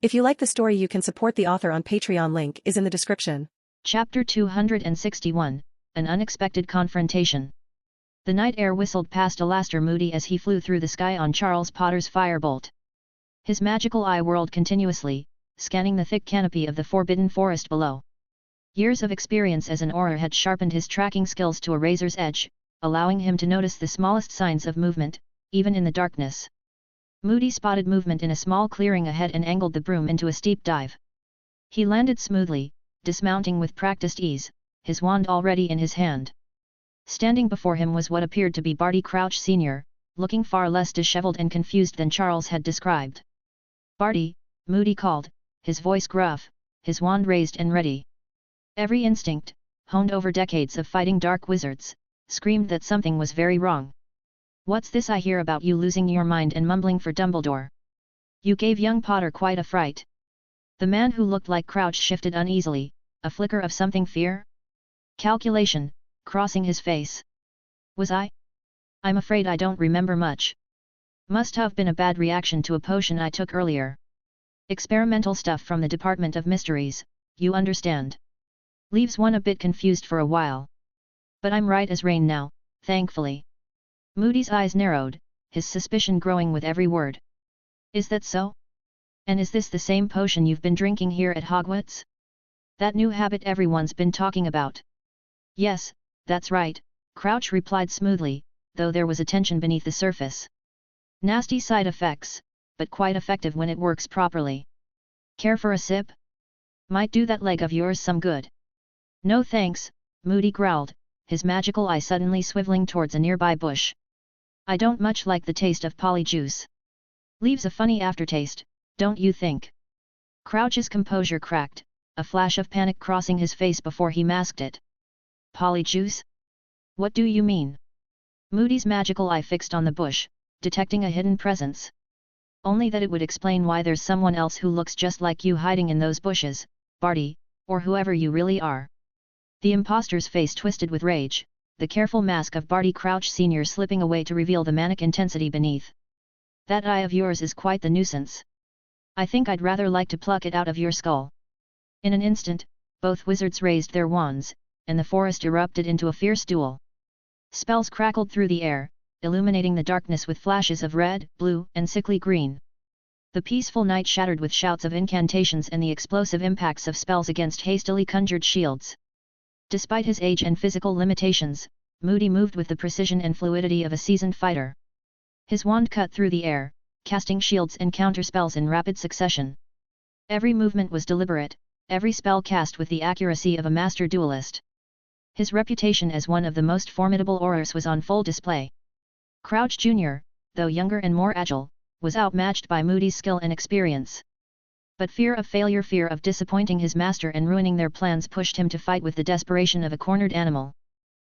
If you like the story, you can support the author on Patreon. Link is in the description. Chapter 261, An Unexpected Confrontation. The night air whistled past Alastair Moody as he flew through the sky on Charles Potter's firebolt. His magical eye whirled continuously, scanning the thick canopy of the forbidden forest below. Years of experience as an Auror had sharpened his tracking skills to a razor's edge, allowing him to notice the smallest signs of movement, even in the darkness. Moody spotted movement in a small clearing ahead and angled the broom into a steep dive. He landed smoothly, dismounting with practiced ease, his wand already in his hand. Standing before him was what appeared to be Barty Crouch Sr., looking far less disheveled and confused than Charles had described. "Barty," Moody called, his voice gruff, his wand raised and ready. Every instinct, honed over decades of fighting dark wizards, screamed that something was very wrong. "What's this I hear about you losing your mind and mumbling for Dumbledore? You gave young Potter quite a fright." The man who looked like Crouch shifted uneasily, a flicker of something fear? Calculation, crossing his face. "Was I? I'm afraid I don't remember much. Must have been a bad reaction to a potion I took earlier. Experimental stuff from the Department of Mysteries, you understand. Leaves one a bit confused for a while. But I'm right as rain now, thankfully." Moody's eyes narrowed, his suspicion growing with every word. "Is that so? And is this the same potion you've been drinking here at Hogwarts? That new habit everyone's been talking about?" "Yes, that's right," Crouch replied smoothly, though there was a tension beneath the surface. "Nasty side effects, but quite effective when it works properly. Care for a sip? Might do that leg of yours some good." "No thanks," Moody growled, his magical eye suddenly swiveling towards a nearby bush. "I don't much like the taste of polyjuice. Leaves a funny aftertaste, don't you think?" Crouch's composure cracked, a flash of panic crossing his face before he masked it. "Polyjuice? What do you mean?" Moody's magical eye fixed on the bush, detecting a hidden presence. "Only that it would explain why there's someone else who looks just like you hiding in those bushes, Barty, or whoever you really are." The imposter's face twisted with rage, the careful mask of Barty Crouch Sr. slipping away to reveal the manic intensity beneath. "That eye of yours is quite the nuisance. I think I'd rather like to pluck it out of your skull." In an instant, both wizards raised their wands, and the forest erupted into a fierce duel. Spells crackled through the air, illuminating the darkness with flashes of red, blue, and sickly green. The peaceful night shattered with shouts of incantations and the explosive impacts of spells against hastily conjured shields. Despite his age and physical limitations, Moody moved with the precision and fluidity of a seasoned fighter. His wand cut through the air, casting shields and counterspells in rapid succession. Every movement was deliberate, every spell cast with the accuracy of a master duelist. His reputation as one of the most formidable Aurors was on full display. Crouch Jr., though younger and more agile, was outmatched by Moody's skill and experience. But fear of failure, fear of disappointing his master and ruining their plans pushed him to fight with the desperation of a cornered animal.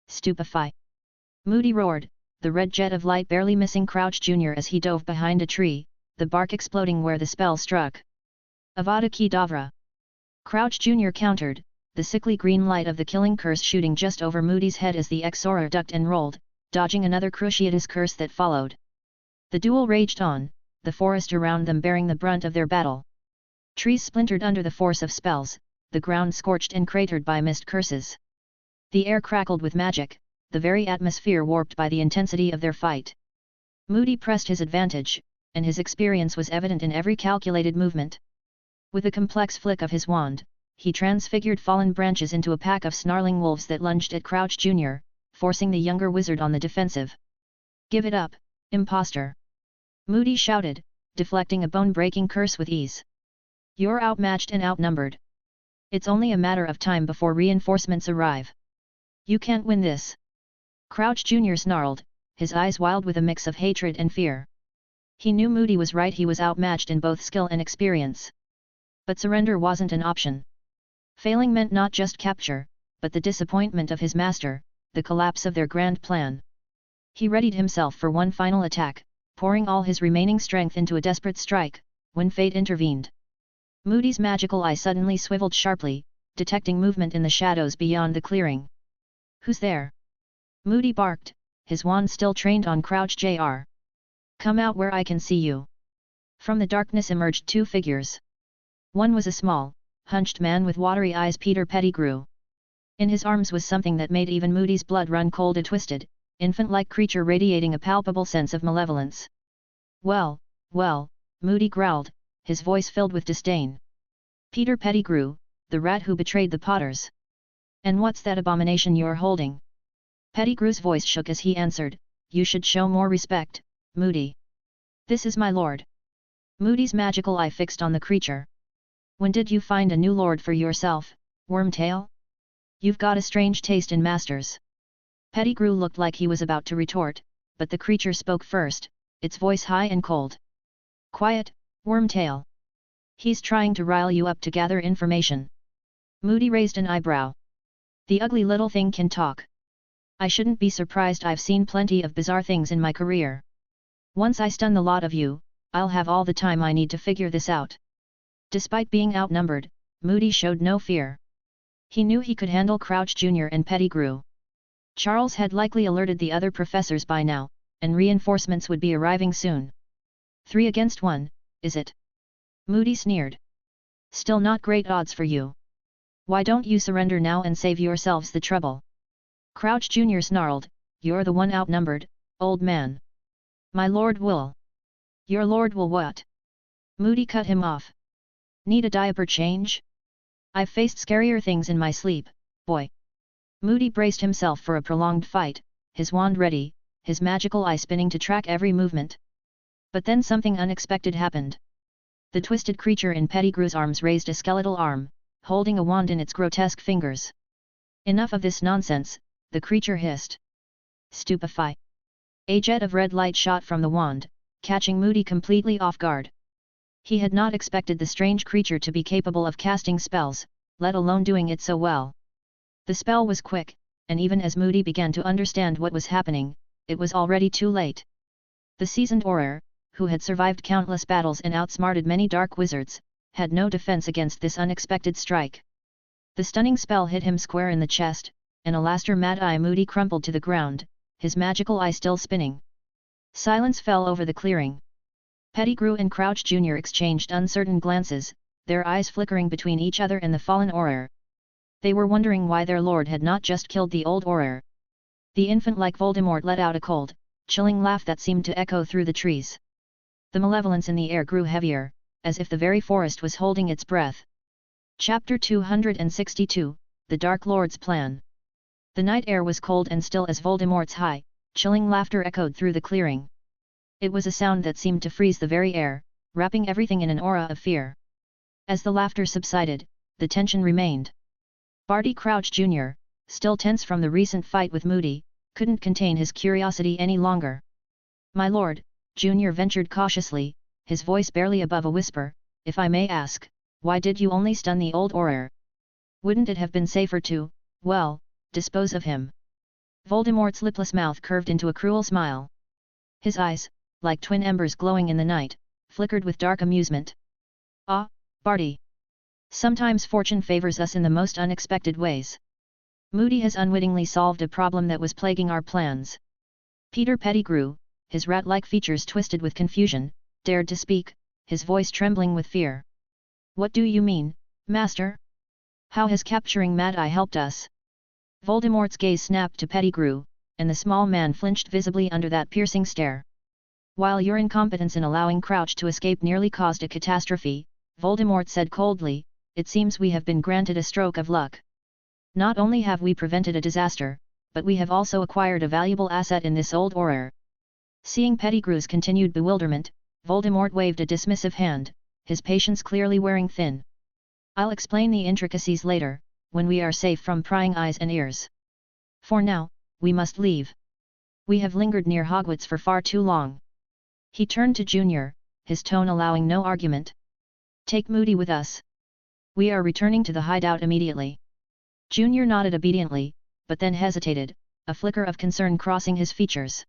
"Stupefy!" Moody roared, the red jet of light barely missing Crouch Jr. as he dove behind a tree, the bark exploding where the spell struck. "Avada Kedavra!" Crouch Jr. countered, the sickly green light of the killing curse shooting just over Moody's head as the ex-Auror ducked and rolled, dodging another cruciatous curse that followed. The duel raged on, the forest around them bearing the brunt of their battle. Trees splintered under the force of spells, the ground scorched and cratered by mist curses. The air crackled with magic, the very atmosphere warped by the intensity of their fight. Moody pressed his advantage, and his experience was evident in every calculated movement. With a complex flick of his wand, he transfigured fallen branches into a pack of snarling wolves that lunged at Crouch Jr., forcing the younger wizard on the defensive. "Give it up, imposter!" Moody shouted, deflecting a bone-breaking curse with ease. "You're outmatched and outnumbered. It's only a matter of time before reinforcements arrive. You can't win this." Crouch Jr. snarled, his eyes wild with a mix of hatred and fear. He knew Moody was right, he was outmatched in both skill and experience. But surrender wasn't an option. Failing meant not just capture, but the disappointment of his master, the collapse of their grand plan. He readied himself for one final attack, pouring all his remaining strength into a desperate strike, when fate intervened. Moody's magical eye suddenly swiveled sharply, detecting movement in the shadows beyond the clearing. "Who's there?" Moody barked, his wand still trained on Crouch Jr. "Come out where I can see you." From the darkness emerged two figures. One was a small, hunched man with watery eyes, Peter Pettigrew. In his arms was something that made even Moody's blood run cold, a twisted, infant-like creature radiating a palpable sense of malevolence. Well, well, Moody growled, his voice filled with disdain. Peter Pettigrew, the rat who betrayed the Potters. And what's that abomination you're holding? Pettigrew's voice shook as he answered, you should show more respect, Moody. This is my lord. Moody's magical eye fixed on the creature. When did you find a new lord for yourself, Wormtail? You've got a strange taste in masters. Pettigrew looked like he was about to retort, but the creature spoke first, its voice high and cold. Quiet, Wormtail. He's trying to rile you up to gather information. Moody raised an eyebrow. The ugly little thing can talk. I shouldn't be surprised, I've seen plenty of bizarre things in my career. Once I stun the lot of you, I'll have all the time I need to figure this out. Despite being outnumbered, Moody showed no fear. He knew he could handle Crouch Jr. and Pettigrew. Charles had likely alerted the other professors by now, and reinforcements would be arriving soon. 3 against 1, is it? Moody sneered. Still not great odds for you. Why don't you surrender now and save yourselves the trouble? Crouch Jr. snarled, you're the one outnumbered, old man. My lord will. Your lord will what? Moody cut him off. Need a diaper change? I've faced scarier things in my sleep, boy. Moody braced himself for a prolonged fight, his wand ready, his magical eye spinning to track every movement. But then something unexpected happened. The twisted creature in Pettigrew's arms raised a skeletal arm, holding a wand in its grotesque fingers. Enough of this nonsense, the creature hissed. Stupefy. A jet of red light shot from the wand, catching Moody completely off guard. He had not expected the strange creature to be capable of casting spells, let alone doing it so well. The spell was quick, and even as Moody began to understand what was happening, it was already too late. The seasoned Auror, who had survived countless battles and outsmarted many dark wizards, had no defense against this unexpected strike. The stunning spell hit him square in the chest, and Alastair Mad-Eye Moody crumpled to the ground, his magical eye still spinning. Silence fell over the clearing. Pettigrew and Crouch Jr. exchanged uncertain glances, their eyes flickering between each other and the fallen Auror. They were wondering why their lord had not just killed the old Auror. The infant-like Voldemort let out a cold, chilling laugh that seemed to echo through the trees. The malevolence in the air grew heavier, as if the very forest was holding its breath. Chapter 262, The Dark Lord's Plan. The night air was cold and still as Voldemort's high, chilling laughter echoed through the clearing. It was a sound that seemed to freeze the very air, wrapping everything in an aura of fear. As the laughter subsided, the tension remained. Barty Crouch Jr., still tense from the recent fight with Moody, couldn't contain his curiosity any longer. My lord, Jr. ventured cautiously, his voice barely above a whisper, if I may ask, why did you only stun the old Auror? Wouldn't it have been safer to, well, dispose of him? Voldemort's lipless mouth curved into a cruel smile. His eyes, like twin embers glowing in the night, flickered with dark amusement. Ah, Barty! Sometimes fortune favors us in the most unexpected ways. Moody has unwittingly solved a problem that was plaguing our plans. Peter Pettigrew, his rat-like features twisted with confusion, dared to speak, his voice trembling with fear. What do you mean, Master? How has capturing Mad-Eye helped us? Voldemort's gaze snapped to Pettigrew, and the small man flinched visibly under that piercing stare. While your incompetence in allowing Crouch to escape nearly caused a catastrophe, Voldemort said coldly, it seems we have been granted a stroke of luck. Not only have we prevented a disaster, but we have also acquired a valuable asset in this old Auror. Seeing Pettigrew's continued bewilderment, Voldemort waved a dismissive hand, his patience clearly wearing thin. I'll explain the intricacies later, when we are safe from prying eyes and ears. For now, we must leave. We have lingered near Hogwarts for far too long. He turned to Junior, his tone allowing no argument. Take Moody with us. We are returning to the hideout immediately. Junior nodded obediently, but then hesitated, a flicker of concern crossing his features.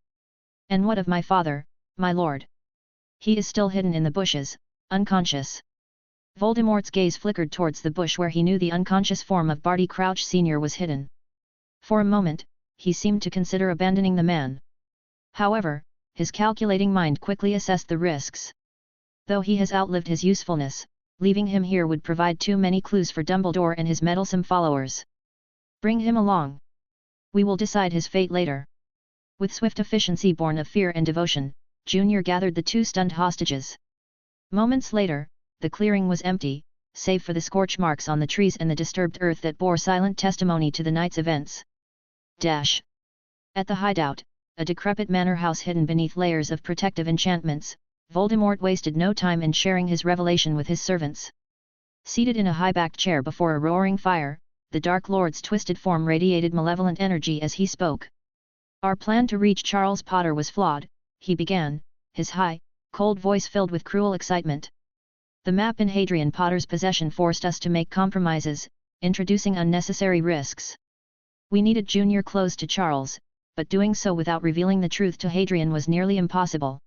And what of my father, my lord? He is still hidden in the bushes, unconscious. Voldemort's gaze flickered towards the bush where he knew the unconscious form of Barty Crouch Sr. was hidden. For a moment, he seemed to consider abandoning the man. However, his calculating mind quickly assessed the risks. Though he has outlived his usefulness, leaving him here would provide too many clues for Dumbledore and his meddlesome followers. Bring him along. We will decide his fate later. With swift efficiency born of fear and devotion, Junior gathered the two stunned hostages. Moments later, the clearing was empty, save for the scorch marks on the trees and the disturbed earth that bore silent testimony to the night's events. At the hideout, a decrepit manor house hidden beneath layers of protective enchantments, Voldemort wasted no time in sharing his revelation with his servants. Seated in a high-backed chair before a roaring fire, the Dark Lord's twisted form radiated malevolent energy as he spoke. Our plan to reach Charles Potter was flawed, he began, his high, cold voice filled with cruel excitement. The map in Hadrian Potter's possession forced us to make compromises, introducing unnecessary risks. We needed Junior close to Charles, but doing so without revealing the truth to Hadrian was nearly impossible.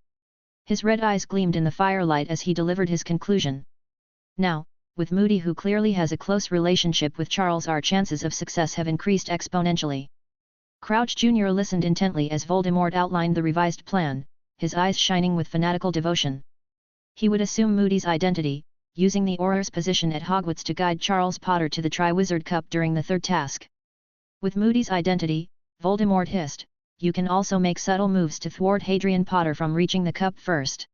His red eyes gleamed in the firelight as he delivered his conclusion. Now, with Moody who clearly has a close relationship with Charles, our chances of success have increased exponentially. Crouch Jr. listened intently as Voldemort outlined the revised plan, his eyes shining with fanatical devotion. He would assume Moody's identity, using the Auror's position at Hogwarts to guide Charles Potter to the Triwizard Cup during the third task. With Moody's identity, Voldemort hissed, you can also make subtle moves to thwart Hadrian Potter from reaching the cup first.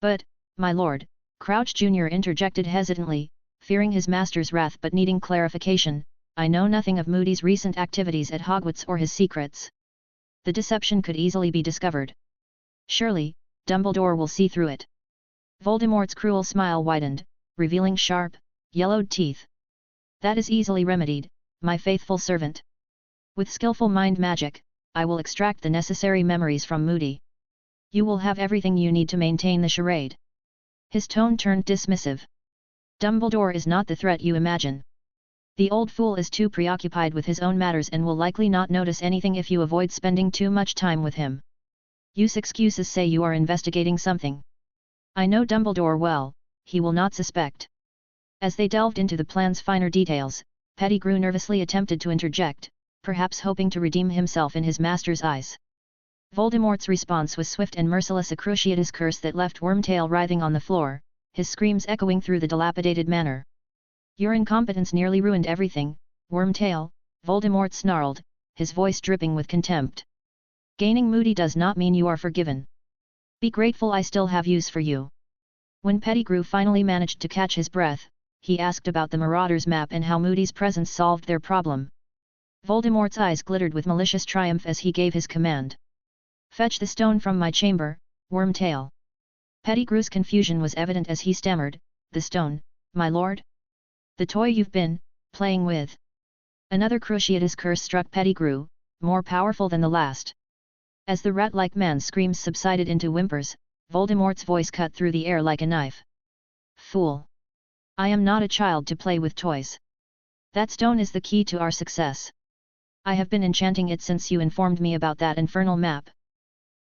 But, my lord, Crouch Jr. interjected hesitantly, fearing his master's wrath but needing clarification, I know nothing of Moody's recent activities at Hogwarts or his secrets. The deception could easily be discovered. Surely, Dumbledore will see through it. Voldemort's cruel smile widened, revealing sharp, yellowed teeth. That is easily remedied, my faithful servant. With skillful mind magic, I will extract the necessary memories from Moody. You will have everything you need to maintain the charade. His tone turned dismissive. Dumbledore is not the threat you imagine. The old fool is too preoccupied with his own matters and will likely not notice anything if you avoid spending too much time with him. Use excuses, say you are investigating something. I know Dumbledore well, he will not suspect. As they delved into the plan's finer details, Pettigrew nervously attempted to interject, perhaps hoping to redeem himself in his master's eyes. Voldemort's response was swift and merciless, a cruciatus curse that left Wormtail writhing on the floor, his screams echoing through the dilapidated manor. Your incompetence nearly ruined everything, Wormtail, Voldemort snarled, his voice dripping with contempt. Gaining Moody does not mean you are forgiven. Be grateful I still have use for you. When Pettigrew finally managed to catch his breath, he asked about the Marauders map and how Moody's presence solved their problem. Voldemort's eyes glittered with malicious triumph as he gave his command. Fetch the stone from my chamber, Wormtail. Pettigrew's confusion was evident as he stammered, the stone, my lord? The toy you've been playing with. Another cruciatus curse struck Pettigrew, more powerful than the last. As the rat-like man's screams subsided into whimpers, Voldemort's voice cut through the air like a knife. Fool! I am not a child to play with toys. That stone is the key to our success. I have been enchanting it since you informed me about that infernal map.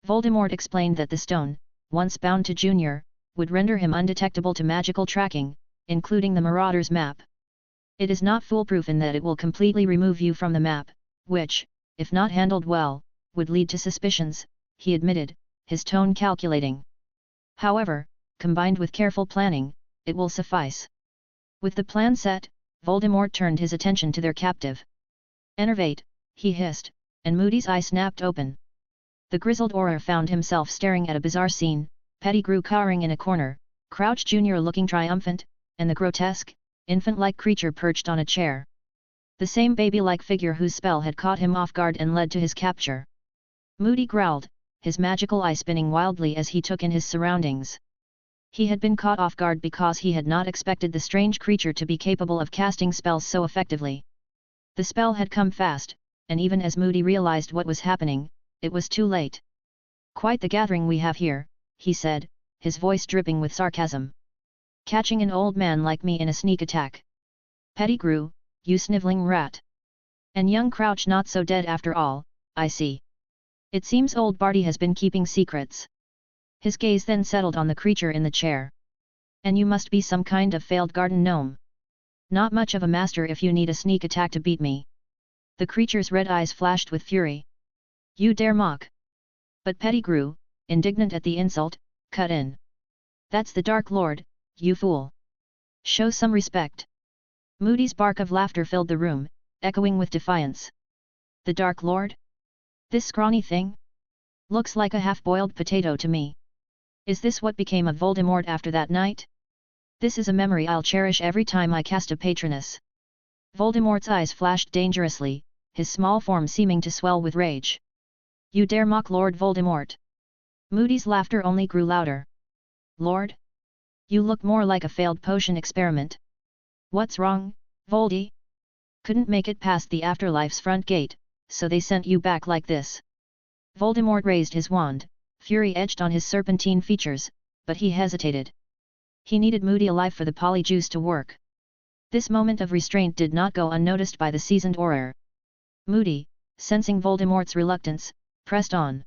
Voldemort explained that the stone, once bound to Junior, would render him undetectable to magical tracking, including the Marauders map. It is not foolproof in that it will completely remove you from the map, which, if not handled well, would lead to suspicions, he admitted, his tone calculating. However, combined with careful planning, it will suffice. With the plan set, Voldemort turned his attention to their captive. Enervate, he hissed, and Moody's eye snapped open. The grizzled Auror found himself staring at a bizarre scene, Pettigrew cowering in a corner, Crouch Jr. looking triumphant, and the grotesque, infant-like creature perched on a chair. The same baby-like figure whose spell had caught him off guard and led to his capture. Moody growled, his magical eye spinning wildly as he took in his surroundings. He had been caught off guard because he had not expected the strange creature to be capable of casting spells so effectively. The spell had come fast, and even as Moody realized what was happening, it was too late. Quite the gathering we have here, he said, his voice dripping with sarcasm. Catching an old man like me in a sneak attack. Pettigrew, you sniveling rat. And young Crouch not so dead after all, I see. It seems old Barty has been keeping secrets. His gaze then settled on the creature in the chair. And you must be some kind of failed garden gnome. Not much of a master if you need a sneak attack to beat me. The creature's red eyes flashed with fury. You dare mock. But Pettigrew, indignant at the insult, cut in. That's the Dark Lord, you fool! Show some respect! Moody's bark of laughter filled the room, echoing with defiance. The Dark Lord? This scrawny thing? Looks like a half-boiled potato to me. Is this what became of Voldemort after that night? This is a memory I'll cherish every time I cast a Patronus. Voldemort's eyes flashed dangerously, his small form seeming to swell with rage. You dare mock Lord Voldemort? Moody's laughter only grew louder. Lord? You look more like a failed potion experiment. What's wrong, Voldy? Couldn't make it past the afterlife's front gate, so they sent you back like this. Voldemort raised his wand, fury etched on his serpentine features, but he hesitated. He needed Moody alive for the polyjuice to work. This moment of restraint did not go unnoticed by the seasoned Auror. Moody, sensing Voldemort's reluctance, pressed on.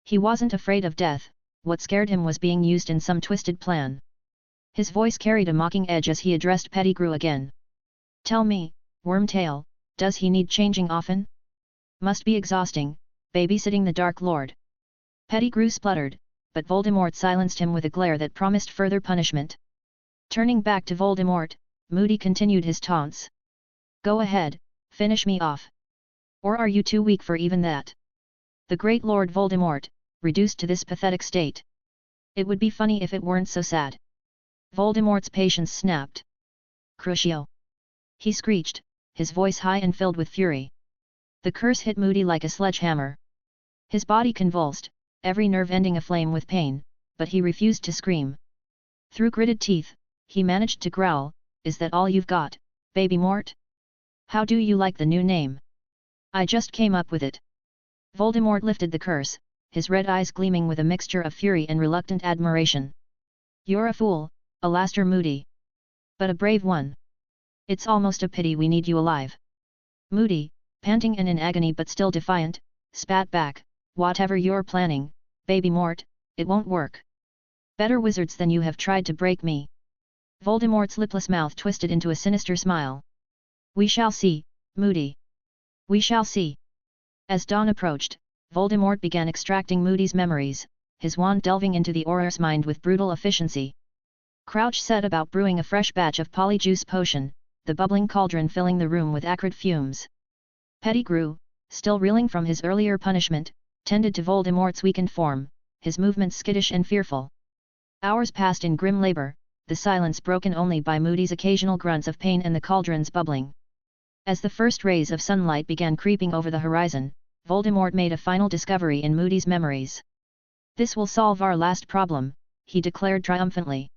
He wasn't afraid of death, what scared him was being used in some twisted plan. His voice carried a mocking edge as he addressed Pettigrew again. Tell me, Wormtail, does he need changing often? Must be exhausting, babysitting the Dark Lord. Pettigrew spluttered, but Voldemort silenced him with a glare that promised further punishment. Turning back to Voldemort, Moody continued his taunts. Go ahead, finish me off. Or are you too weak for even that? The great Lord Voldemort, reduced to this pathetic state. It would be funny if it weren't so sad. Voldemort's patience snapped. Crucio! He screeched, his voice high and filled with fury. The curse hit Moody like a sledgehammer. His body convulsed, every nerve ending aflame with pain, but he refused to scream. Through gritted teeth, he managed to growl, Is that all you've got, Baby Mort? How do you like the new name? I just came up with it. Voldemort lifted the curse, his red eyes gleaming with a mixture of fury and reluctant admiration. You're a fool, Alastair Moody. But a brave one. It's almost a pity we need you alive. Moody, panting and in agony but still defiant, spat back, Whatever you're planning, Baby Mort, it won't work. Better wizards than you have tried to break me. Voldemort's lipless mouth twisted into a sinister smile. We shall see, Moody. We shall see. As dawn approached, Voldemort began extracting Moody's memories, his wand delving into the Auror's mind with brutal efficiency. Crouch set about brewing a fresh batch of polyjuice potion, the bubbling cauldron filling the room with acrid fumes. Pettigrew, still reeling from his earlier punishment, tended to Voldemort's weakened form, his movements skittish and fearful. Hours passed in grim labor, the silence broken only by Moody's occasional grunts of pain and the cauldron's bubbling. As the first rays of sunlight began creeping over the horizon, Voldemort made a final discovery in Moody's memories. This will solve our last problem, he declared triumphantly.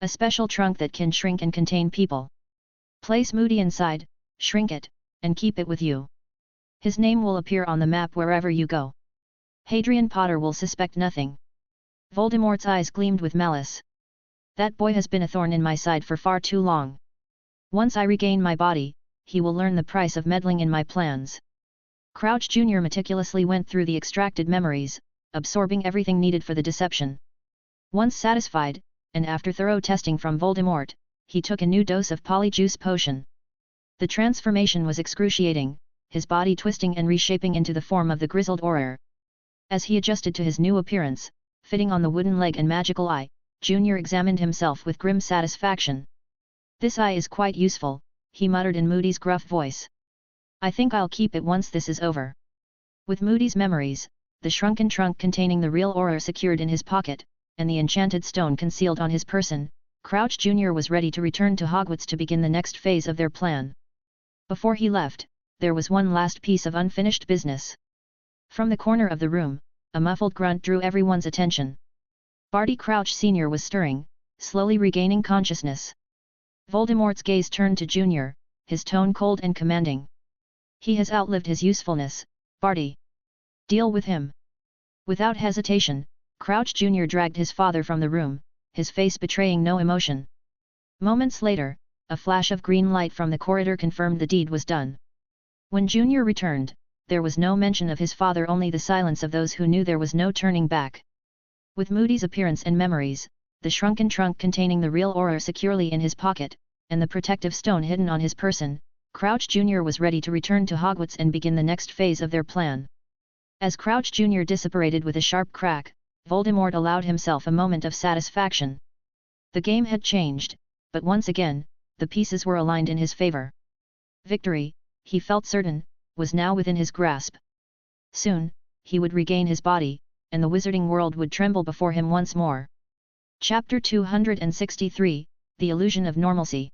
A special trunk that can shrink and contain people. Place Moody inside, shrink it, and keep it with you. His name will appear on the map wherever you go. Hadrian Potter will suspect nothing. Voldemort's eyes gleamed with malice. That boy has been a thorn in my side for far too long. Once I regain my body, he will learn the price of meddling in my plans. Crouch Jr. meticulously went through the extracted memories, absorbing everything needed for the deception. Once satisfied, and after thorough testing from Voldemort, he took a new dose of polyjuice potion. The transformation was excruciating, his body twisting and reshaping into the form of the grizzled Auror. As he adjusted to his new appearance, fitting on the wooden leg and magical eye, Junior examined himself with grim satisfaction. This eye is quite useful, he muttered in Moody's gruff voice. I think I'll keep it once this is over. With Moody's memories, the shrunken trunk containing the real Auror secured in his pocket, and the enchanted stone concealed on his person, Crouch Jr. was ready to return to Hogwarts to begin the next phase of their plan. Before he left, there was one last piece of unfinished business. From the corner of the room, a muffled grunt drew everyone's attention. Barty Crouch Sr. was stirring, slowly regaining consciousness. Voldemort's gaze turned to Junior, his tone cold and commanding. He has outlived his usefulness, Barty. Deal with him. Without hesitation, Crouch Jr. dragged his father from the room, his face betraying no emotion. Moments later, a flash of green light from the corridor confirmed the deed was done. When Junior returned, there was no mention of his father, only the silence of those who knew there was no turning back. With Moody's appearance and memories, the shrunken trunk containing the real Auror securely in his pocket, and the protective stone hidden on his person, Crouch Jr. was ready to return to Hogwarts and begin the next phase of their plan. As Crouch Jr. disapparated with a sharp crack, Voldemort allowed himself a moment of satisfaction. The game had changed, but once again, the pieces were aligned in his favor. Victory, he felt certain, was now within his grasp. Soon, he would regain his body, and the wizarding world would tremble before him once more. Chapter 263, The Illusion of Normalcy.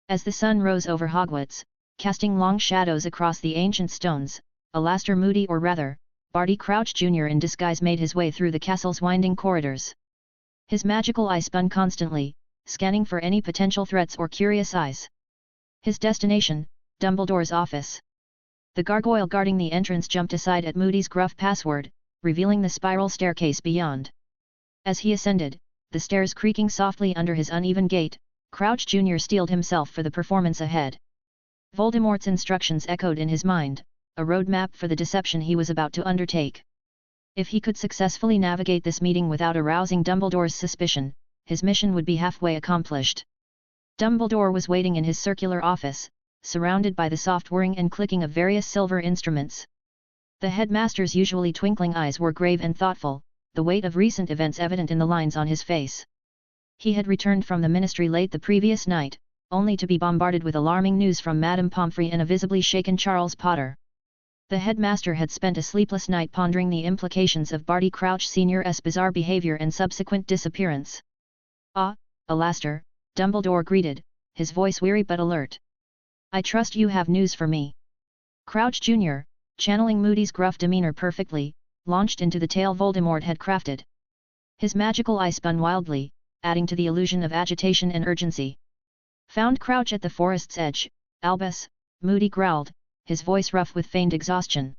As the sun rose over Hogwarts, casting long shadows across the ancient stones, Alastor Moody, or rather, Barty Crouch Jr. in disguise, made his way through the castle's winding corridors. His magical eye spun constantly, scanning for any potential threats or curious eyes. His destination, Dumbledore's office. The gargoyle guarding the entrance jumped aside at Moody's gruff password, revealing the spiral staircase beyond. As he ascended, the stairs creaking softly under his uneven gait, Crouch Jr. steeled himself for the performance ahead. Voldemort's instructions echoed in his mind, a roadmap for the deception he was about to undertake. If he could successfully navigate this meeting without arousing Dumbledore's suspicion, his mission would be halfway accomplished. Dumbledore was waiting in his circular office, surrounded by the soft whirring and clicking of various silver instruments. The headmaster's usually twinkling eyes were grave and thoughtful, the weight of recent events evident in the lines on his face. He had returned from the ministry late the previous night, only to be bombarded with alarming news from Madame Pomfrey and a visibly shaken Charles Potter. The headmaster had spent a sleepless night pondering the implications of Barty Crouch Sr.'s bizarre behavior and subsequent disappearance. "Ah, Alastor," Dumbledore greeted, his voice weary but alert. "I trust you have news for me." Crouch Jr., channeling Moody's gruff demeanor perfectly, launched into the tale Voldemort had crafted. His magical eye spun wildly, adding to the illusion of agitation and urgency. "Found Crouch at the forest's edge, Albus," Moody growled, his voice rough with feigned exhaustion.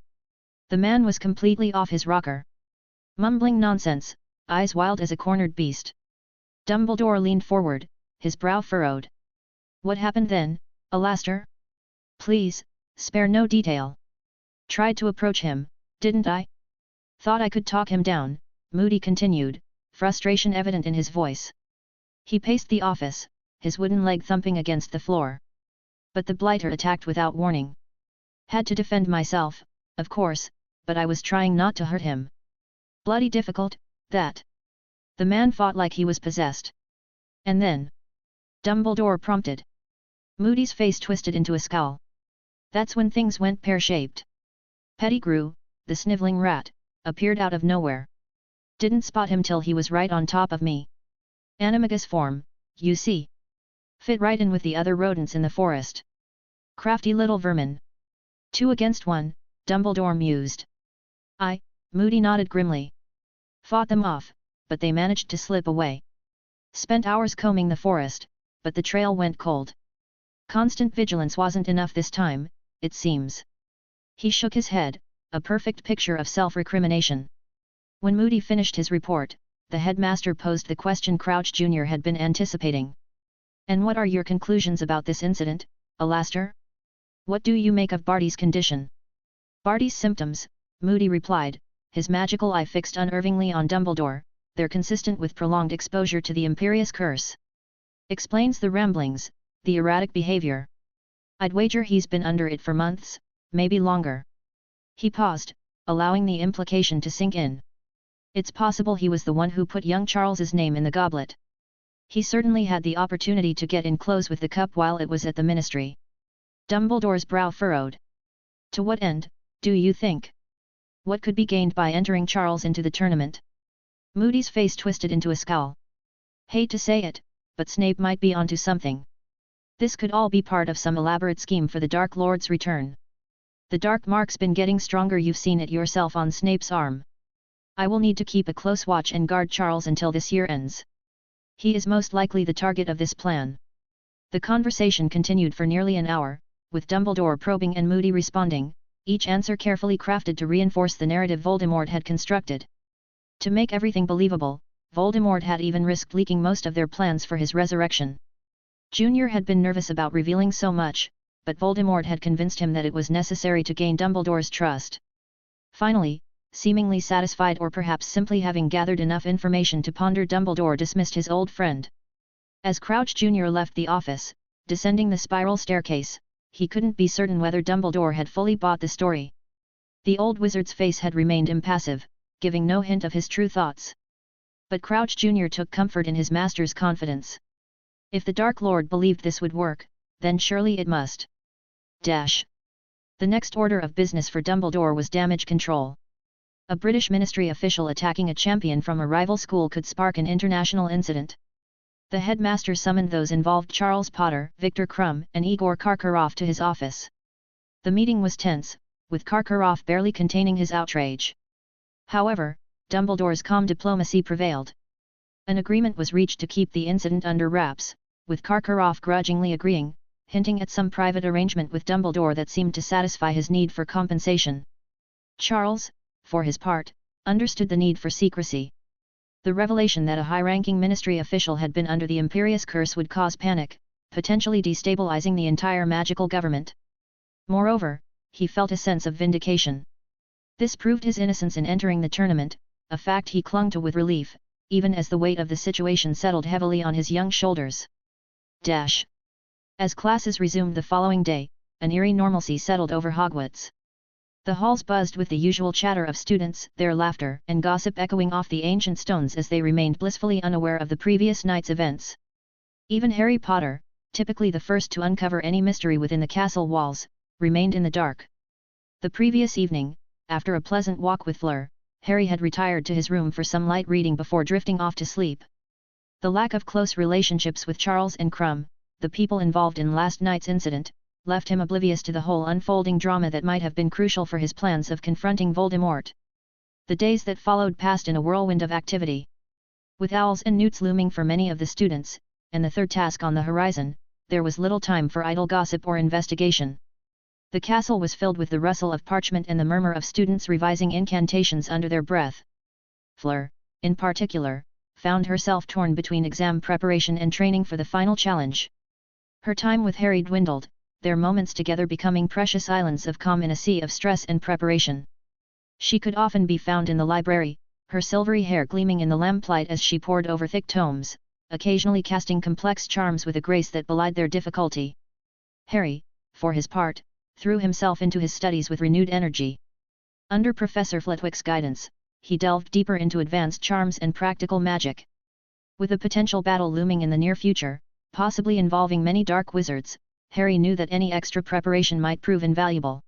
The man was completely off his rocker. Mumbling nonsense, eyes wild as a cornered beast. Dumbledore leaned forward, his brow furrowed. "What happened then, Alastor? Please, spare no detail." "Tried to approach him, didn't I? Thought I could talk him down," Moody continued, frustration evident in his voice. He paced the office, his wooden leg thumping against the floor. "But the blighter attacked without warning. Had to defend myself, of course, but I was trying not to hurt him. Bloody difficult, that. The man fought like he was possessed." "And then?" Dumbledore prompted. Moody's face twisted into a scowl. "That's when things went pear-shaped. Pettigrew, the sniveling rat, appeared out of nowhere. Didn't spot him till he was right on top of me. Animagus form, you see. Fit right in with the other rodents in the forest. Crafty little vermin. 2 against 1, Dumbledore mused. Moody nodded grimly. Fought them off, but they managed to slip away. Spent hours combing the forest, but the trail went cold. Constant vigilance wasn't enough this time, it seems." He shook his head, a perfect picture of self-recrimination. When Moody finished his report, the headmaster posed the question Crouch Jr. had been anticipating. "And what are your conclusions about this incident, Alastor? What do you make of Barty's condition?" "Barty's symptoms," Moody replied, his magical eye fixed unervingly on Dumbledore, "they're consistent with prolonged exposure to the Imperious Curse. Explains the ramblings, the erratic behavior. I'd wager he's been under it for months, maybe longer." He paused, allowing the implication to sink in. It's possible he was the one who put young Charles's name in the goblet. He certainly had the opportunity to get in close with the cup while it was at the ministry. Dumbledore's brow furrowed. "To what end, do you think? What could be gained by entering Charles into the tournament?" Moody's face twisted into a scowl. "Hate to say it, but Snape might be onto something. This could all be part of some elaborate scheme for the Dark Lord's return. The dark mark's been getting stronger, you've seen it yourself on Snape's arm. I will need to keep a close watch and guard Charles until this year ends. He is most likely the target of this plan." The conversation continued for nearly an hour, with Dumbledore probing and Moody responding, each answer carefully crafted to reinforce the narrative Voldemort had constructed. To make everything believable, Voldemort had even risked leaking most of their plans for his resurrection. Junior had been nervous about revealing so much, but Voldemort had convinced him that it was necessary to gain Dumbledore's trust. Finally, seemingly satisfied or perhaps simply having gathered enough information to ponder, Dumbledore dismissed his old friend. As Crouch Jr. left the office, descending the spiral staircase, he couldn't be certain whether Dumbledore had fully bought the story. The old wizard's face had remained impassive, giving no hint of his true thoughts. But Crouch Jr. took comfort in his master's confidence. If the Dark Lord believed this would work, then surely it must. The next order of business for Dumbledore was damage control. A British Ministry official attacking a champion from a rival school could spark an international incident. The headmaster summoned those involved: Charles Potter, Viktor Krum, and Igor Karkaroff to his office. The meeting was tense, with Karkaroff barely containing his outrage. However, Dumbledore's calm diplomacy prevailed. An agreement was reached to keep the incident under wraps, with Karkaroff grudgingly agreeing, hinting at some private arrangement with Dumbledore that seemed to satisfy his need for compensation. Charles, for his part, understood the need for secrecy. The revelation that a high-ranking ministry official had been under the Imperius curse would cause panic, potentially destabilizing the entire magical government. Moreover, he felt a sense of vindication. This proved his innocence in entering the tournament, a fact he clung to with relief, even as the weight of the situation settled heavily on his young shoulders. As classes resumed the following day, an eerie normalcy settled over Hogwarts. The halls buzzed with the usual chatter of students, their laughter and gossip echoing off the ancient stones as they remained blissfully unaware of the previous night's events. Even Harry Potter, typically the first to uncover any mystery within the castle walls, remained in the dark. The previous evening, after a pleasant walk with Fleur, Harry had retired to his room for some light reading before drifting off to sleep. The lack of close relationships with Charles and Krum, the people involved in last night's incident, left him oblivious to the whole unfolding drama that might have been crucial for his plans of confronting Voldemort. The days that followed passed in a whirlwind of activity. With owls and newts looming for many of the students, and the third task on the horizon, there was little time for idle gossip or investigation. The castle was filled with the rustle of parchment and the murmur of students revising incantations under their breath. Fleur, in particular, found herself torn between exam preparation and training for the final challenge. Her time with Harry dwindled, their moments together becoming precious islands of calm in a sea of stress and preparation. She could often be found in the library, her silvery hair gleaming in the lamplight as she pored over thick tomes, occasionally casting complex charms with a grace that belied their difficulty. Harry, for his part, threw himself into his studies with renewed energy. Under Professor Flitwick's guidance, he delved deeper into advanced charms and practical magic. With a potential battle looming in the near future, possibly involving many dark wizards, Harry knew that any extra preparation might prove invaluable.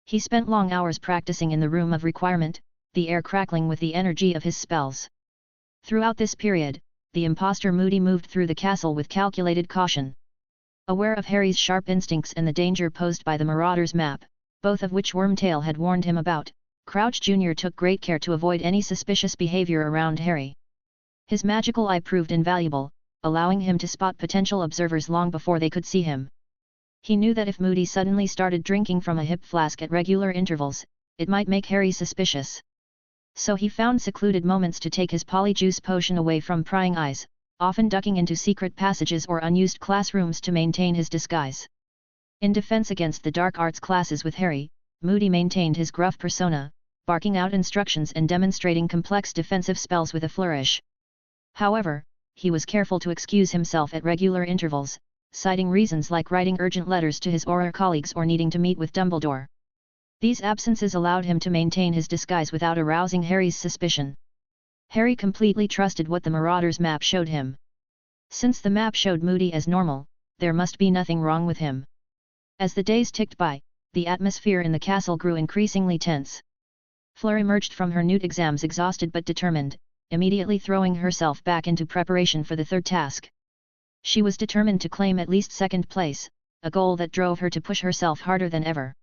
He spent long hours practicing in the room of requirement, the air crackling with the energy of his spells. Throughout this period, the impostor Moody moved through the castle with calculated caution. Aware of Harry's sharp instincts and the danger posed by the Marauder's map, both of which Wormtail had warned him about, Crouch Jr. took great care to avoid any suspicious behavior around Harry. His magical eye proved invaluable, allowing him to spot potential observers long before they could see him. He knew that if Moody suddenly started drinking from a hip flask at regular intervals, it might make Harry suspicious. So he found secluded moments to take his polyjuice potion away from prying eyes, often ducking into secret passages or unused classrooms to maintain his disguise. In defense against the dark arts classes with Harry, Moody maintained his gruff persona, barking out instructions and demonstrating complex defensive spells with a flourish. However, he was careful to excuse himself at regular intervals, citing reasons like writing urgent letters to his Auror colleagues or needing to meet with Dumbledore. These absences allowed him to maintain his disguise without arousing Harry's suspicion. Harry completely trusted what the Marauder's map showed him. Since the map showed Moody as normal, there must be nothing wrong with him. As the days ticked by, the atmosphere in the castle grew increasingly tense. Fleur emerged from her newt exams exhausted but determined, immediately throwing herself back into preparation for the third task. She was determined to claim at least second place, a goal that drove her to push herself harder than ever.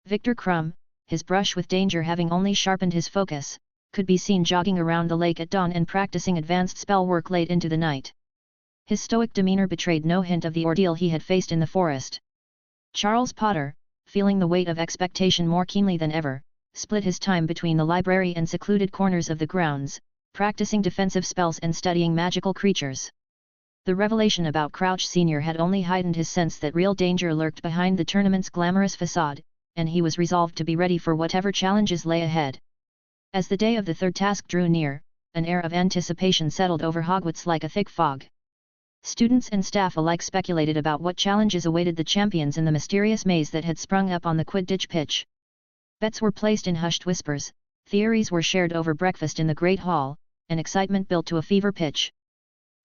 Viktor Krum, his brush with danger having only sharpened his focus, could be seen jogging around the lake at dawn and practicing advanced spell work late into the night. His stoic demeanor betrayed no hint of the ordeal he had faced in the forest. Charles Potter, feeling the weight of expectation more keenly than ever, split his time between the library and secluded corners of the grounds, practicing defensive spells and studying magical creatures. The revelation about Crouch Sr. had only heightened his sense that real danger lurked behind the tournament's glamorous facade, and he was resolved to be ready for whatever challenges lay ahead. As the day of the third task drew near, an air of anticipation settled over Hogwarts like a thick fog. Students and staff alike speculated about what challenges awaited the champions in the mysterious maze that had sprung up on the Quidditch pitch. Bets were placed in hushed whispers, theories were shared over breakfast in the Great Hall, and excitement built to a fever pitch.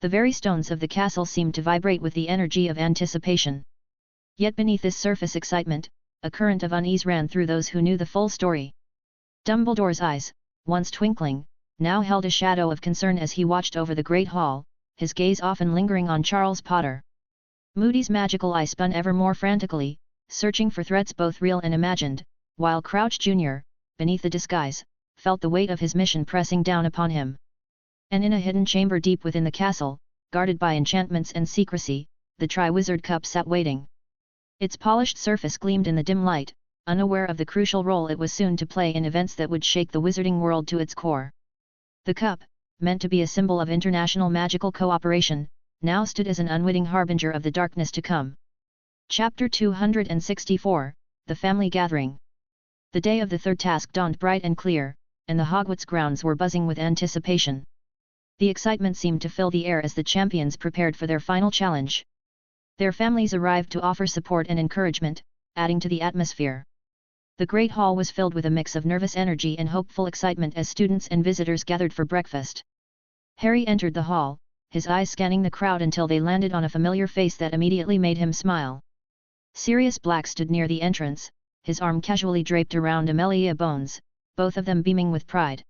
The very stones of the castle seemed to vibrate with the energy of anticipation. Yet beneath this surface excitement, a current of unease ran through those who knew the full story. Dumbledore's eyes, once twinkling, now held a shadow of concern as he watched over the Great Hall, his gaze often lingering on Charles Potter. Moody's magical eye spun ever more frantically, searching for threats both real and imagined, while Crouch Jr., beneath the disguise, felt the weight of his mission pressing down upon him. And in a hidden chamber deep within the castle, guarded by enchantments and secrecy, the Triwizard Cup sat waiting. Its polished surface gleamed in the dim light, unaware of the crucial role it was soon to play in events that would shake the wizarding world to its core. The cup, meant to be a symbol of international magical cooperation, now stood as an unwitting harbinger of the darkness to come. Chapter 264, The Family Gathering. The day of the third task dawned bright and clear, and the Hogwarts grounds were buzzing with anticipation. The excitement seemed to fill the air as the champions prepared for their final challenge. Their families arrived to offer support and encouragement, adding to the atmosphere. The Great Hall was filled with a mix of nervous energy and hopeful excitement as students and visitors gathered for breakfast. Harry entered the hall, his eyes scanning the crowd until they landed on a familiar face that immediately made him smile. Sirius Black stood near the entrance, his arm casually draped around Amelia Bones, both of them beaming with pride.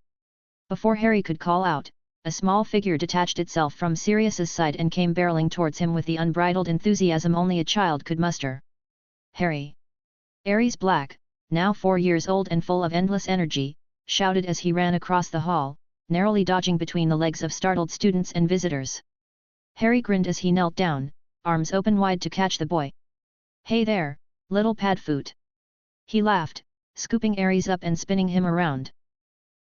Before Harry could call out, a small figure detached itself from Sirius's side and came barreling towards him with the unbridled enthusiasm only a child could muster. Harry! Aries Black, now 4 years old and full of endless energy, shouted as he ran across the hall, narrowly dodging between the legs of startled students and visitors. Harry grinned as he knelt down, arms open wide to catch the boy. "Hey there, little Padfoot!" He laughed, scooping Aries up and spinning him around.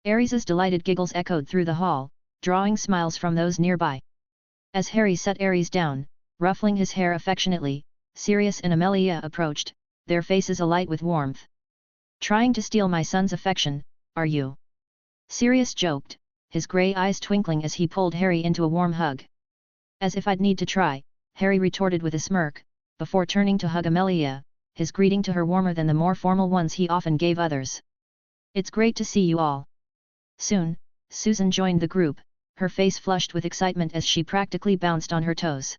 Aries's delighted giggles echoed through the hall, drawing smiles from those nearby. As Harry set Aries down, ruffling his hair affectionately, Sirius and Amelia approached, their faces alight with warmth. "Trying to steal my son's affection, are you?" Sirius joked, his grey eyes twinkling as he pulled Harry into a warm hug. "As if I'd need to try," Harry retorted with a smirk, before turning to hug Amelia, his greeting to her warmer than the more formal ones he often gave others. "It's great to see you all." Soon, Susan joined the group, her face flushed with excitement as she practically bounced on her toes.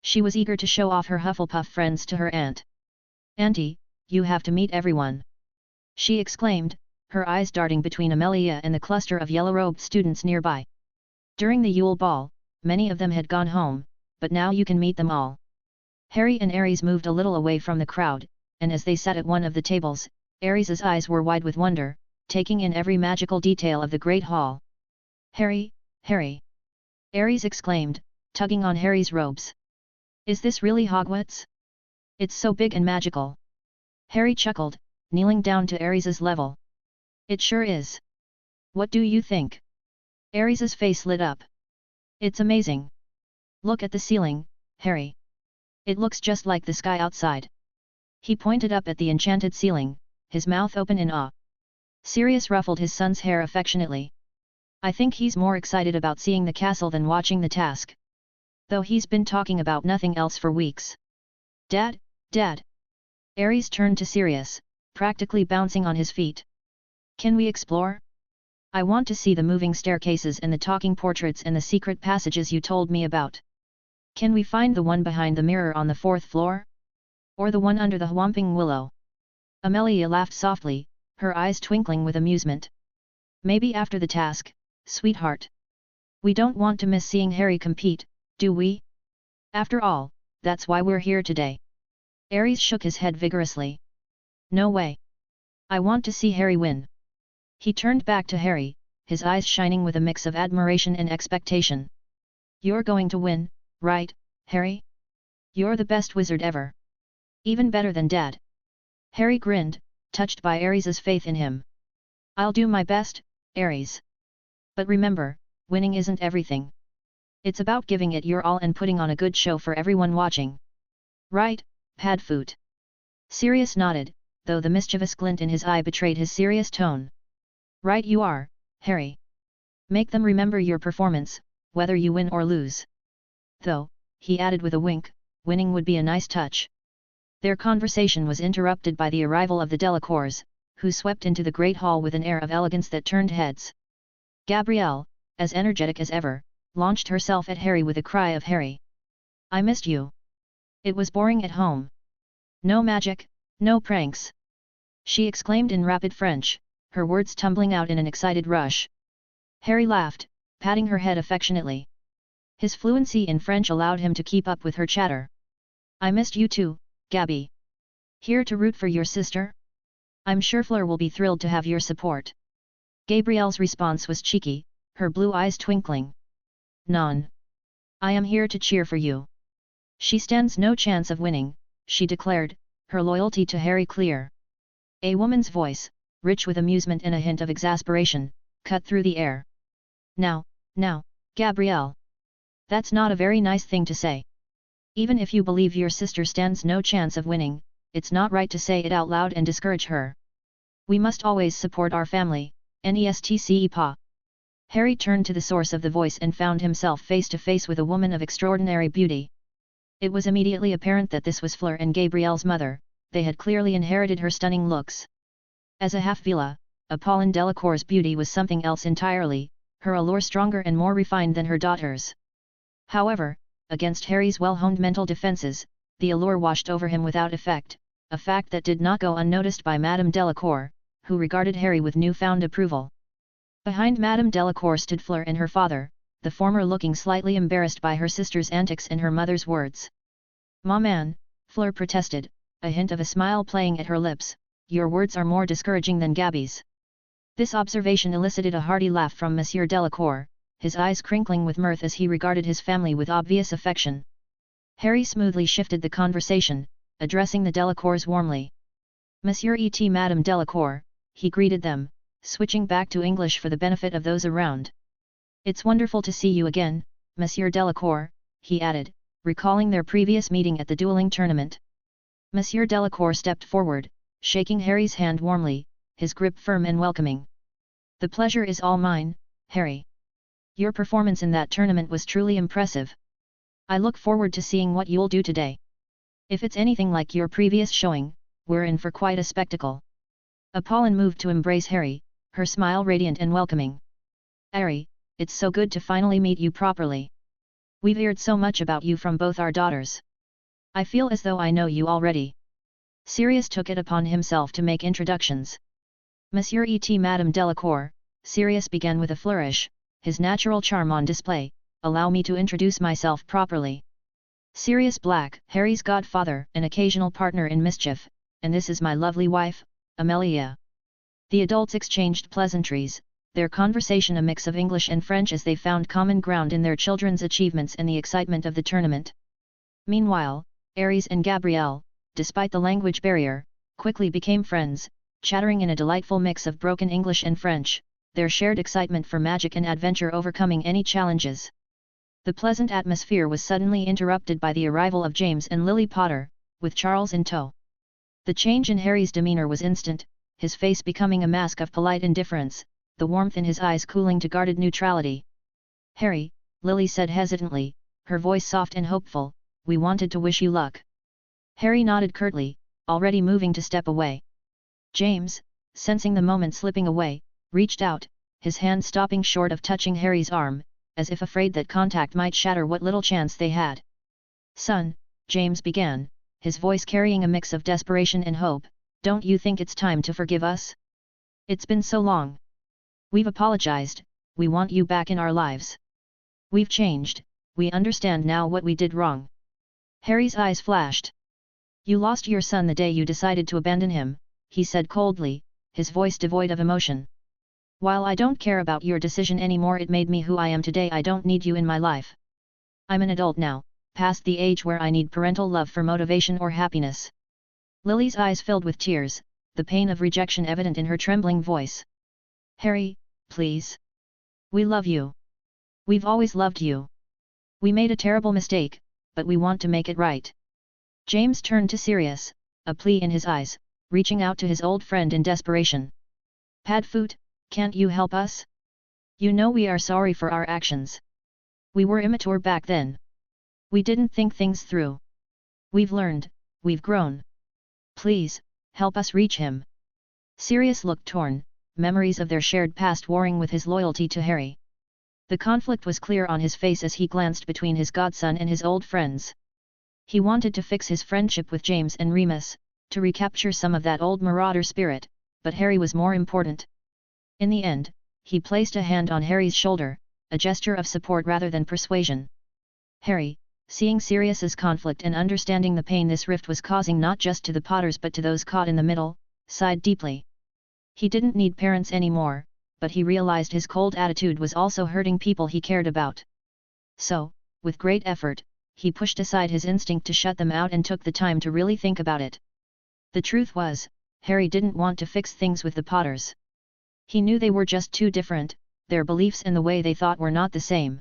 She was eager to show off her Hufflepuff friends to her aunt. "Auntie, you have to meet everyone!" she exclaimed, her eyes darting between Amelia and the cluster of yellow-robed students nearby. During the Yule Ball, many of them had gone home, but now you can meet them all. Harry and Aries moved a little away from the crowd, and as they sat at one of the tables, Aries's eyes were wide with wonder, taking in every magical detail of the Great Hall. "Harry, Harry!" Aries exclaimed, tugging on Harry's robes. "Is this really Hogwarts? It's so big and magical." Harry chuckled, kneeling down to Aries's level. "It sure is. What do you think?" Aries's face lit up. "It's amazing. Look at the ceiling, Harry. It looks just like the sky outside." He pointed up at the enchanted ceiling, his mouth open in awe. Sirius ruffled his son's hair affectionately. "I think he's more excited about seeing the castle than watching the task. Though he's been talking about nothing else for weeks." "Dad, Dad!" Aries turned to Sirius, practically bouncing on his feet. "Can we explore? I want to see the moving staircases and the talking portraits and the secret passages you told me about. Can we find the one behind the mirror on the 4th floor? Or the one under the Whomping Willow?" Amelia laughed softly, her eyes twinkling with amusement. "Maybe after the task, sweetheart. We don't want to miss seeing Harry compete, do we? After all, that's why we're here today." Aries shook his head vigorously. "No way. I want to see Harry win." He turned back to Harry, his eyes shining with a mix of admiration and expectation. "You're going to win, right, Harry? You're the best wizard ever. Even better than Dad." Harry grinned, touched by Aries's faith in him. "I'll do my best, Aries. But remember, winning isn't everything. It's about giving it your all and putting on a good show for everyone watching. Right, Padfoot?" Sirius nodded, though the mischievous glint in his eye betrayed his serious tone. "Right you are, Harry. Make them remember your performance, whether you win or lose. Though," he added with a wink, "winning would be a nice touch." Their conversation was interrupted by the arrival of the Delacours, who swept into the Great Hall with an air of elegance that turned heads. "Gabrielle, as energetic as ever, launched herself at Harry with a cry of Harry. I missed you. It was boring at home. No magic, no pranks. She exclaimed in rapid French, her words tumbling out in an excited rush. Harry laughed, patting her head affectionately. His fluency in French allowed him to keep up with her chatter. I missed you too, Gabby. Here to root for your sister? I'm sure Fleur will be thrilled to have your support. Gabrielle's response was cheeky, her blue eyes twinkling. Non. I am here to cheer for you. She stands no chance of winning, she declared, her loyalty to Harry clear. A woman's voice, rich with amusement and a hint of exasperation, cut through the air. Now, Gabrielle. That's not a very nice thing to say. Even if you believe your sister stands no chance of winning, it's not right to say it out loud and discourage her. We must always support our family, NESTCE. Harry turned to the source of the voice and found himself face to face with a woman of extraordinary beauty. It was immediately apparent that this was Fleur and Gabrielle's mother, they had clearly inherited her stunning looks. As a half-Vila, Apollon Delacour's beauty was something else entirely, her allure stronger and more refined than her daughter's. However, against Harry's well-honed mental defences, the allure washed over him without effect, a fact that did not go unnoticed by Madame Delacour, who regarded Harry with newfound approval. Behind Madame Delacour stood Fleur and her father, the former looking slightly embarrassed by her sister's antics and her mother's words. "Maman," Fleur protested, a hint of a smile playing at her lips, "your words are more discouraging than Gabby's." This observation elicited a hearty laugh from Monsieur Delacour, his eyes crinkling with mirth as he regarded his family with obvious affection. Harry smoothly shifted the conversation, addressing the Delacours warmly. "Monsieur et Madame Delacour," he greeted them, switching back to English for the benefit of those around. "It's wonderful to see you again, Monsieur Delacour," he added, recalling their previous meeting at the dueling tournament. Monsieur Delacour stepped forward, shaking Harry's hand warmly, his grip firm and welcoming. "The pleasure is all mine, Harry. Your performance in that tournament was truly impressive. I look forward to seeing what you'll do today. If it's anything like your previous showing, we're in for quite a spectacle." Apollon moved to embrace Harry, her smile radiant and welcoming. "Harry, it's so good to finally meet you properly. We've heard so much about you from both our daughters. I feel as though I know you already." Sirius took it upon himself to make introductions. "Monsieur et Madame Delacour," Sirius began with a flourish, his natural charm on display, "allow me to introduce myself properly. Sirius Black, Harry's godfather, an occasional partner in mischief, and this is my lovely wife, Amelia." The adults exchanged pleasantries, their conversation a mix of English and French as they found common ground in their children's achievements and the excitement of the tournament. Meanwhile, Aries and Gabrielle, despite the language barrier, quickly became friends, chattering in a delightful mix of broken English and French, their shared excitement for magic and adventure overcoming any challenges. The pleasant atmosphere was suddenly interrupted by the arrival of James and Lily Potter, with Charles in tow. The change in Harry's demeanour was instant, his face becoming a mask of polite indifference, the warmth in his eyes cooling to guarded neutrality. "Harry," Lily said hesitantly, her voice soft and hopeful, "we wanted to wish you luck." Harry nodded curtly, already moving to step away. James, sensing the moment slipping away, reached out, his hand stopping short of touching Harry's arm, as if afraid that contact might shatter what little chance they had. "Son," James began, his voice carrying a mix of desperation and hope, "don't you think it's time to forgive us? It's been so long. We've apologized, we want you back in our lives. We've changed, we understand now what we did wrong." Harry's eyes flashed. "You lost your son the day you decided to abandon him," he said coldly, his voice devoid of emotion. "While I don't care about your decision anymore, it made me who I am today. I don't need you in my life. I'm an adult now, past the age where I need parental love for motivation or happiness." Lily's eyes filled with tears, the pain of rejection evident in her trembling voice. "Harry, please. We love you. We've always loved you. We made a terrible mistake, but we want to make it right." James turned to Sirius, a plea in his eyes, reaching out to his old friend in desperation. "Padfoot, can't you help us? You know we are sorry for our actions. We were immature back then. We didn't think things through. We've learned, we've grown. Please, help us reach him." Sirius looked torn, memories of their shared past warring with his loyalty to Harry. The conflict was clear on his face as he glanced between his godson and his old friends. He wanted to fix his friendship with James and Remus, to recapture some of that old marauder spirit, but Harry was more important. In the end, he placed a hand on Harry's shoulder, a gesture of support rather than persuasion. Harry, seeing Sirius's conflict and understanding the pain this rift was causing not just to the Potters but to those caught in the middle, sighed deeply. He didn't need parents anymore, but he realized his cold attitude was also hurting people he cared about. So, with great effort, he pushed aside his instinct to shut them out and took the time to really think about it. The truth was, Harry didn't want to fix things with the Potters. He knew they were just too different, their beliefs and the way they thought were not the same.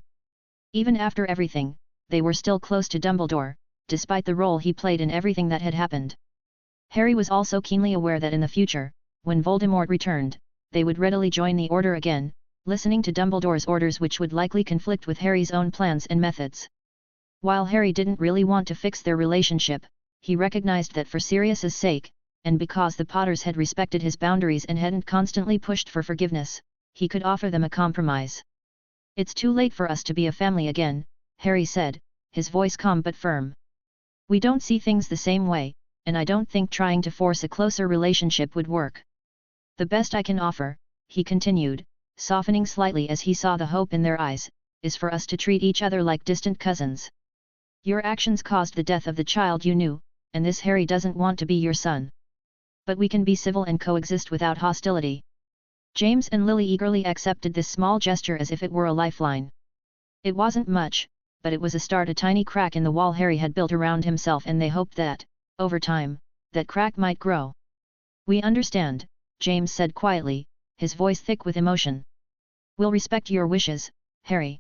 Even after everything, they were still close to Dumbledore, despite the role he played in everything that had happened. Harry was also keenly aware that in the future, when Voldemort returned, they would readily join the Order again, listening to Dumbledore's orders which would likely conflict with Harry's own plans and methods. While Harry didn't really want to fix their relationship, he recognized that for Sirius's sake, and because the Potters had respected his boundaries and hadn't constantly pushed for forgiveness, he could offer them a compromise. "It's too late for us to be a family again," Harry said, his voice calm but firm. "We don't see things the same way, and I don't think trying to force a closer relationship would work. The best I can offer," he continued, softening slightly as he saw the hope in their eyes, "is for us to treat each other like distant cousins. Your actions caused the death of the child you knew, and this Harry doesn't want to be your son. But we can be civil and coexist without hostility." James and Lily eagerly accepted this small gesture as if it were a lifeline. It wasn't much, but it was a start, a tiny crack in the wall Harry had built around himself, and they hoped that, over time, that crack might grow. "We understand," James said quietly, his voice thick with emotion. "We'll respect your wishes, Harry.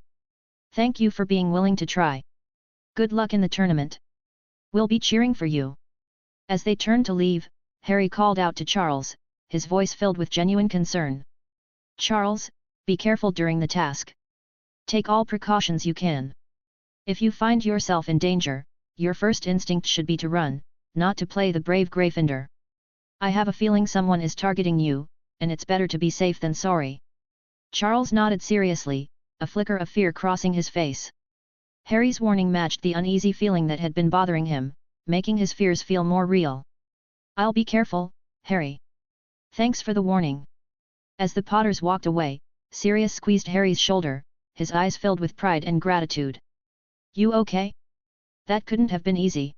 Thank you for being willing to try. Good luck in the tournament. We'll be cheering for you." As they turned to leave, Harry called out to Charles, his voice filled with genuine concern. "Charles, be careful during the task. Take all precautions you can. If you find yourself in danger, your first instinct should be to run, not to play the brave Gryffindor. I have a feeling someone is targeting you, and it's better to be safe than sorry." Charles nodded seriously, a flicker of fear crossing his face. Harry's warning matched the uneasy feeling that had been bothering him, making his fears feel more real. "I'll be careful, Harry. Thanks for the warning." As the Potters walked away, Sirius squeezed Harry's shoulder, his eyes filled with pride and gratitude. "You okay? That couldn't have been easy.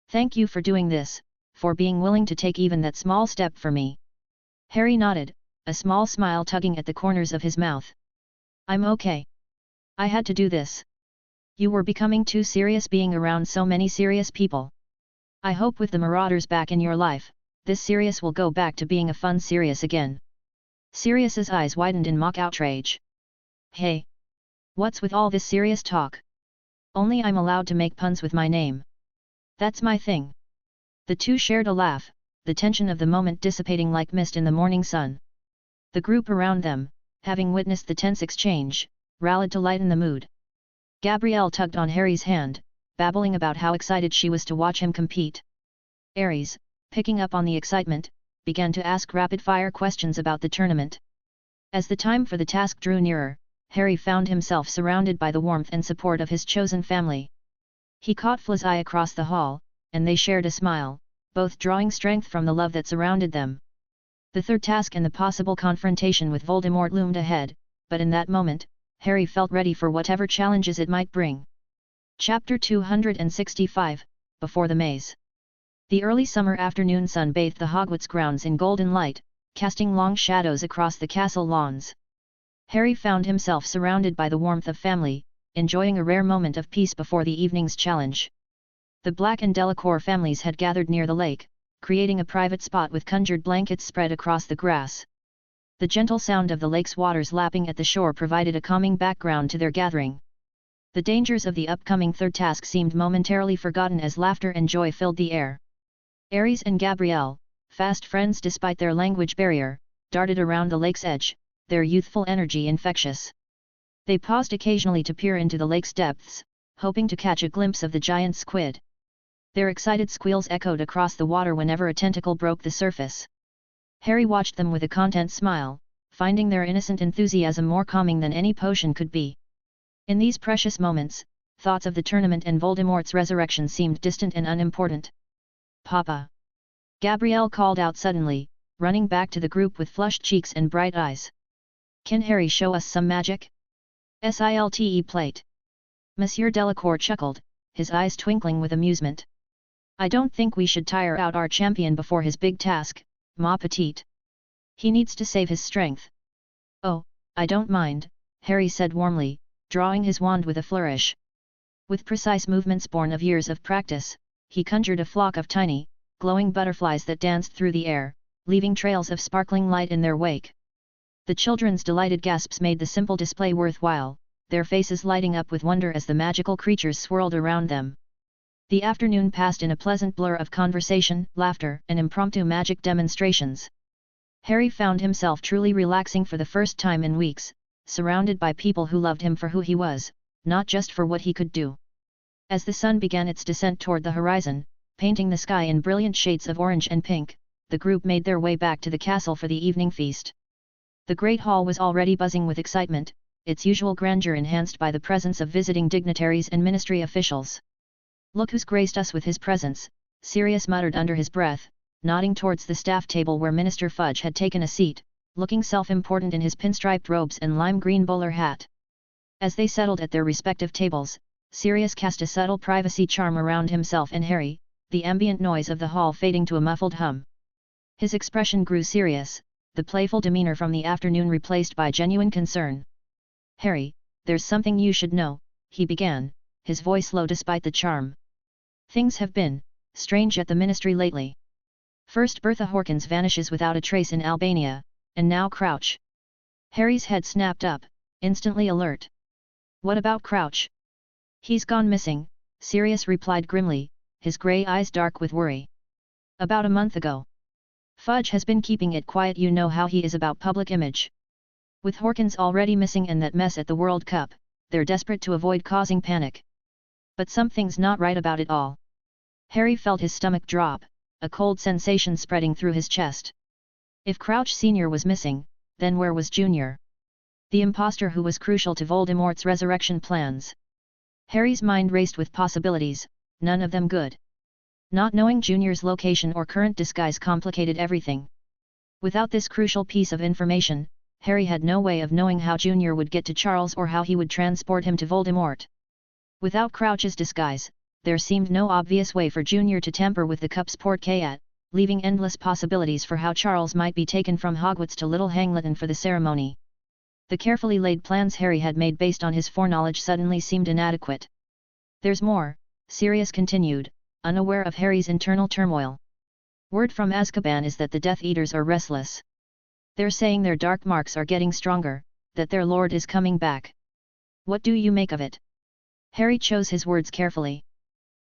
Thank you for doing this, for being willing to take even that small step for me." Harry nodded, a small smile tugging at the corners of his mouth. "I'm okay. I had to do this. You were becoming too serious being around so many serious people. I hope with the Marauders back in your life, this Sirius will go back to being a fun Sirius again." Sirius's eyes widened in mock outrage. "Hey! What's with all this serious talk? Only I'm allowed to make puns with my name. That's my thing." The two shared a laugh, the tension of the moment dissipating like mist in the morning sun. The group around them, having witnessed the tense exchange, rallied to lighten the mood. Gabrielle tugged on Harry's hand, babbling about how excited she was to watch him compete. Aries, picking up on the excitement, began to ask rapid-fire questions about the tournament. As the time for the task drew nearer, Harry found himself surrounded by the warmth and support of his chosen family. He caught Fla's eye across the hall, and they shared a smile, both drawing strength from the love that surrounded them. The third task and the possible confrontation with Voldemort loomed ahead, but in that moment, Harry felt ready for whatever challenges it might bring. Chapter 265, Before the Maze. The early summer afternoon sun bathed the Hogwarts grounds in golden light, casting long shadows across the castle lawns. Harry found himself surrounded by the warmth of family, enjoying a rare moment of peace before the evening's challenge. The Black and Delacour families had gathered near the lake, creating a private spot with conjured blankets spread across the grass. The gentle sound of the lake's waters lapping at the shore provided a calming background to their gathering. The dangers of the upcoming third task seemed momentarily forgotten as laughter and joy filled the air. Aries and Gabrielle, fast friends despite their language barrier, darted around the lake's edge, their youthful energy infectious. They paused occasionally to peer into the lake's depths, hoping to catch a glimpse of the giant squid. Their excited squeals echoed across the water whenever a tentacle broke the surface. Harry watched them with a content smile, finding their innocent enthusiasm more calming than any potion could be. In these precious moments, thoughts of the tournament and Voldemort's resurrection seemed distant and unimportant. "Papa!" Gabrielle called out suddenly, running back to the group with flushed cheeks and bright eyes. "Can Harry show us some magic? Silte plate." Monsieur Delacour chuckled, his eyes twinkling with amusement. "I don't think we should tire out our champion before his big task, ma petite. He needs to save his strength." "Oh, I don't mind," Harry said warmly, drawing his wand with a flourish. With precise movements born of years of practice, he conjured a flock of tiny, glowing butterflies that danced through the air, leaving trails of sparkling light in their wake. The children's delighted gasps made the simple display worthwhile, their faces lighting up with wonder as the magical creatures swirled around them. The afternoon passed in a pleasant blur of conversation, laughter, and impromptu magic demonstrations. Harry found himself truly relaxing for the first time in weeks, surrounded by people who loved him for who he was, not just for what he could do. As the sun began its descent toward the horizon, painting the sky in brilliant shades of orange and pink, the group made their way back to the castle for the evening feast. The great hall was already buzzing with excitement, its usual grandeur enhanced by the presence of visiting dignitaries and ministry officials. "Look who's graced us with his presence," Sirius muttered under his breath, nodding towards the staff table where Minister Fudge had taken a seat, looking self-important in his pinstriped robes and lime-green bowler hat. As they settled at their respective tables, Sirius cast a subtle privacy charm around himself and Harry, the ambient noise of the hall fading to a muffled hum. His expression grew serious, the playful demeanor from the afternoon replaced by genuine concern. "Harry, there's something you should know," he began, his voice low despite the charm. "Things have been strange at the ministry lately. First Bertha Hawkins vanishes without a trace in Albania, and now Crouch." Harry's head snapped up, instantly alert. "What about Crouch?" "He's gone missing," Sirius replied grimly, his grey eyes dark with worry. "About a month ago. Fudge has been keeping it quiet. You know how he is about public image. With Hawkins already missing and that mess at the World Cup, they're desperate to avoid causing panic. But something's not right about it all." Harry felt his stomach drop, a cold sensation spreading through his chest. If Crouch Sr. was missing, then where was Junior? The imposter who was crucial to Voldemort's resurrection plans. Harry's mind raced with possibilities, none of them good. Not knowing Junior's location or current disguise complicated everything. Without this crucial piece of information, Harry had no way of knowing how Junior would get to Charles or how he would transport him to Voldemort. Without Crouch's disguise, there seemed no obvious way for Junior to tamper with the cup's portrait, leaving endless possibilities for how Charles might be taken from Hogwarts to Little Hangleton for the ceremony. The carefully laid plans Harry had made based on his foreknowledge suddenly seemed inadequate. "There's more," Sirius continued, unaware of Harry's internal turmoil. "Word from Azkaban is that the Death Eaters are restless. They're saying their dark marks are getting stronger, that their lord is coming back. What do you make of it?" Harry chose his words carefully.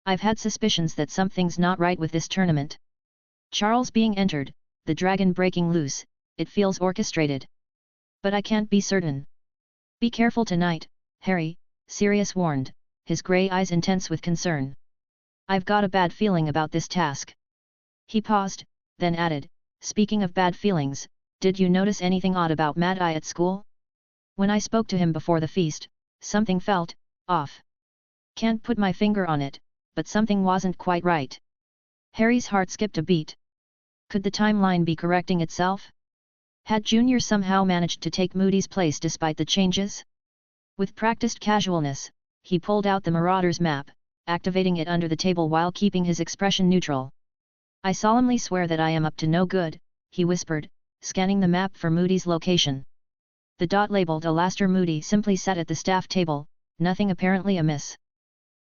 "I've had suspicions that something's not right with this tournament. Charles being entered, the dragon breaking loose, it feels orchestrated. But I can't be certain." "Be careful tonight, Harry," Sirius warned, his grey eyes intense with concern. "I've got a bad feeling about this task." He paused, then added, "Speaking of bad feelings, did you notice anything odd about Mad Eye at school? When I spoke to him before the feast, something felt off. Can't put my finger on it, but something wasn't quite right." Harry's heart skipped a beat. Could the timeline be correcting itself? Had Junior somehow managed to take Moody's place despite the changes? With practiced casualness, he pulled out the Marauder's map, activating it under the table while keeping his expression neutral. "I solemnly swear that I am up to no good," he whispered, scanning the map for Moody's location. The dot labeled Alastor Moody simply sat at the staff table, nothing apparently amiss.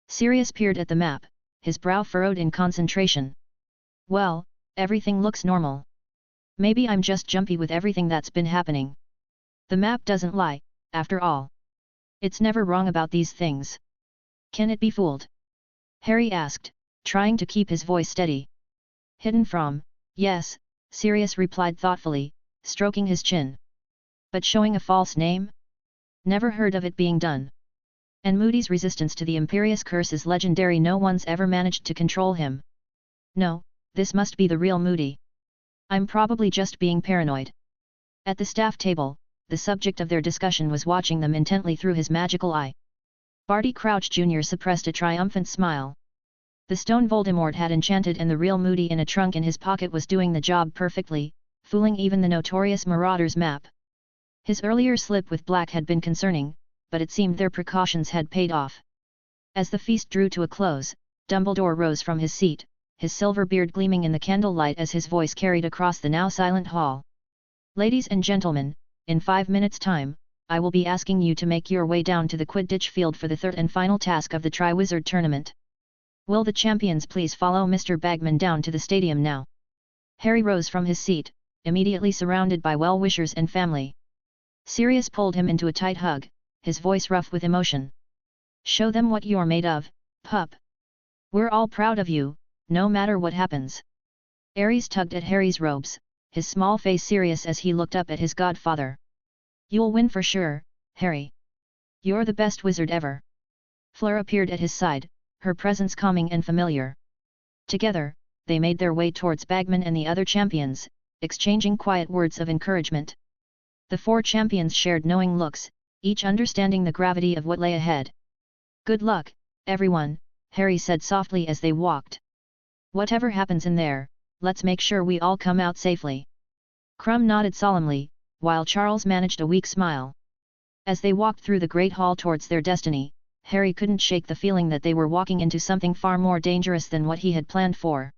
Sirius peered at the map, his brow furrowed in concentration. "Well, everything looks normal. Maybe I'm just jumpy with everything that's been happening. The map doesn't lie, after all. It's never wrong about these things. Can it be fooled?" Harry asked, trying to keep his voice steady. "Hidden from, yes," Sirius replied thoughtfully, stroking his chin. "But showing a false name? Never heard of it being done. And Moody's resistance to the Imperious Curse is legendary. No one's ever managed to control him. No, this must be the real Moody. I'm probably just being paranoid." At the staff table, the subject of their discussion was watching them intently through his magical eye. Barty Crouch Jr. suppressed a triumphant smile. The stone Voldemort had enchanted and the real Moody in a trunk in his pocket was doing the job perfectly, fooling even the notorious Marauder's map. His earlier slip with Black had been concerning, but it seemed their precautions had paid off. As the feast drew to a close, Dumbledore rose from his seat, his silver beard gleaming in the candlelight as his voice carried across the now silent hall. "Ladies and gentlemen, in 5 minutes' time, I will be asking you to make your way down to the Quidditch field for the third and final task of the Triwizard Tournament. Will the champions please follow Mr. Bagman down to the stadium now?" Harry rose from his seat, immediately surrounded by well-wishers and family. Sirius pulled him into a tight hug, his voice rough with emotion. "Show them what you're made of, pup. We're all proud of you, no matter what happens." Ares tugged at Harry's robes, his small face serious as he looked up at his godfather. "You'll win for sure, Harry. You're the best wizard ever." Fleur appeared at his side, her presence calming and familiar. Together, they made their way towards Bagman and the other champions, exchanging quiet words of encouragement. The 4 champions shared knowing looks, each understanding the gravity of what lay ahead. "Good luck, everyone," Harry said softly as they walked. "Whatever happens in there, let's make sure we all come out safely." Crumb nodded solemnly, while Charles managed a weak smile. As they walked through the Great Hall towards their destiny, Harry couldn't shake the feeling that they were walking into something far more dangerous than what he had planned for.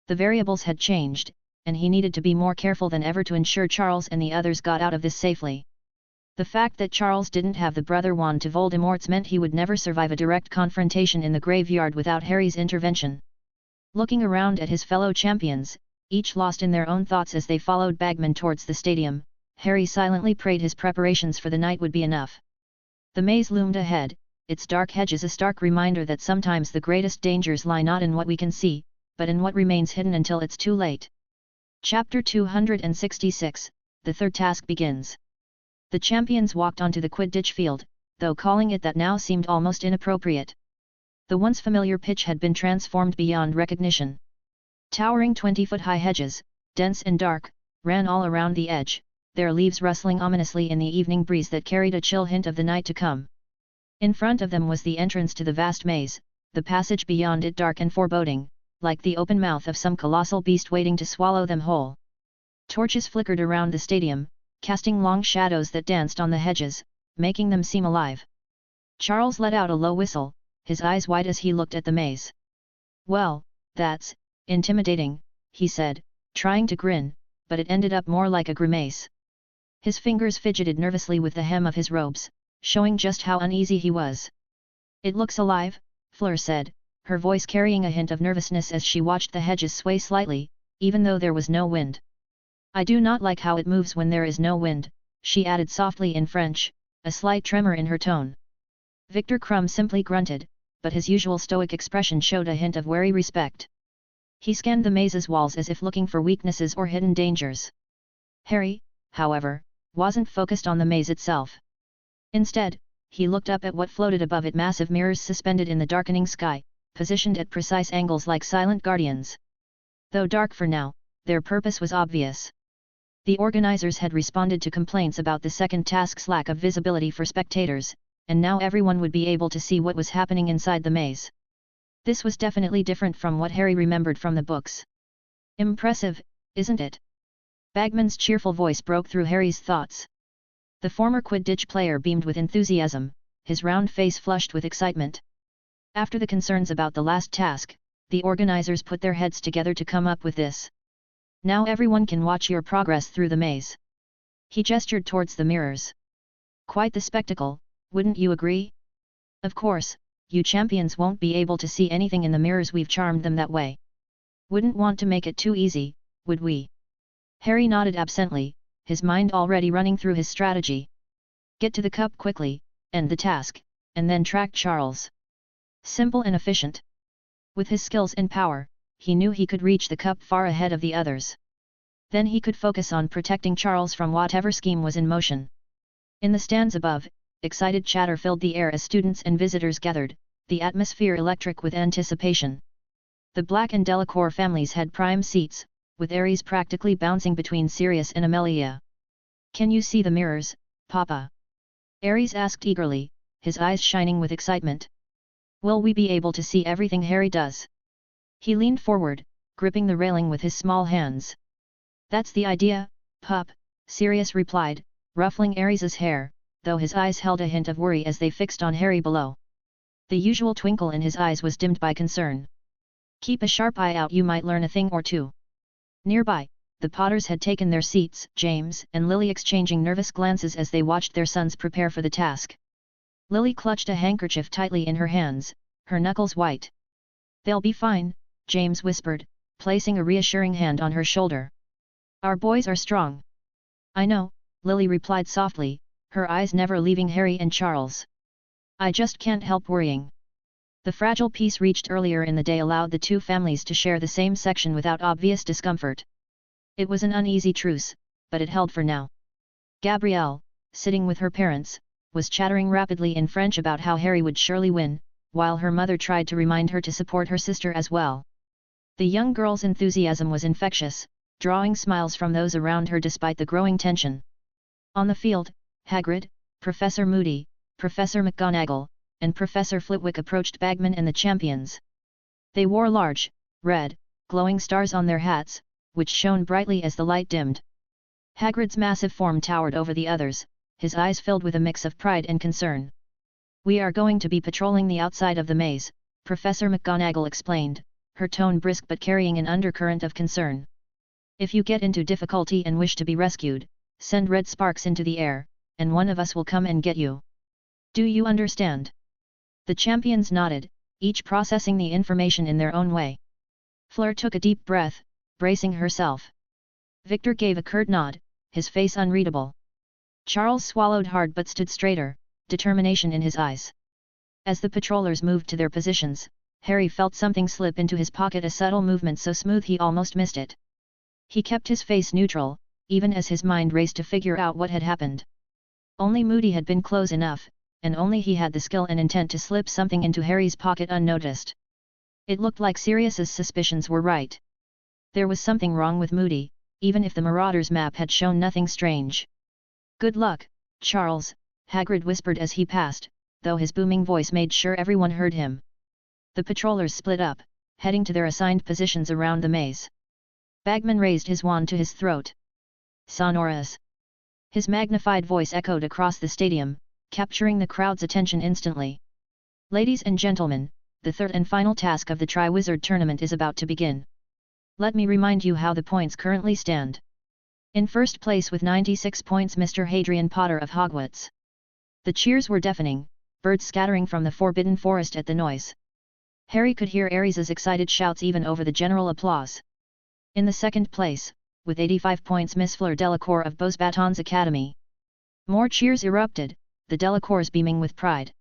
The variables had changed, and he needed to be more careful than ever to ensure Charles and the others got out of this safely. The fact that Charles didn't have the brother wand to Voldemort's meant he would never survive a direct confrontation in the graveyard without Harry's intervention. Looking around at his fellow champions, each lost in their own thoughts as they followed Bagman towards the stadium, Harry silently prayed his preparations for the night would be enough. The maze loomed ahead, its dark hedges a stark reminder that sometimes the greatest dangers lie not in what we can see, but in what remains hidden until it's too late. Chapter 266, The third task begins. The champions walked onto the Quidditch field, though calling it that now seemed almost inappropriate. The once familiar pitch had been transformed beyond recognition. Towering 20-foot-high hedges, dense and dark, ran all around the edge, their leaves rustling ominously in the evening breeze that carried a chill hint of the night to come. In front of them was the entrance to the vast maze, the passage beyond it dark and foreboding, like the open mouth of some colossal beast waiting to swallow them whole. Torches flickered around the stadium, casting long shadows that danced on the hedges, making them seem alive. Charles let out a low whistle, his eyes wide as he looked at the maze. "Well, that's intimidating," he said, trying to grin, but it ended up more like a grimace. His fingers fidgeted nervously with the hem of his robes, showing just how uneasy he was. "It looks alive," Fleur said, her voice carrying a hint of nervousness as she watched the hedges sway slightly, even though there was no wind. "I do not like how it moves when there is no wind," she added softly in French, a slight tremor in her tone. Victor Crumb simply grunted, but his usual stoic expression showed a hint of wary respect. He scanned the maze's walls as if looking for weaknesses or hidden dangers. Harry, however, wasn't focused on the maze itself. Instead, he looked up at what floated above it, massive mirrors suspended in the darkening sky, positioned at precise angles like silent guardians. Though dark for now, their purpose was obvious. The organizers had responded to complaints about the second task's lack of visibility for spectators, and now everyone would be able to see what was happening inside the maze. This was definitely different from what Harry remembered from the books. "Impressive, isn't it?" Bagman's cheerful voice broke through Harry's thoughts. The former Quidditch player beamed with enthusiasm, his round face flushed with excitement. After the concerns about the last task, the organizers put their heads together to come up with this. "Now everyone can watch your progress through the maze." He gestured towards the mirrors. "Quite the spectacle, wouldn't you agree? Of course, you champions won't be able to see anything in the mirrors, we've charmed them that way. Wouldn't want to make it too easy, would we?" Harry nodded absently, his mind already running through his strategy. Get to the cup quickly, end the task, and then track Charles. Simple and efficient. With his skills and power, he knew he could reach the cup far ahead of the others. Then he could focus on protecting Charles from whatever scheme was in motion. In the stands above, excited chatter filled the air as students and visitors gathered, the atmosphere electric with anticipation. The Black and Delacour families had prime seats, with Ares practically bouncing between Sirius and Amelia. "Can you see the mirrors, Papa?" Ares asked eagerly, his eyes shining with excitement. Will we be able to see everything Harry does? He leaned forward, gripping the railing with his small hands. That's the idea, pup, Sirius replied, ruffling Ares's hair, though his eyes held a hint of worry as they fixed on Harry below. The usual twinkle in his eyes was dimmed by concern. Keep a sharp eye out, you might learn a thing or two. Nearby, the Potters had taken their seats, James and Lily exchanging nervous glances as they watched their sons prepare for the task. Lily clutched a handkerchief tightly in her hands, her knuckles white. They'll be fine, James whispered, placing a reassuring hand on her shoulder. Our boys are strong. I know, Lily replied softly, her eyes never leaving Harry and Charles. I just can't help worrying. The fragile peace reached earlier in the day allowed the two families to share the same section without obvious discomfort. It was an uneasy truce, but it held for now. Gabrielle, sitting with her parents, was chattering rapidly in French about how Harry would surely win, while her mother tried to remind her to support her sister as well. The young girl's enthusiasm was infectious, drawing smiles from those around her despite the growing tension. On the field, Hagrid, Professor Moody, Professor McGonagall, and Professor Flitwick approached Bagman and the champions. They wore large, red, glowing stars on their hats, which shone brightly as the light dimmed. Hagrid's massive form towered over the others, his eyes filled with a mix of pride and concern. We are going to be patrolling the outside of the maze, Professor McGonagall explained, her tone brisk but carrying an undercurrent of concern. If you get into difficulty and wish to be rescued, send red sparks into the air, and one of us will come and get you. Do you understand? The champions nodded, each processing the information in their own way. Fleur took a deep breath, bracing herself. Victor gave a curt nod, his face unreadable. Charles swallowed hard but stood straighter, determination in his eyes. As the patrollers moved to their positions, Harry felt something slip into his pocket, a subtle movement so smooth he almost missed it. He kept his face neutral, even as his mind raced to figure out what had happened. Only Moody had been close enough, and only he had the skill and intent to slip something into Harry's pocket unnoticed. It looked like Sirius's suspicions were right. There was something wrong with Moody, even if the Marauders' map had shown nothing strange. Good luck, Charles, Hagrid whispered as he passed, though his booming voice made sure everyone heard him. The patrollers split up, heading to their assigned positions around the maze. Bagman raised his wand to his throat. Sonorous. His magnified voice echoed across the stadium, capturing the crowd's attention instantly. Ladies and gentlemen, the third and final task of the Triwizard Tournament is about to begin. Let me remind you how the points currently stand. In first place with 96 points Mr. Hadrian Potter of Hogwarts. The cheers were deafening, birds scattering from the Forbidden Forest at the noise. Harry could hear Ares's excited shouts even over the general applause. In the second place, with 85 points Miss Fleur Delacour of Beauxbatons Academy. More cheers erupted, the Delacours beaming with pride.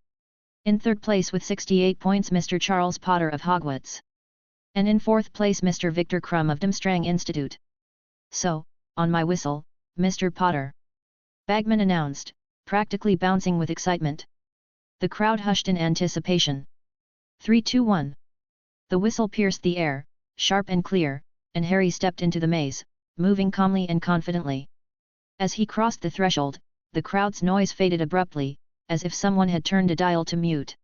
In third place with 68 points Mr. Charles Potter of Hogwarts. And in fourth place Mr. Victor Crumb of Durmstrang Institute. So, on my whistle, Mr. Potter. Bagman announced, practically bouncing with excitement. The crowd hushed in anticipation. 3, 2, 1. The whistle pierced the air, sharp and clear, and Harry stepped into the maze, moving calmly and confidently. As he crossed the threshold, the crowd's noise faded abruptly, as if someone had turned a dial to mute.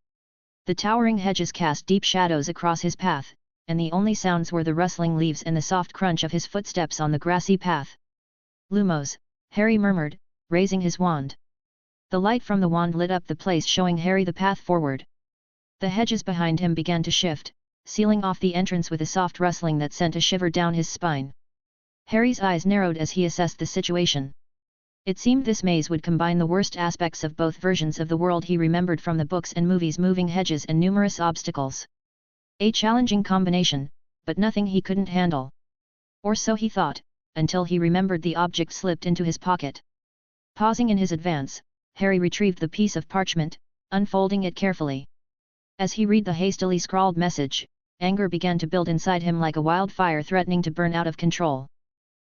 The towering hedges cast deep shadows across his path, and the only sounds were the rustling leaves and the soft crunch of his footsteps on the grassy path. Lumos, Harry murmured, raising his wand. The light from the wand lit up the place, showing Harry the path forward. The hedges behind him began to shift, sealing off the entrance with a soft rustling that sent a shiver down his spine. Harry's eyes narrowed as he assessed the situation. It seemed this maze would combine the worst aspects of both versions of the world he remembered from the books and movies: moving hedges and numerous obstacles. A challenging combination, but nothing he couldn't handle. Or so he thought, until he remembered the object slipped into his pocket. Pausing in his advance, Harry retrieved the piece of parchment, unfolding it carefully. As he read the hastily scrawled message, anger began to build inside him like a wildfire threatening to burn out of control.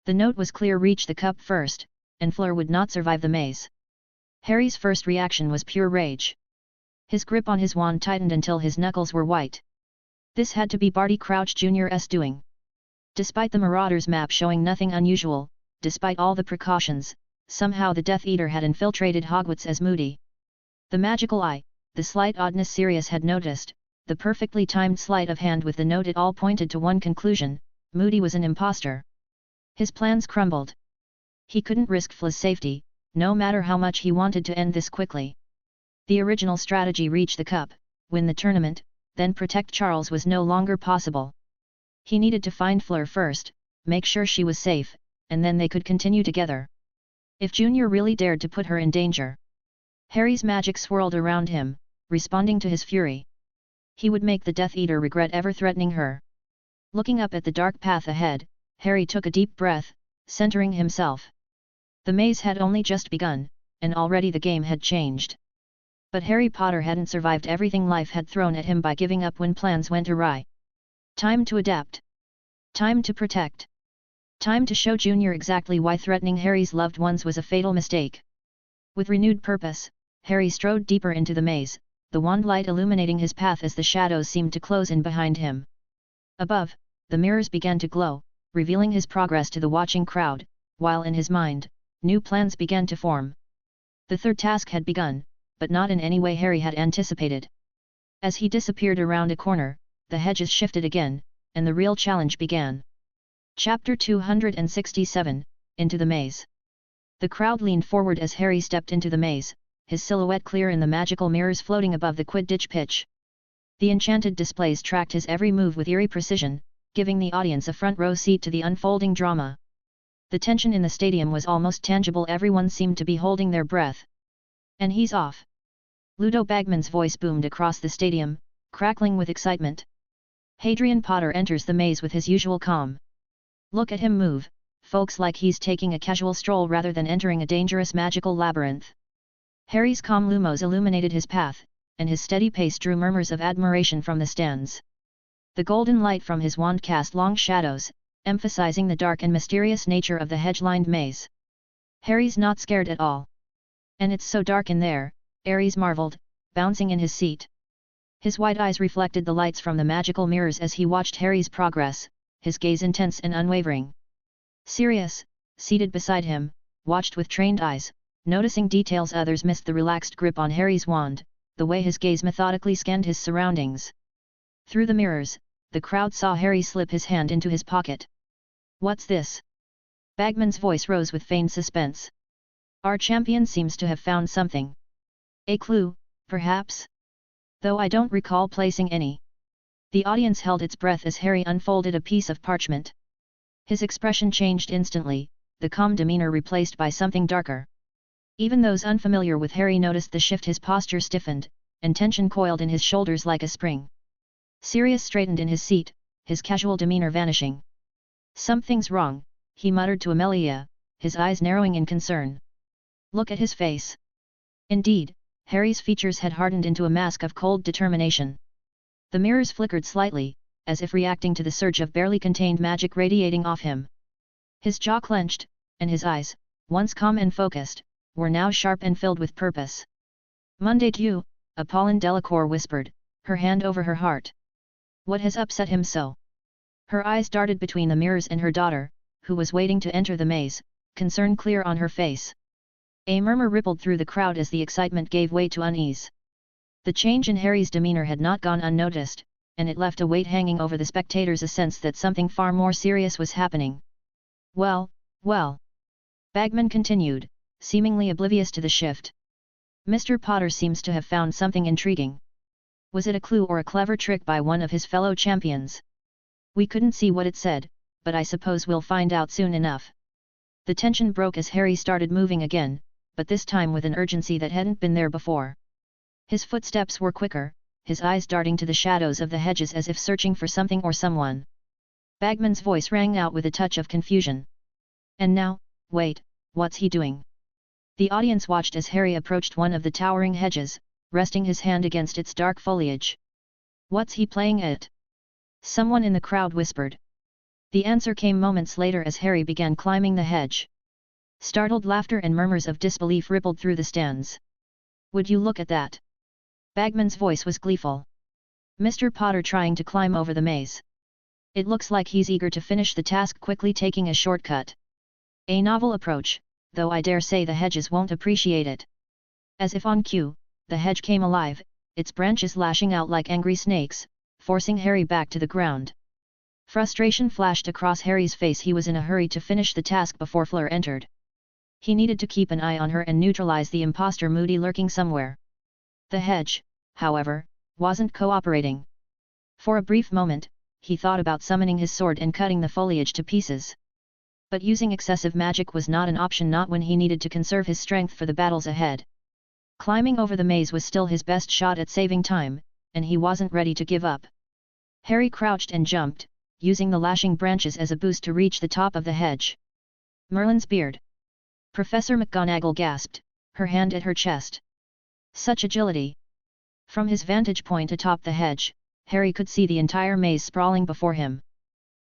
The note was clear: reach the cup first, and Fleur would not survive the maze. Harry's first reaction was pure rage. His grip on his wand tightened until his knuckles were white. This had to be Barty Crouch Jr.'s doing. Despite the Marauders' map showing nothing unusual, despite all the precautions, somehow the Death Eater had infiltrated Hogwarts as Moody. The magical eye, the slight oddness Sirius had noticed, the perfectly timed sleight of hand with the note, it all pointed to one conclusion: Moody was an imposter. His plans crumbled. He couldn't risk Fla's safety, no matter how much he wanted to end this quickly. The original strategy, reach the cup, win the tournament, then protect Charles, was no longer possible. He needed to find Fleur first, make sure she was safe, and then they could continue together. If Junior really dared to put her in danger. Harry's magic swirled around him, responding to his fury. He would make the Death Eater regret ever threatening her. Looking up at the dark path ahead, Harry took a deep breath, centering himself. The maze had only just begun, and already the game had changed. But Harry Potter hadn't survived everything life had thrown at him by giving up when plans went awry. Time to adapt. Time to protect. Time to show Junior exactly why threatening Harry's loved ones was a fatal mistake. With renewed purpose, Harry strode deeper into the maze, the wand light illuminating his path as the shadows seemed to close in behind him. Above, the mirrors began to glow, revealing his progress to the watching crowd, while in his mind, new plans began to form. The third task had begun, but not in any way Harry had anticipated. As he disappeared around a corner, the hedges shifted again, and the real challenge began. Chapter 267, Into the Maze. The crowd leaned forward as Harry stepped into the maze, his silhouette clear in the magical mirrors floating above the Quidditch pitch. The enchanted displays tracked his every move with eerie precision, giving the audience a front row seat to the unfolding drama. The tension in the stadium was almost tangible, everyone seemed to be holding their breath. And he's off. Ludo Bagman's voice boomed across the stadium, crackling with excitement. Hadrian Potter enters the maze with his usual calm. Look at him move, folks, like he's taking a casual stroll rather than entering a dangerous magical labyrinth. Harry's calm lumos illuminated his path, and his steady pace drew murmurs of admiration from the stands. The golden light from his wand cast long shadows, emphasizing the dark and mysterious nature of the hedge-lined maze. Harry's not scared at all. And it's so dark in there, Ares marveled, bouncing in his seat. His wide eyes reflected the lights from the magical mirrors as he watched Harry's progress, his gaze intense and unwavering. Sirius, seated beside him, watched with trained eyes, noticing details others missed: the relaxed grip on Harry's wand, the way his gaze methodically scanned his surroundings. Through the mirrors, the crowd saw Harry slip his hand into his pocket. What's this? Bagman's voice rose with feigned suspense. Our champion seems to have found something. A clue, perhaps? Though I don't recall placing any. The audience held its breath as Harry unfolded a piece of parchment. His expression changed instantly, the calm demeanor replaced by something darker. Even those unfamiliar with Harry noticed the shift. His posture stiffened, and tension coiled in his shoulders like a spring. Sirius straightened in his seat, his casual demeanor vanishing. Something's wrong, he muttered to Amelia, his eyes narrowing in concern. Look at his face. Indeed, Harry's features had hardened into a mask of cold determination. The mirrors flickered slightly, as if reacting to the surge of barely contained magic radiating off him. His jaw clenched, and his eyes, once calm and focused, were now sharp and filled with purpose. Monday Dieu, Apollon Delacour whispered, her hand over her heart. What has upset him so? Her eyes darted between the mirrors and her daughter, who was waiting to enter the maze, concern clear on her face. A murmur rippled through the crowd as the excitement gave way to unease. The change in Harry's demeanor had not gone unnoticed, and it left a weight hanging over the spectators, a sense that something far more serious was happening. Well, well. Bagman continued, seemingly oblivious to the shift. Mr. Potter seems to have found something intriguing. Was it a clue or a clever trick by one of his fellow champions? We couldn't see what it said, but I suppose we'll find out soon enough. The tension broke as Harry started moving again, but this time with an urgency that hadn't been there before. His footsteps were quicker, his eyes darting to the shadows of the hedges as if searching for something or someone. Bagman's voice rang out with a touch of confusion. And now, wait, what's he doing? The audience watched as Harry approached one of the towering hedges, resting his hand against its dark foliage. What's he playing at? Someone in the crowd whispered. The answer came moments later as Harry began climbing the hedge. Startled laughter and murmurs of disbelief rippled through the stands. Would you look at that? Bagman's voice was gleeful. Mr. Potter trying to climb over the maze. It looks like he's eager to finish the task quickly, taking a shortcut. A novel approach, though I dare say the hedges won't appreciate it. As if on cue, the hedge came alive, its branches lashing out like angry snakes, forcing Harry back to the ground. Frustration flashed across Harry's face. He was in a hurry to finish the task before Fleur entered. He needed to keep an eye on her and neutralize the imposter Moody lurking somewhere. The hedge, however, wasn't cooperating. For a brief moment, he thought about summoning his sword and cutting the foliage to pieces. But using excessive magic was not an option, not when he needed to conserve his strength for the battles ahead. Climbing over the maze was still his best shot at saving time, and he wasn't ready to give up. Harry crouched and jumped, using the lashing branches as a boost to reach the top of the hedge. Merlin's beard. Professor McGonagall gasped, her hand at her chest. Such agility! From his vantage point atop the hedge, Harry could see the entire maze sprawling before him.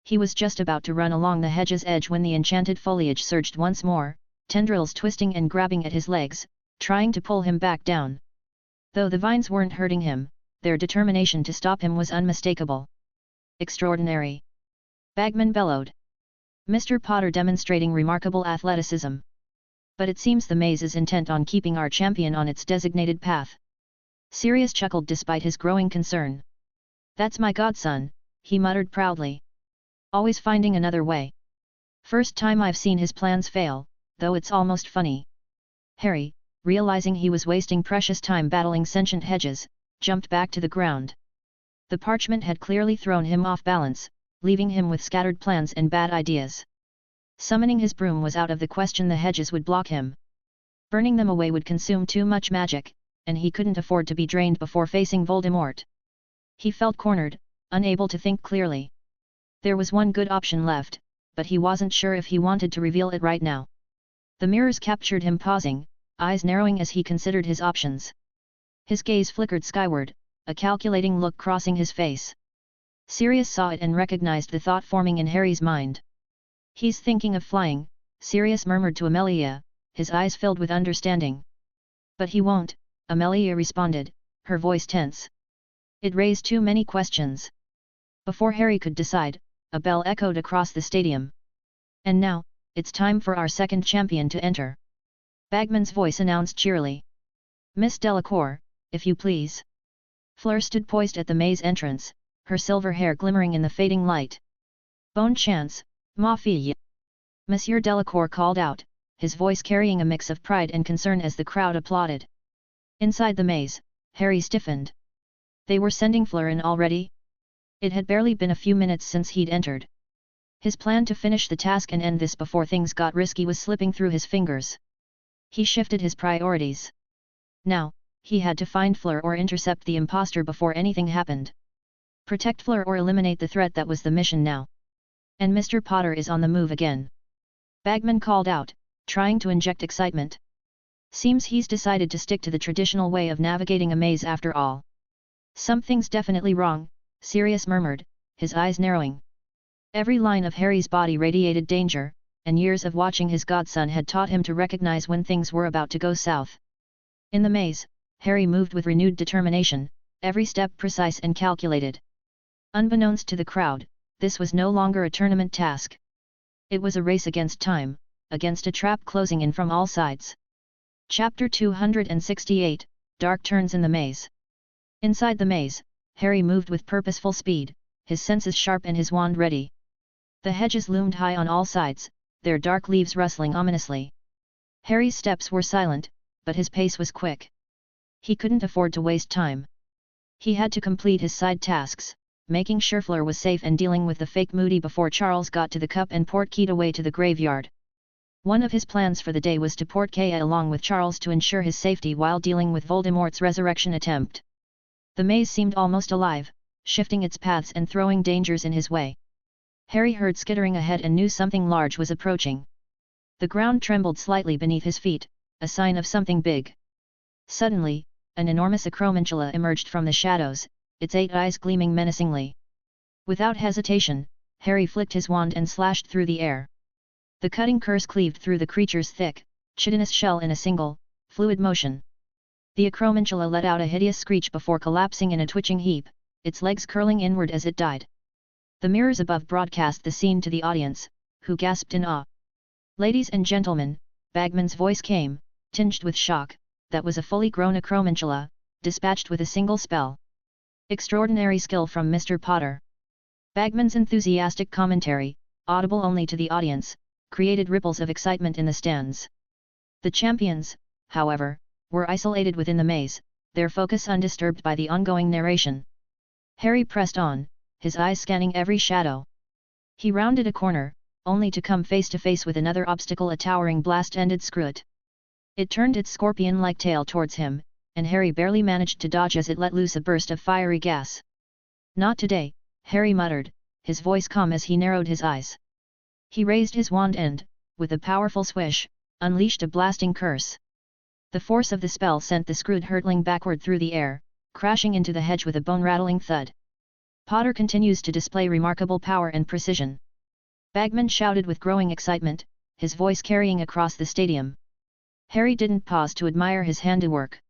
He was just about to run along the hedge's edge when the enchanted foliage surged once more, tendrils twisting and grabbing at his legs, trying to pull him back down. Though the vines weren't hurting him, their determination to stop him was unmistakable. Extraordinary! Bagman bellowed. Mr. Potter demonstrating remarkable athleticism. But it seems the maze is intent on keeping our champion on its designated path. Sirius chuckled despite his growing concern. That's my godson, he muttered proudly. Always finding another way. First time I've seen his plans fail, though it's almost funny. Harry, realizing he was wasting precious time battling sentient hedges, jumped back to the ground. The parchment had clearly thrown him off balance, leaving him with scattered plans and bad ideas. Summoning his broom was out of the question. The hedges would block him. Burning them away would consume too much magic, and he couldn't afford to be drained before facing Voldemort. He felt cornered, unable to think clearly. There was one good option left, but he wasn't sure if he wanted to reveal it right now. The mirrors captured him pausing, eyes narrowing as he considered his options. His gaze flickered skyward, a calculating look crossing his face. Sirius saw it and recognized the thought forming in Harry's mind. He's thinking of flying, Sirius murmured to Amelia, his eyes filled with understanding. But he won't, Amelia responded, her voice tense. It raised too many questions. Before Harry could decide, a bell echoed across the stadium. And now, it's time for our second champion to enter. Bagman's voice announced cheerily. Miss Delacour, if you please. Fleur stood poised at the maze entrance, her silver hair glimmering in the fading light. Bonne chance, ma fille. Monsieur Delacour called out, his voice carrying a mix of pride and concern as the crowd applauded. Inside the maze, Harry stiffened. They were sending Fleur in already? It had barely been a few minutes since he'd entered. His plan to finish the task and end this before things got risky was slipping through his fingers. He shifted his priorities. Now, he had to find Fleur or intercept the imposter before anything happened. Protect Fleur or eliminate the threat, that was the mission now. And Mr. Potter is on the move again. Bagman called out, trying to inject excitement. Seems he's decided to stick to the traditional way of navigating a maze after all. Something's definitely wrong, Sirius murmured, his eyes narrowing. Every line of Harry's body radiated danger, and years of watching his godson had taught him to recognize when things were about to go south. In the maze, Harry moved with renewed determination, every step precise and calculated. Unbeknownst to the crowd, this was no longer a tournament task. It was a race against time, against a trap closing in from all sides. Chapter 268, Dark Turns in the Maze. Inside the maze, Harry moved with purposeful speed, his senses sharp and his wand ready. The hedges loomed high on all sides, their dark leaves rustling ominously. Harry's steps were silent, but his pace was quick. He couldn't afford to waste time. He had to complete his side tasks, making sure Fleur was safe and dealing with the fake Moody before Charles got to the cup and portkeed away to the graveyard. One of his plans for the day was to portkey along with Charles to ensure his safety while dealing with Voldemort's resurrection attempt. The maze seemed almost alive, shifting its paths and throwing dangers in his way. Harry heard skittering ahead and knew something large was approaching. The ground trembled slightly beneath his feet, a sign of something big. Suddenly, an enormous acromantula emerged from the shadows, its 8 eyes gleaming menacingly. Without hesitation, Harry flicked his wand and slashed through the air. The cutting curse cleaved through the creature's thick, chitinous shell in a single, fluid motion. The acromantula let out a hideous screech before collapsing in a twitching heap, its legs curling inward as it died. The mirrors above broadcast the scene to the audience, who gasped in awe. Ladies and gentlemen, Bagman's voice came, tinged with shock, that was a fully grown acromantula, dispatched with a single spell. Extraordinary skill from Mr. Potter. Bagman's enthusiastic commentary, audible only to the audience, created ripples of excitement in the stands. The champions, however, were isolated within the maze, their focus undisturbed by the ongoing narration. Harry pressed on, his eyes scanning every shadow. He rounded a corner, only to come face to face with another obstacle, a towering blast-ended screw-it. It turned its scorpion-like tail towards him, and Harry barely managed to dodge as it let loose a burst of fiery gas. "Not today," Harry muttered, his voice calm as he narrowed his eyes. He raised his wand and, with a powerful swish, unleashed a blasting curse. The force of the spell sent the screw hurtling backward through the air, crashing into the hedge with a bone-rattling thud. "Potter continues to display remarkable power and precision," Bagman shouted with growing excitement, his voice carrying across the stadium. Harry didn't pause to admire his handiwork.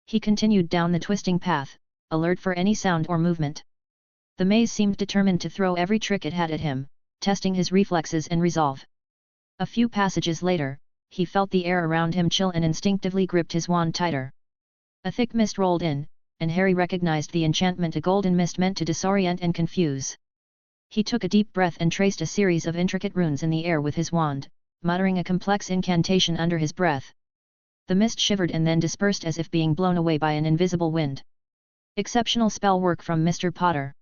He continued down the twisting path, alert for any sound or movement. The maze seemed determined to throw every trick it had at him, testing his reflexes and resolve. A few passages later, he felt the air around him chill and instinctively gripped his wand tighter. A thick mist rolled in, and Harry recognized the enchantment, a golden mist meant to disorient and confuse. He took a deep breath and traced a series of intricate runes in the air with his wand, muttering a complex incantation under his breath. The mist shivered and then dispersed as if being blown away by an invisible wind. "Exceptional spell work from Mr. Potter."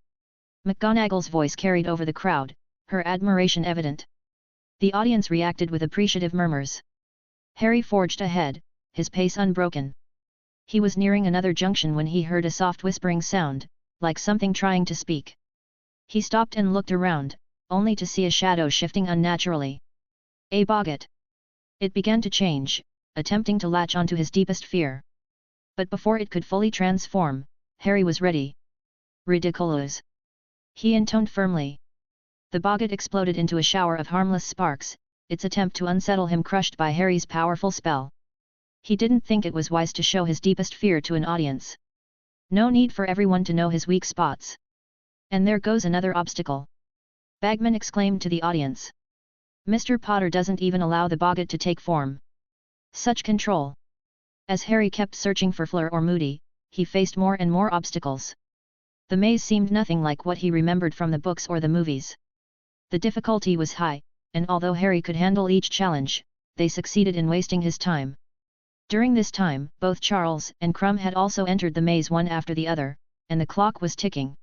McGonagall's voice carried over the crowd, her admiration evident. The audience reacted with appreciative murmurs. Harry forged ahead, his pace unbroken. He was nearing another junction when he heard a soft whispering sound, like something trying to speak. He stopped and looked around, only to see a shadow shifting unnaturally. A boggart. It began to change, attempting to latch onto his deepest fear. But before it could fully transform, Harry was ready. "Ridiculous," he intoned firmly. The boggart exploded into a shower of harmless sparks, its attempt to unsettle him crushed by Harry's powerful spell. He didn't think it was wise to show his deepest fear to an audience. No need for everyone to know his weak spots. "And there goes another obstacle," Bagman exclaimed to the audience. "Mr. Potter doesn't even allow the boggart to take form. Such control." As Harry kept searching for Fleur or Moody, he faced more and more obstacles. The maze seemed nothing like what he remembered from the books or the movies. The difficulty was high, and although Harry could handle each challenge, they succeeded in wasting his time. During this time, both Charles and Krum had also entered the maze one after the other, and the clock was ticking.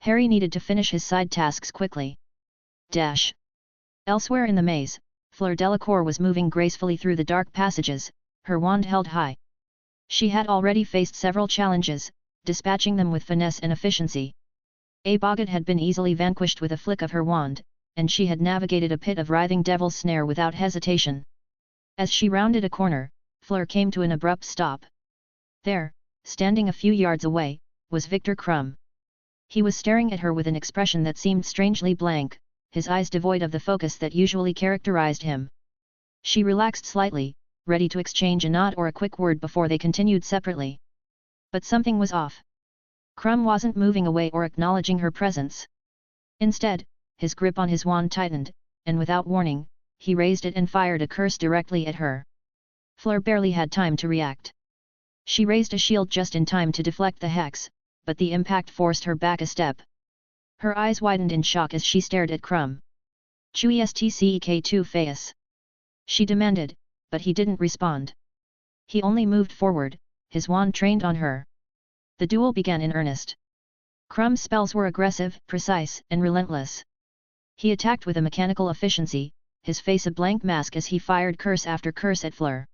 Harry needed to finish his side tasks quickly. Dash. Elsewhere in the maze, Fleur Delacour was moving gracefully through the dark passages, her wand held high. She had already faced several challenges, dispatching them with finesse and efficiency. A boggart had been easily vanquished with a flick of her wand, and she had navigated a pit of writhing devil's snare without hesitation. As she rounded a corner, Fleur came to an abrupt stop. There, standing a few yards away, was Victor Krum. He was staring at her with an expression that seemed strangely blank, his eyes devoid of the focus that usually characterized him. She relaxed slightly, ready to exchange a nod or a quick word before they continued separately. But something was off. Krum wasn't moving away or acknowledging her presence. Instead, his grip on his wand tightened, and without warning, he raised it and fired a curse directly at her. Fleur barely had time to react. She raised a shield just in time to deflect the hex, but the impact forced her back a step. Her eyes widened in shock as she stared at Krum. "Chui stcek2 face," she demanded, but he didn't respond. He only moved forward, his wand trained on her. The duel began in earnest. Krum's spells were aggressive, precise, and relentless. He attacked with a mechanical efficiency, his face a blank mask as he fired curse after curse at Fleur.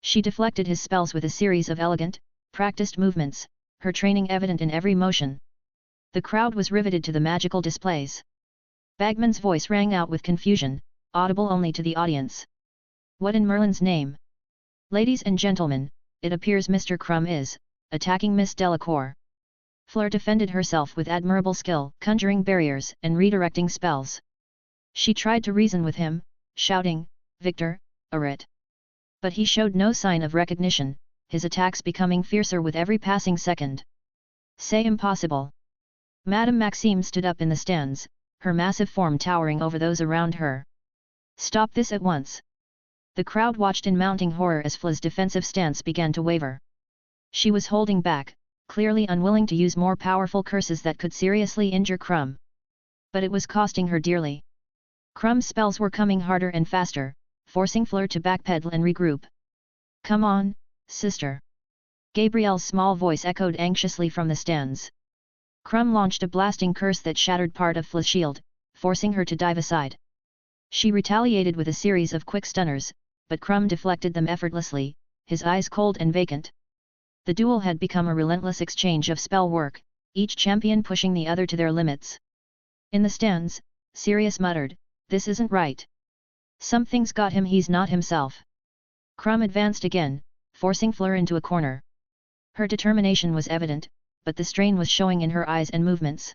She deflected his spells with a series of elegant, practiced movements, her training evident in every motion. The crowd was riveted to the magical displays. Bagman's voice rang out with confusion, audible only to the audience. "What in Merlin's name? Ladies and gentlemen, it appears Mr. Krum is attacking Miss Delacour." Fleur defended herself with admirable skill, conjuring barriers and redirecting spells. She tried to reason with him, shouting, "Victor, Arit!" But he showed no sign of recognition, his attacks becoming fiercer with every passing second. "C'est impossible!" Madame Maxime stood up in the stands, her massive form towering over those around her. "Stop this at once!" The crowd watched in mounting horror as Fleur's defensive stance began to waver. She was holding back, clearly unwilling to use more powerful curses that could seriously injure Krum. But it was costing her dearly. Krum's spells were coming harder and faster, forcing Fleur to backpedal and regroup. "Come on, sister." Gabrielle's small voice echoed anxiously from the stands. Krum launched a blasting curse that shattered part of Fleur's shield, forcing her to dive aside. She retaliated with a series of quick stunners, but Krum deflected them effortlessly, his eyes cold and vacant. The duel had become a relentless exchange of spell work, each champion pushing the other to their limits. In the stands, Sirius muttered, "This isn't right. Something's got him, he's not himself." Krum advanced again, forcing Fleur into a corner. Her determination was evident, but the strain was showing in her eyes and movements.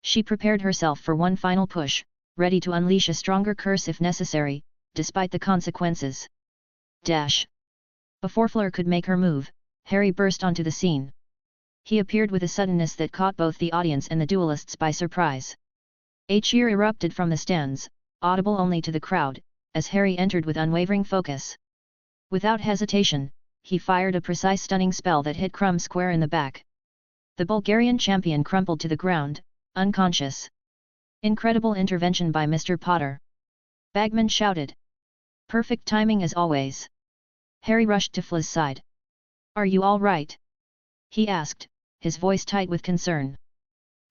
She prepared herself for one final push, ready to unleash a stronger curse if necessary, despite the consequences. Dash! Before Fleur could make her move, Harry burst onto the scene. He appeared with a suddenness that caught both the audience and the duelists by surprise. A cheer erupted from the stands, audible only to the crowd, as Harry entered with unwavering focus. Without hesitation, he fired a precise stunning spell that hit Krum square in the back. The Bulgarian champion crumpled to the ground, unconscious. "Incredible intervention by Mr. Potter!" Bagman shouted. "Perfect timing as always." Harry rushed to Fleur's side. "Are you all right?" he asked, his voice tight with concern.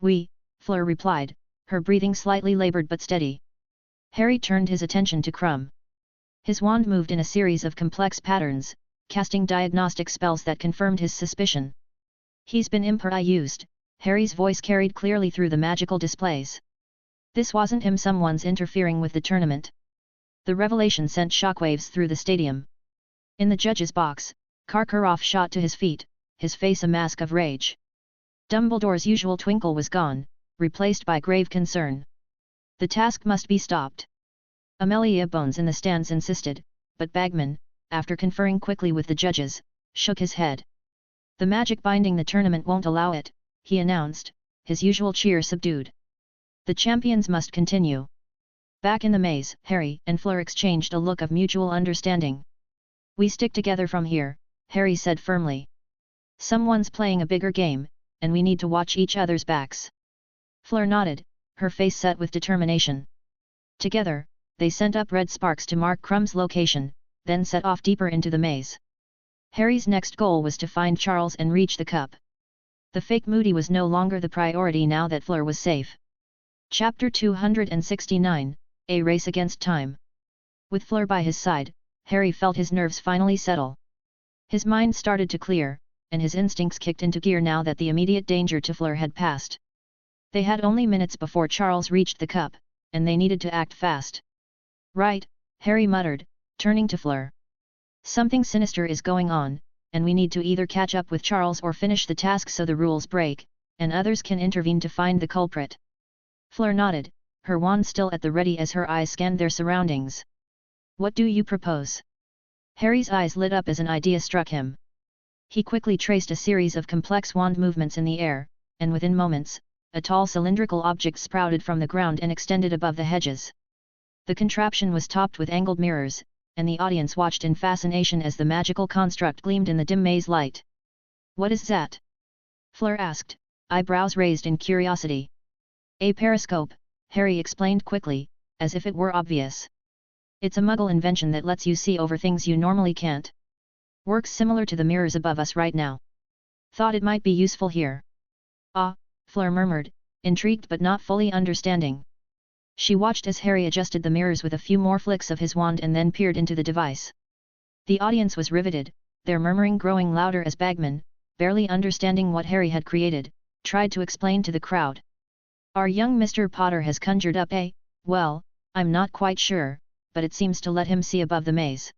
"Oui," Fleur replied, her breathing slightly labored but steady. Harry turned his attention to Krum. His wand moved in a series of complex patterns, casting diagnostic spells that confirmed his suspicion. "He's been impersoned," Harry's voice carried clearly through the magical displays. This wasn't him, someone's interfering with the tournament. The revelation sent shockwaves through the stadium. In the judges' box, Karkaroff shot to his feet, his face a mask of rage. Dumbledore's usual twinkle was gone, replaced by grave concern. The task must be stopped. Amelia Bones in the stands insisted, but Bagman, after conferring quickly with the judges, shook his head. "The magic binding the tournament won't allow it," he announced, his usual cheer subdued. "The champions must continue." Back in the maze, Harry and Fleur exchanged a look of mutual understanding. "We stick together from here," Harry said firmly. "Someone's playing a bigger game, and we need to watch each other's backs." Fleur nodded, her face set with determination. Together, they sent up red sparks to mark Krum's location, then set off deeper into the maze. Harry's next goal was to find Charles and reach the cup. The fake Moody was no longer the priority now that Fleur was safe. Chapter 269, A Race Against Time. With Fleur by his side, Harry felt his nerves finally settle. His mind started to clear, and his instincts kicked into gear now that the immediate danger to Fleur had passed. They had only minutes before Charles reached the cup, and they needed to act fast. "Right," Harry muttered, turning to Fleur. "Something sinister is going on, and we need to either catch up with Charles or finish the task so the rules break, and others can intervene to find the culprit." Fleur nodded, her wand still at the ready as her eyes scanned their surroundings. "What do you propose?" Harry's eyes lit up as an idea struck him. He quickly traced a series of complex wand movements in the air, and within moments, a tall cylindrical object sprouted from the ground and extended above the hedges. The contraption was topped with angled mirrors, and the audience watched in fascination as the magical construct gleamed in the dim maze light. "What is that?" Fleur asked, eyebrows raised in curiosity. "A periscope," Harry explained quickly, as if it were obvious. "It's a Muggle invention that lets you see over things you normally can't. Works similar to the mirrors above us right now. Thought it might be useful here." "Ah," Fleur murmured, intrigued but not fully understanding. She watched as Harry adjusted the mirrors with a few more flicks of his wand and then peered into the device. The audience was riveted, their murmuring growing louder as Bagman, barely understanding what Harry had created, tried to explain to the crowd. "Our young Mr. Potter has conjured up a, well, I'm not quite sure, but it seems to let him see above the maze."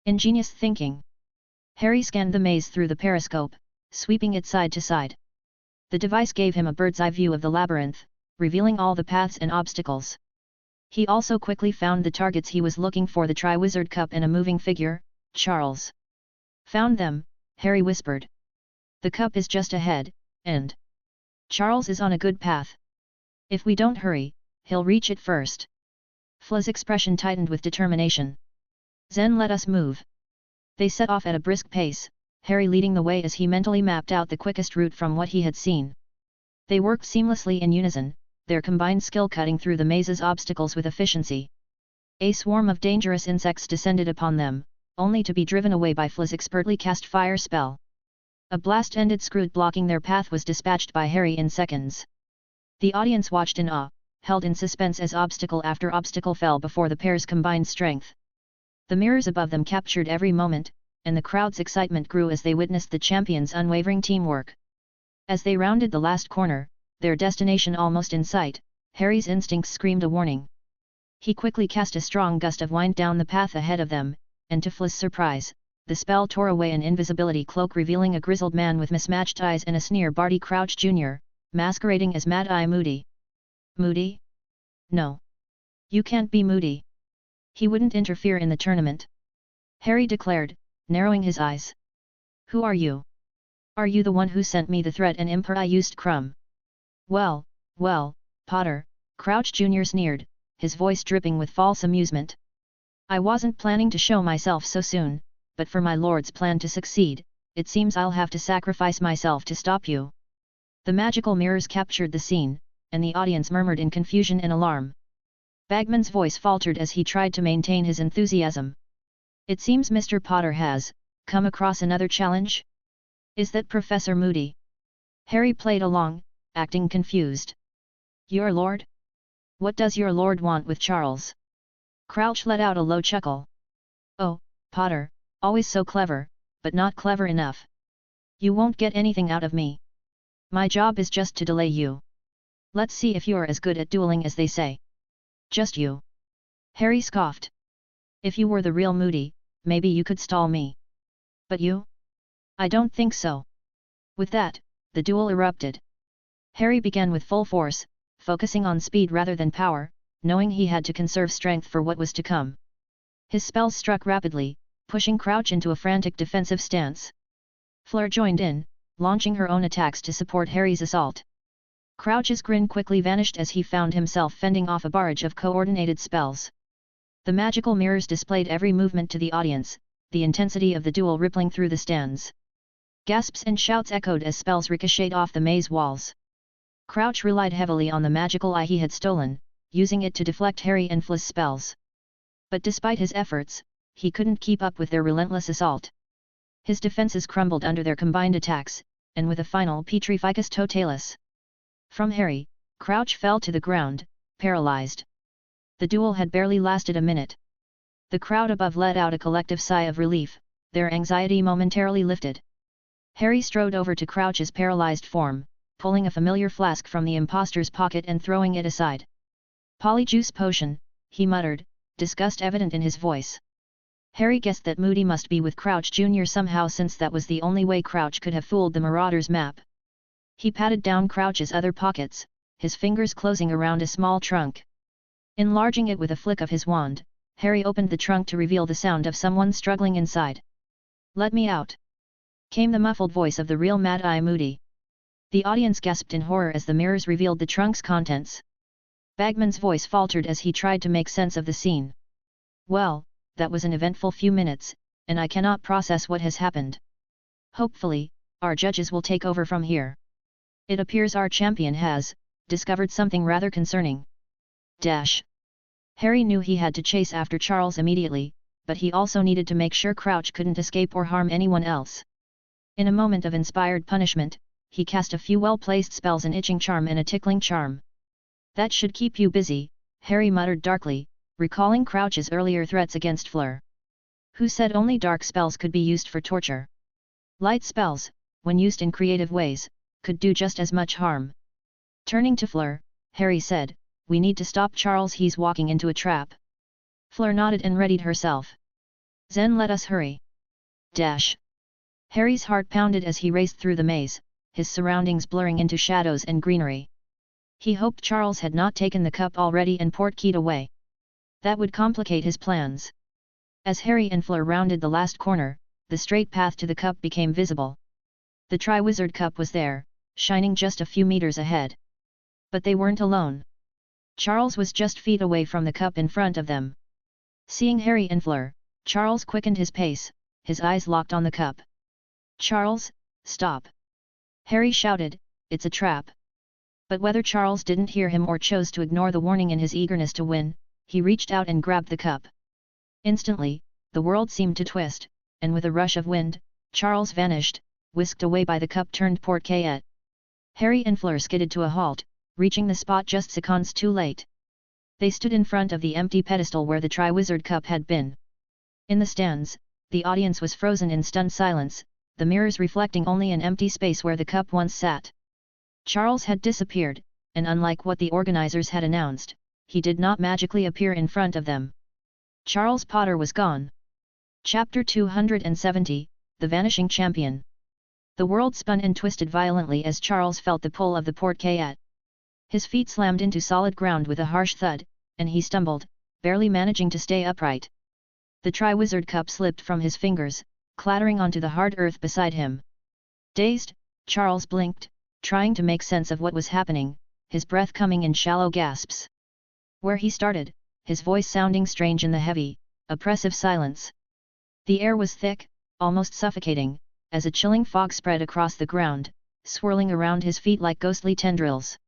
Ingenious thinking. Harry scanned the maze through the periscope, sweeping it side to side. The device gave him a bird's-eye view of the labyrinth, revealing all the paths and obstacles. He also quickly found the targets he was looking for: the Triwizard Cup and a moving figure, Charles. "Found them," Harry whispered. "The cup is just ahead, and Charles is on a good path. If we don't hurry, he'll reach it first." Fleur's expression tightened with determination. "Zen, let us move." They set off at a brisk pace, Harry leading the way as he mentally mapped out the quickest route from what he had seen. They worked seamlessly in unison, their combined skill cutting through the maze's obstacles with efficiency. A swarm of dangerous insects descended upon them, only to be driven away by Fla's expertly cast fire spell. A blast-ended Scroot blocking their path was dispatched by Harry in seconds. The audience watched in awe, held in suspense as obstacle after obstacle fell before the pair's combined strength. The mirrors above them captured every moment, and the crowd's excitement grew as they witnessed the champions' unwavering teamwork. As they rounded the last corner, their destination almost in sight, Harry's instincts screamed a warning. He quickly cast a strong gust of wind down the path ahead of them, and to Fla's surprise, the spell tore away an invisibility cloak revealing a grizzled man with mismatched eyes and a sneer. Barty Crouch Jr., masquerading as Mad Eye Moody. Moody? No. You can't be Moody. He wouldn't interfere in the tournament. Harry declared, narrowing his eyes. Who are you? Are you the one who sent me the threat and I used Crumb? Well, Potter, Crouch Jr. sneered, his voice dripping with false amusement. I wasn't planning to show myself so soon, but for my lord's plan to succeed, it seems I'll have to sacrifice myself to stop you. The magical mirrors captured the scene, and the audience murmured in confusion and alarm. Bagman's voice faltered as he tried to maintain his enthusiasm. It seems Mr. Potter has come across another challenge? Is that Professor Moody? Harry played along, acting confused. Your lord? What does your lord want with Charles? Crouch let out a low chuckle. Oh, Potter, always so clever, but not clever enough. You won't get anything out of me. My job is just to delay you. Let's see if you're as good at dueling as they say. Just you. Harry scoffed. If you were the real Moody, maybe you could stall me. But you? I don't think so. With that, the duel erupted. Harry began with full force, focusing on speed rather than power, knowing he had to conserve strength for what was to come. His spells struck rapidly, pushing Crouch into a frantic defensive stance. Fleur joined in, launching her own attacks to support Harry's assault. Crouch's grin quickly vanished as he found himself fending off a barrage of coordinated spells. The magical mirrors displayed every movement to the audience, the intensity of the duel rippling through the stands. Gasps and shouts echoed as spells ricocheted off the maze walls. Crouch relied heavily on the magical eye he had stolen, using it to deflect Harry and Fla's spells. But despite his efforts, he couldn't keep up with their relentless assault. His defenses crumbled under their combined attacks, and with a final Petrificus Totalis from Harry, Crouch fell to the ground, paralyzed. The duel had barely lasted a minute. The crowd above let out a collective sigh of relief, their anxiety momentarily lifted. Harry strode over to Crouch's paralyzed form, pulling a familiar flask from the imposter's pocket and throwing it aside. Polyjuice potion, he muttered, disgust evident in his voice. Harry guessed that Moody must be with Crouch Jr. somehow since that was the only way Crouch could have fooled the Marauder's map. He patted down Crouch's other pockets, his fingers closing around a small trunk. Enlarging it with a flick of his wand, Harry opened the trunk to reveal the sound of someone struggling inside. "Let me out!" came the muffled voice of the real Mad Eye Moody. The audience gasped in horror as the mirrors revealed the trunk's contents. Bagman's voice faltered as he tried to make sense of the scene. "Well, that was an eventful few minutes, and I cannot process what has happened. Hopefully, our judges will take over from here. It appears our champion has discovered something rather concerning." Harry knew he had to chase after Charles immediately, but he also needed to make sure Crouch couldn't escape or harm anyone else. In a moment of inspired punishment, he cast a few well-placed spells: an itching charm and a tickling charm. "That should keep you busy," Harry muttered darkly, recalling Crouch's earlier threats against Fleur. Who said only dark spells could be used for torture? Light spells, when used in creative ways, could do just as much harm. Turning to Fleur, Harry said, "We need to stop Charles, he's walking into a trap." Fleur nodded and readied herself. "Zen, let us hurry." Harry's heart pounded as he raced through the maze, his surroundings blurring into shadows and greenery. He hoped Charles had not taken the cup already and portkeyed away. That would complicate his plans. As Harry and Fleur rounded the last corner, the straight path to the cup became visible. The Triwizard Cup was there, shining just a few meters ahead. But they weren't alone. Charles was just feet away from the cup in front of them. Seeing Harry and Fleur, Charles quickened his pace, his eyes locked on the cup. "Charles, stop!" Harry shouted, "It's a trap!" But whether Charles didn't hear him or chose to ignore the warning in his eagerness to win, he reached out and grabbed the cup. Instantly, the world seemed to twist, and with a rush of wind, Charles vanished, whisked away by the cup-turned porte-caitte. Harry and Fleur skidded to a halt, reaching the spot just seconds too late. They stood in front of the empty pedestal where the Triwizard Cup had been. In the stands, the audience was frozen in stunned silence, the mirrors reflecting only an empty space where the cup once sat. Charles had disappeared, and unlike what the organizers had announced, he did not magically appear in front of them. Charles Potter was gone. Chapter 270, The Vanishing Champion. The world spun and twisted violently as Charles felt the pull of the porte-caitte. His feet slammed into solid ground with a harsh thud, and he stumbled, barely managing to stay upright. The Triwizard Cup slipped from his fingers, clattering onto the hard earth beside him. Dazed, Charles blinked, trying to make sense of what was happening, his breath coming in shallow gasps. Where he started, his voice sounding strange in the heavy, oppressive silence. The air was thick, almost suffocating, as a chilling fog spread across the ground, swirling around his feet like ghostly tendrils.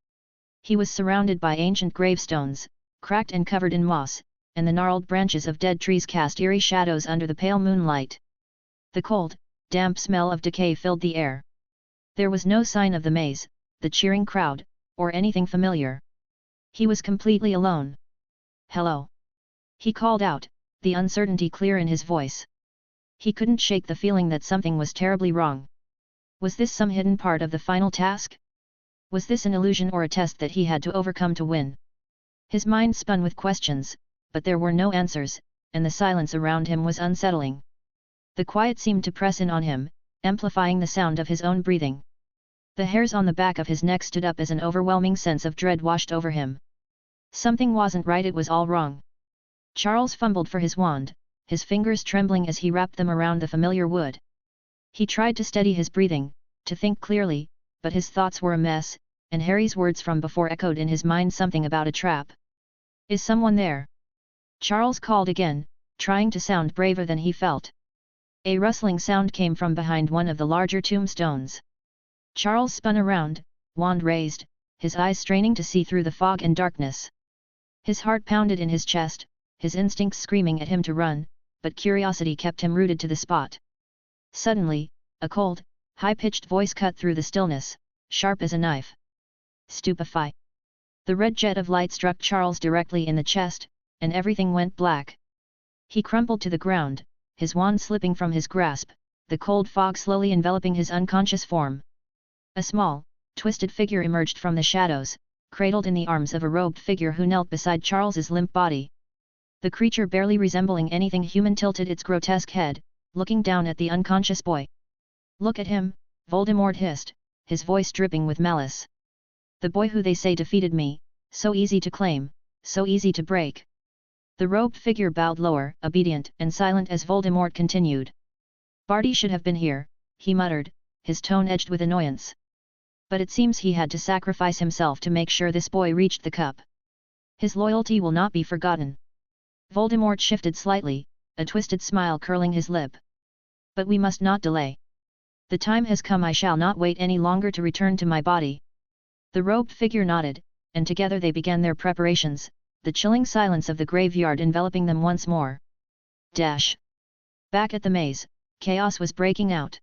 He was surrounded by ancient gravestones, cracked and covered in moss, and the gnarled branches of dead trees cast eerie shadows under the pale moonlight. The cold, damp smell of decay filled the air. There was no sign of the maze, the cheering crowd, or anything familiar. He was completely alone. "Hello!" he called out, the uncertainty clear in his voice. He couldn't shake the feeling that something was terribly wrong. Was this some hidden part of the final task? Was this an illusion or a test that he had to overcome to win? His mind spun with questions, but there were no answers, and the silence around him was unsettling. The quiet seemed to press in on him, amplifying the sound of his own breathing. The hairs on the back of his neck stood up as an overwhelming sense of dread washed over him. Something wasn't right, it was all wrong. Charles fumbled for his wand, his fingers trembling as he wrapped them around the familiar wood. He tried to steady his breathing, to think clearly, but his thoughts were a mess, and Harry's words from before echoed in his mind something about a trap. "Is someone there?" Charles called again, trying to sound braver than he felt. A rustling sound came from behind one of the larger tombstones. Charles spun around, wand raised, his eyes straining to see through the fog and darkness. His heart pounded in his chest, his instincts screaming at him to run, but curiosity kept him rooted to the spot. Suddenly, a cold, high-pitched voice cut through the stillness, sharp as a knife. "Stupefy!" The red jet of light struck Charles directly in the chest, and everything went black. He crumpled to the ground, his wand slipping from his grasp, the cold fog slowly enveloping his unconscious form. A small, twisted figure emerged from the shadows, cradled in the arms of a robed figure who knelt beside Charles's limp body. The creature, barely resembling anything human, tilted its grotesque head, looking down at the unconscious boy. "Look at him," Voldemort hissed, his voice dripping with malice. "The boy who they say defeated me, so easy to claim, so easy to break." The robed figure bowed lower, obedient and silent as Voldemort continued. "Barty should have been here," he muttered, his tone edged with annoyance. "But it seems he had to sacrifice himself to make sure this boy reached the cup. His loyalty will not be forgotten." Voldemort shifted slightly, a twisted smile curling his lip. "But we must not delay. The time has come. I shall not wait any longer to return to my body." The robed figure nodded, and together they began their preparations, the chilling silence of the graveyard enveloping them once more. Back at the maze, chaos was breaking out.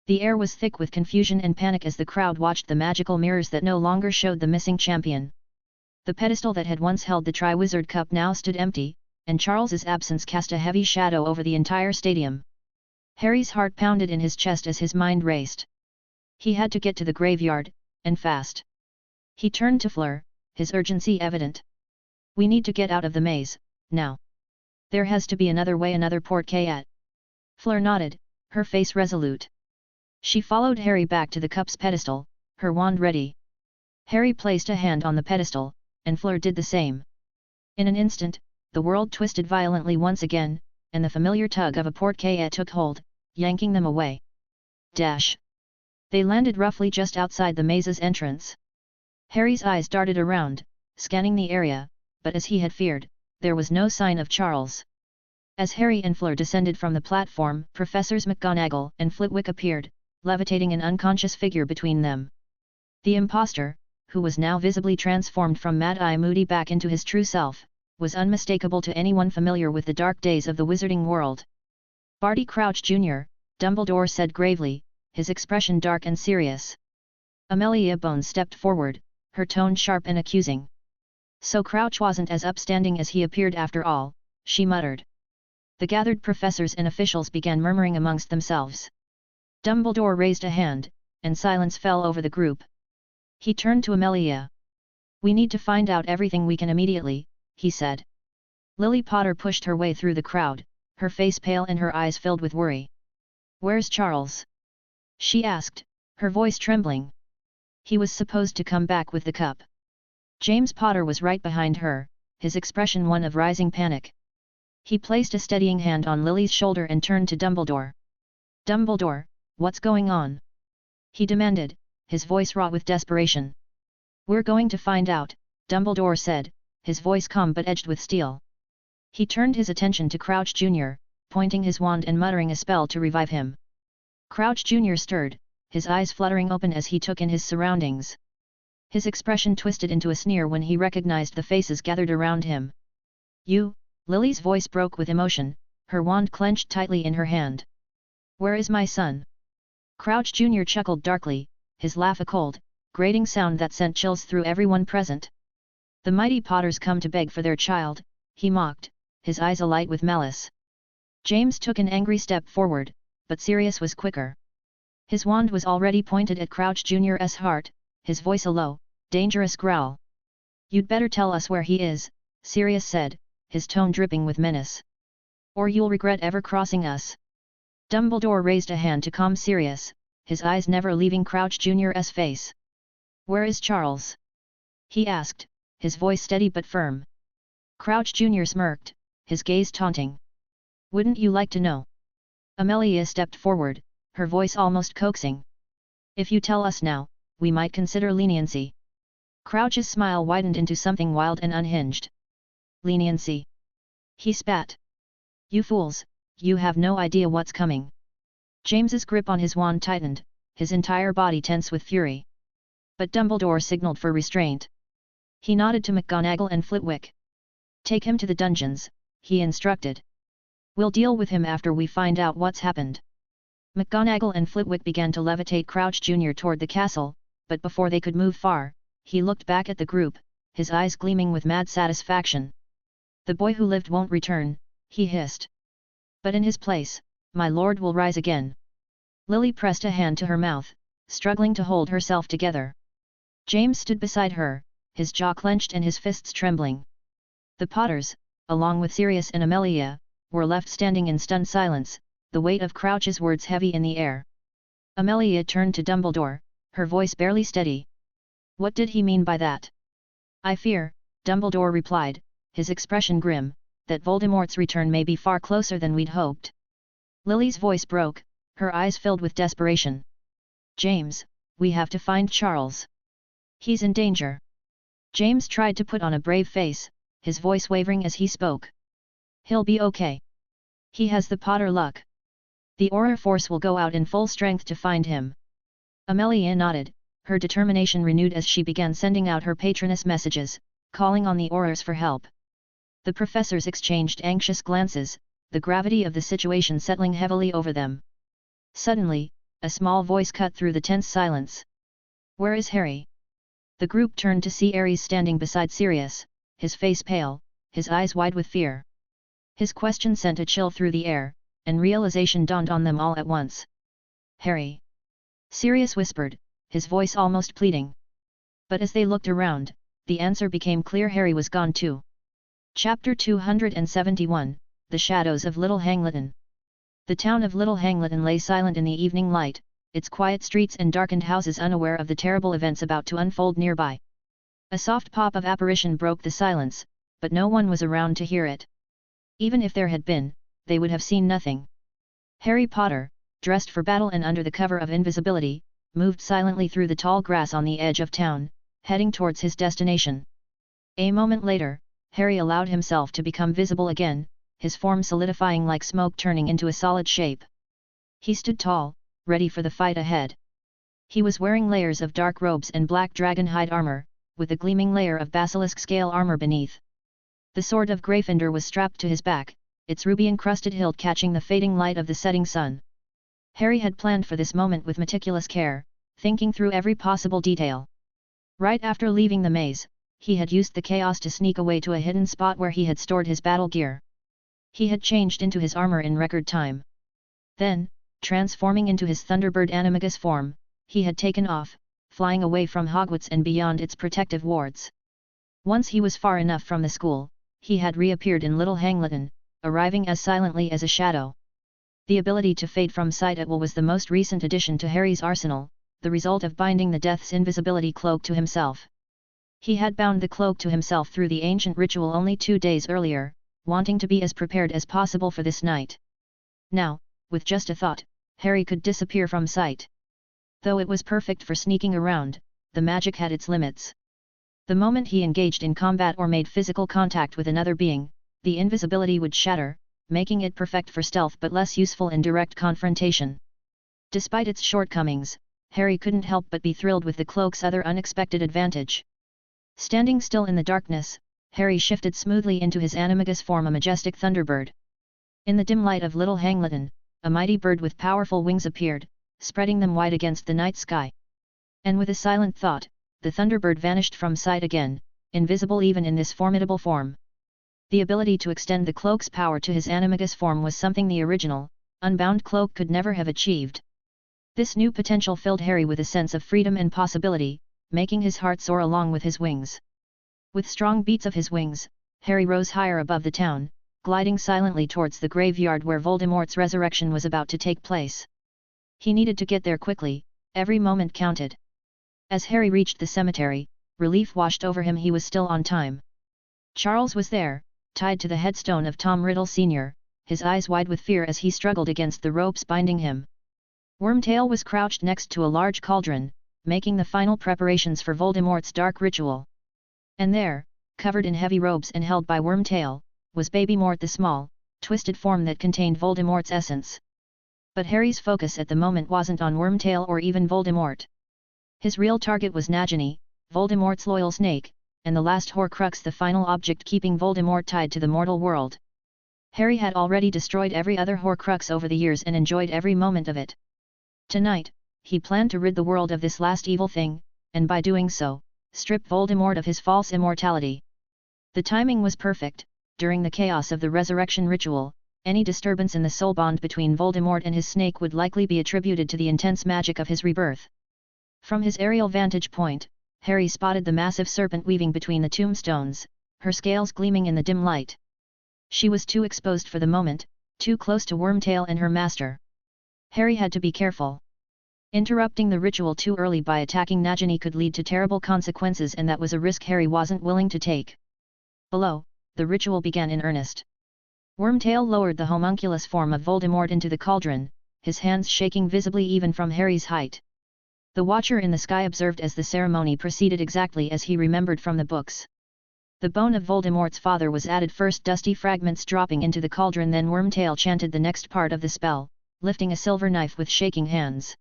The air was thick with confusion and panic as the crowd watched the magical mirrors that no longer showed the missing champion. The pedestal that had once held the Triwizard Cup now stood empty, and Charles's absence cast a heavy shadow over the entire stadium. Harry's heart pounded in his chest as his mind raced. He had to get to the graveyard, and fast. He turned to Fleur, his urgency evident. "We need to get out of the maze, now. There has to be another way, another porte-caitte." Fleur nodded, her face resolute. She followed Harry back to the cup's pedestal, her wand ready. Harry placed a hand on the pedestal, and Fleur did the same. In an instant, the world twisted violently once again, and the familiar tug of a porte-caitte took hold, yanking them away. They landed roughly just outside the maze's entrance. Harry's eyes darted around, scanning the area, but as he had feared, there was no sign of Charles. As Harry and Fleur descended from the platform, Professors McGonagall and Flitwick appeared, levitating an unconscious figure between them. The impostor, who was now visibly transformed from Mad-Eye Moody back into his true self, was unmistakable to anyone familiar with the dark days of the wizarding world. "Barty Crouch Jr., Dumbledore said gravely, his expression dark and serious. Amelia Bones stepped forward, her tone sharp and accusing. "So Crouch wasn't as upstanding as he appeared after all," she muttered. The gathered professors and officials began murmuring amongst themselves. Dumbledore raised a hand, and silence fell over the group. He turned to Amelia. "We need to find out everything we can immediately," he said. Lily Potter pushed her way through the crowd, her face pale and her eyes filled with worry. "Where's Charles?" she asked, her voice trembling. "He was supposed to come back with the cup." James Potter was right behind her, his expression one of rising panic. He placed a steadying hand on Lily's shoulder and turned to Dumbledore. "Dumbledore, what's going on?" he demanded, his voice raw with desperation. "We're going to find out," Dumbledore said, his voice calm but edged with steel. He turned his attention to Crouch Jr., pointing his wand and muttering a spell to revive him. Crouch Jr. stirred, his eyes fluttering open as he took in his surroundings. His expression twisted into a sneer when he recognized the faces gathered around him. "You," Lily's voice broke with emotion, her wand clenched tightly in her hand. "Where is my son?" Crouch Jr. chuckled darkly, his laugh a cold, grating sound that sent chills through everyone present. "The mighty Potters come to beg for their child," he mocked, his eyes alight with malice. James took an angry step forward, but Sirius was quicker. His wand was already pointed at Crouch Jr.'s heart, his voice a low, dangerous growl. "You'd better tell us where he is," Sirius said, his tone dripping with menace. "Or you'll regret ever crossing us." Dumbledore raised a hand to calm Sirius, his eyes never leaving Crouch Jr.'s face. "Where is Charles?" he asked, his voice steady but firm. Crouch Jr. smirked, his gaze taunting. "Wouldn't you like to know?" Amelia stepped forward, her voice almost coaxing. "If you tell us now, we might consider leniency." Crouch's smile widened into something wild and unhinged. "Leniency?" he spat. "You fools, you have no idea what's coming." James's grip on his wand tightened, his entire body tense with fury. But Dumbledore signaled for restraint. He nodded to McGonagall and Flitwick. "Take him to the dungeons," he instructed. "We'll deal with him after we find out what's happened." McGonagall and Flitwick began to levitate Crouch Jr. toward the castle, but before they could move far, he looked back at the group, his eyes gleaming with mad satisfaction. "The boy who lived won't return," he hissed. "But in his place, my lord will rise again." Lily pressed a hand to her mouth, struggling to hold herself together. James stood beside her, his jaw clenched and his fists trembling. The Potters, along with Sirius and Amelia, were left standing in stunned silence, the weight of Crouch's words heavy in the air. Amelia turned to Dumbledore, her voice barely steady. "What did he mean by that?" "I fear," Dumbledore replied, his expression grim, "that Voldemort's return may be far closer than we'd hoped." Lily's voice broke, her eyes filled with desperation. "James, we have to find Charles. He's in danger." James tried to put on a brave face, his voice wavering as he spoke. "He'll be okay. He has the Potter luck. The Auror Force will go out in full strength to find him." Amelia nodded, her determination renewed as she began sending out her patroness messages, calling on the Aurors for help. The professors exchanged anxious glances, the gravity of the situation settling heavily over them. Suddenly, a small voice cut through the tense silence. "Where is Harry?" The group turned to see Ares standing beside Sirius, his face pale, his eyes wide with fear. His question sent a chill through the air, and realization dawned on them all at once. "Harry?" Sirius whispered, his voice almost pleading. But as they looked around, the answer became clear: Harry was gone too. Chapter 271, The Shadows of Little Hangleton. The town of Little Hangleton lay silent in the evening light, its quiet streets and darkened houses unaware of the terrible events about to unfold nearby. A soft pop of apparition broke the silence, but no one was around to hear it. Even if there had been, they would have seen nothing. Harry Potter, dressed for battle and under the cover of invisibility, moved silently through the tall grass on the edge of town, heading towards his destination. A moment later, Harry allowed himself to become visible again, his form solidifying like smoke turning into a solid shape. He stood tall, ready for the fight ahead. He was wearing layers of dark robes and black dragon hide armor, with a gleaming layer of basilisk scale armor beneath. The sword of Gryffindor was strapped to his back, its ruby-encrusted hilt catching the fading light of the setting sun. Harry had planned for this moment with meticulous care, thinking through every possible detail. Right after leaving the maze, he had used the chaos to sneak away to a hidden spot where he had stored his battle gear. He had changed into his armor in record time. Then, transforming into his Thunderbird animagus form, he had taken off, flying away from Hogwarts and beyond its protective wards. Once he was far enough from the school, he had reappeared in Little Hangleton, arriving as silently as a shadow. The ability to fade from sight at will was the most recent addition to Harry's arsenal, the result of binding the Death's invisibility cloak to himself. He had bound the cloak to himself through the ancient ritual only 2 days earlier, wanting to be as prepared as possible for this night. Now, with just a thought, Harry could disappear from sight. Though it was perfect for sneaking around, the magic had its limits. The moment he engaged in combat or made physical contact with another being, the invisibility would shatter, making it perfect for stealth but less useful in direct confrontation. Despite its shortcomings, Harry couldn't help but be thrilled with the cloak's other unexpected advantage. Standing still in the darkness, Harry shifted smoothly into his animagus form, a majestic Thunderbird. In the dim light of Little Hangleton, a mighty bird with powerful wings appeared, spreading them wide against the night sky. And with a silent thought, the Thunderbird vanished from sight again, invisible even in this formidable form. The ability to extend the cloak's power to his animagus form was something the original, unbound cloak could never have achieved. This new potential filled Harry with a sense of freedom and possibility, making his heart soar along with his wings. With strong beats of his wings, Harry rose higher above the town, gliding silently towards the graveyard where Voldemort's resurrection was about to take place. He needed to get there quickly, every moment counted. As Harry reached the cemetery, relief washed over him. He was still on time. Charles was there, tied to the headstone of Tom Riddle Sr., his eyes wide with fear as he struggled against the ropes binding him. Wormtail was crouched next to a large cauldron, making the final preparations for Voldemort's dark ritual. And there, covered in heavy robes and held by Wormtail, was Baby Mort, the small, twisted form that contained Voldemort's essence. But Harry's focus at the moment wasn't on Wormtail or even Voldemort. His real target was Nagini, Voldemort's loyal snake, and the last Horcrux, the final object keeping Voldemort tied to the mortal world. Harry had already destroyed every other Horcrux over the years and enjoyed every moment of it. Tonight, he planned to rid the world of this last evil thing, and by doing so, strip Voldemort of his false immortality. The timing was perfect. During the chaos of the resurrection ritual, any disturbance in the soul bond between Voldemort and his snake would likely be attributed to the intense magic of his rebirth. From his aerial vantage point, Harry spotted the massive serpent weaving between the tombstones, her scales gleaming in the dim light. She was too exposed for the moment, too close to Wormtail and her master. Harry had to be careful. Interrupting the ritual too early by attacking Nagini could lead to terrible consequences, and that was a risk Harry wasn't willing to take. Below, the ritual began in earnest. Wormtail lowered the homunculus form of Voldemort into the cauldron, his hands shaking visibly even from Harry's height. The Watcher in the sky observed as the ceremony proceeded exactly as he remembered from the books. The bone of Voldemort's father was added first, dusty fragments dropping into the cauldron, then Wormtail chanted the next part of the spell, lifting a silver knife with shaking hands.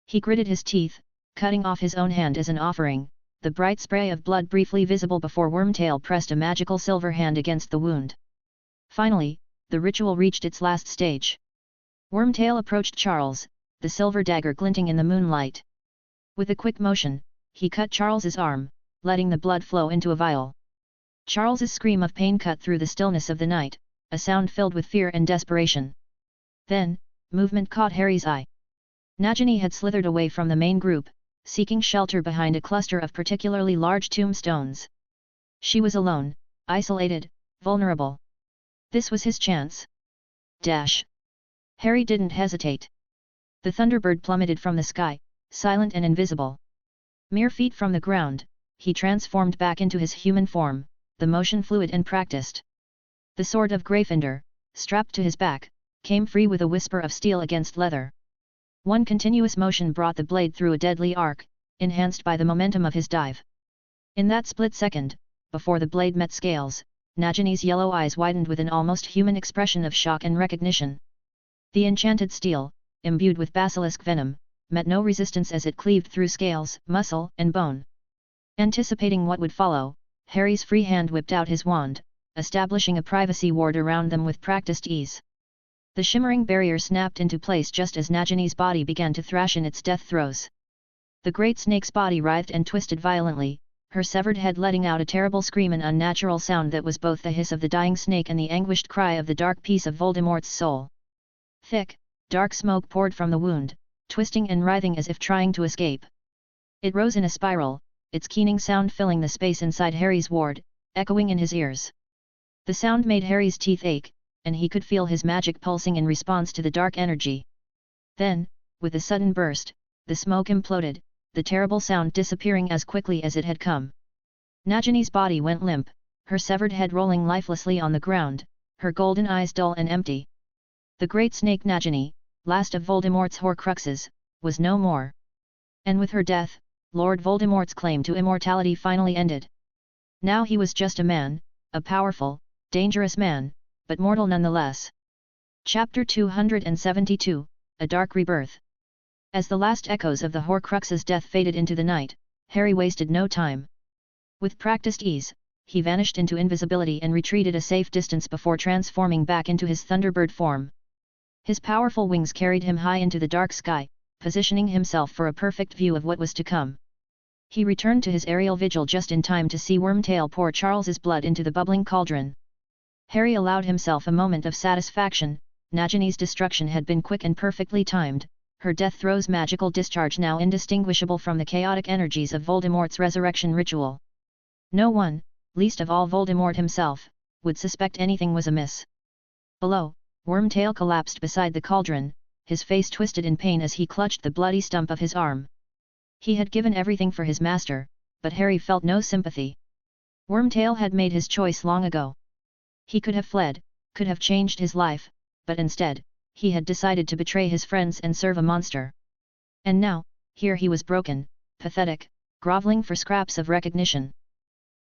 He gritted his teeth, cutting off his own hand as an offering, the bright spray of blood briefly visible before Wormtail pressed a magical silver hand against the wound. Finally, the ritual reached its last stage. Wormtail approached Charles, the silver dagger glinting in the moonlight. With a quick motion, he cut Charles's arm, letting the blood flow into a vial. Charles's scream of pain cut through the stillness of the night, a sound filled with fear and desperation. Then, movement caught Harry's eye. Nagini had slithered away from the main group, seeking shelter behind a cluster of particularly large tombstones. She was alone, isolated, vulnerable. This was his chance. Dash! Harry didn't hesitate. The Thunderbird plummeted from the sky, silent and invisible. Mere feet from the ground, he transformed back into his human form, the motion fluid and practiced. The sword of Gryffindor, strapped to his back, came free with a whisper of steel against leather. One continuous motion brought the blade through a deadly arc, enhanced by the momentum of his dive. In that split second, before the blade met scales, Nagini's yellow eyes widened with an almost human expression of shock and recognition. The enchanted steel, imbued with basilisk venom, met no resistance as it cleaved through scales, muscle, and bone. Anticipating what would follow, Harry's free hand whipped out his wand, establishing a privacy ward around them with practiced ease. The shimmering barrier snapped into place just as Nagini's body began to thrash in its death throes. The great snake's body writhed and twisted violently, her severed head letting out a terrible scream, an unnatural sound that was both the hiss of the dying snake and the anguished cry of the dark piece of Voldemort's soul. Thick, dark smoke poured from the wound, twisting and writhing as if trying to escape. It rose in a spiral, its keening sound filling the space inside Harry's ward, echoing in his ears. The sound made Harry's teeth ache, and he could feel his magic pulsing in response to the dark energy. Then, with a sudden burst, the smoke imploded, the terrible sound disappearing as quickly as it had come. Nagini's body went limp, her severed head rolling lifelessly on the ground, her golden eyes dull and empty. The great snake Nagini, last of Voldemort's Horcruxes, was no more. And with her death, Lord Voldemort's claim to immortality finally ended. Now he was just a man, a powerful, dangerous man, but mortal nonetheless. Chapter 272, A Dark Rebirth. As the last echoes of the Horcrux's death faded into the night, Harry wasted no time. With practiced ease, he vanished into invisibility and retreated a safe distance before transforming back into his Thunderbird form. His powerful wings carried him high into the dark sky, positioning himself for a perfect view of what was to come. He returned to his aerial vigil just in time to see Wormtail pour Charles's blood into the bubbling cauldron. Harry allowed himself a moment of satisfaction. Nagini's destruction had been quick and perfectly timed, her death throes magical discharge now indistinguishable from the chaotic energies of Voldemort's resurrection ritual. No one, least of all Voldemort himself, would suspect anything was amiss. Below, Wormtail collapsed beside the cauldron, his face twisted in pain as he clutched the bloody stump of his arm. He had given everything for his master, but Harry felt no sympathy. Wormtail had made his choice long ago. He could have fled, could have changed his life, but instead, he had decided to betray his friends and serve a monster. And now, here he was broken, pathetic, groveling for scraps of recognition.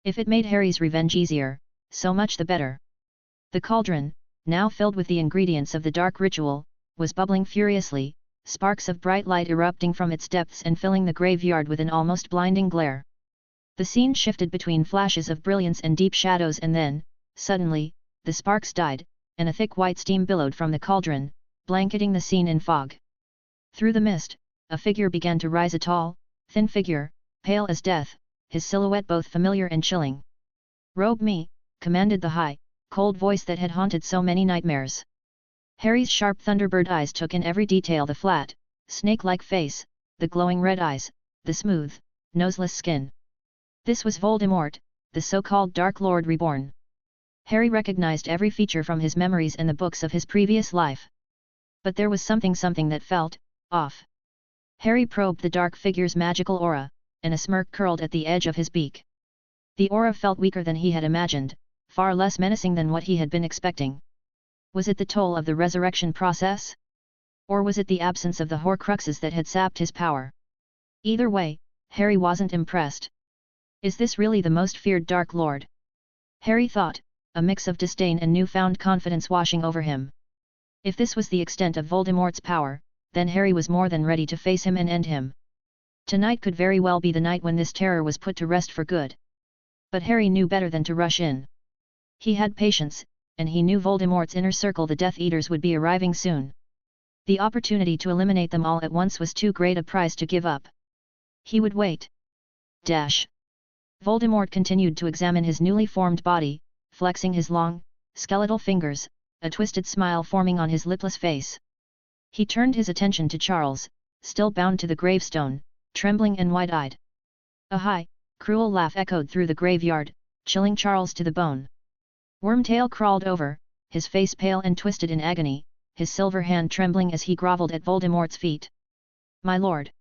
If it made Harry's revenge easier, so much the better. The cauldron, now filled with the ingredients of the dark ritual, was bubbling furiously, sparks of bright light erupting from its depths and filling the graveyard with an almost blinding glare. The scene shifted between flashes of brilliance and deep shadows, and then, suddenly, the sparks died, and a thick white steam billowed from the cauldron, blanketing the scene in fog. Through the mist, a figure began to rise, a tall, thin figure, pale as death, his silhouette both familiar and chilling. "Robe me," commanded the high, cold voice that had haunted so many nightmares. Harry's sharp Thunderbird eyes took in every detail: the flat, snake-like face, the glowing red eyes, the smooth, noseless skin. This was Voldemort, the so-called Dark Lord reborn. Harry recognized every feature from his memories and the books of his previous life. But there was something that felt off. Harry probed the dark figure's magical aura, and a smirk curled at the edge of his beak. The aura felt weaker than he had imagined, far less menacing than what he had been expecting. Was it the toll of the resurrection process? Or was it the absence of the Horcruxes that had sapped his power? Either way, Harry wasn't impressed. Is this really the most feared Dark Lord? Harry thought, a mix of disdain and newfound confidence washing over him. If this was the extent of Voldemort's power, then Harry was more than ready to face him and end him. Tonight could very well be the night when this terror was put to rest for good. But Harry knew better than to rush in. He had patience, and he knew Voldemort's inner circle, the Death Eaters, would be arriving soon. The opportunity to eliminate them all at once was too great a prize to give up. He would wait. Dash. Voldemort continued to examine his newly formed body, flexing his long, skeletal fingers, a twisted smile forming on his lipless face. He turned his attention to Charles, still bound to the gravestone, trembling and wide-eyed. A high, cruel laugh echoed through the graveyard, chilling Charles to the bone. Wormtail crawled over, his face pale and twisted in agony, his silver hand trembling as he groveled at Voldemort's feet. "My lord!"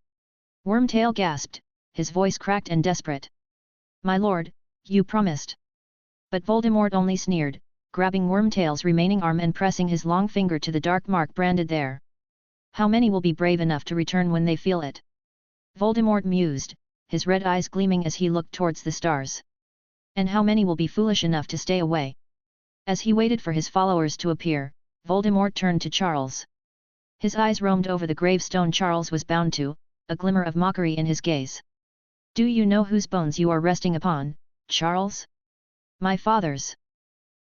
Wormtail gasped, his voice cracked and desperate. "My lord, you promised." But Voldemort only sneered, grabbing Wormtail's remaining arm and pressing his long finger to the dark mark branded there. "How many will be brave enough to return when they feel it?" Voldemort mused, his red eyes gleaming as he looked towards the stars. And how many will be foolish enough to stay away? As he waited for his followers to appear, Voldemort turned to Charles. His eyes roamed over the gravestone Charles was bound to, a glimmer of mockery in his gaze. Do you know whose bones you are resting upon, Charles? My father's.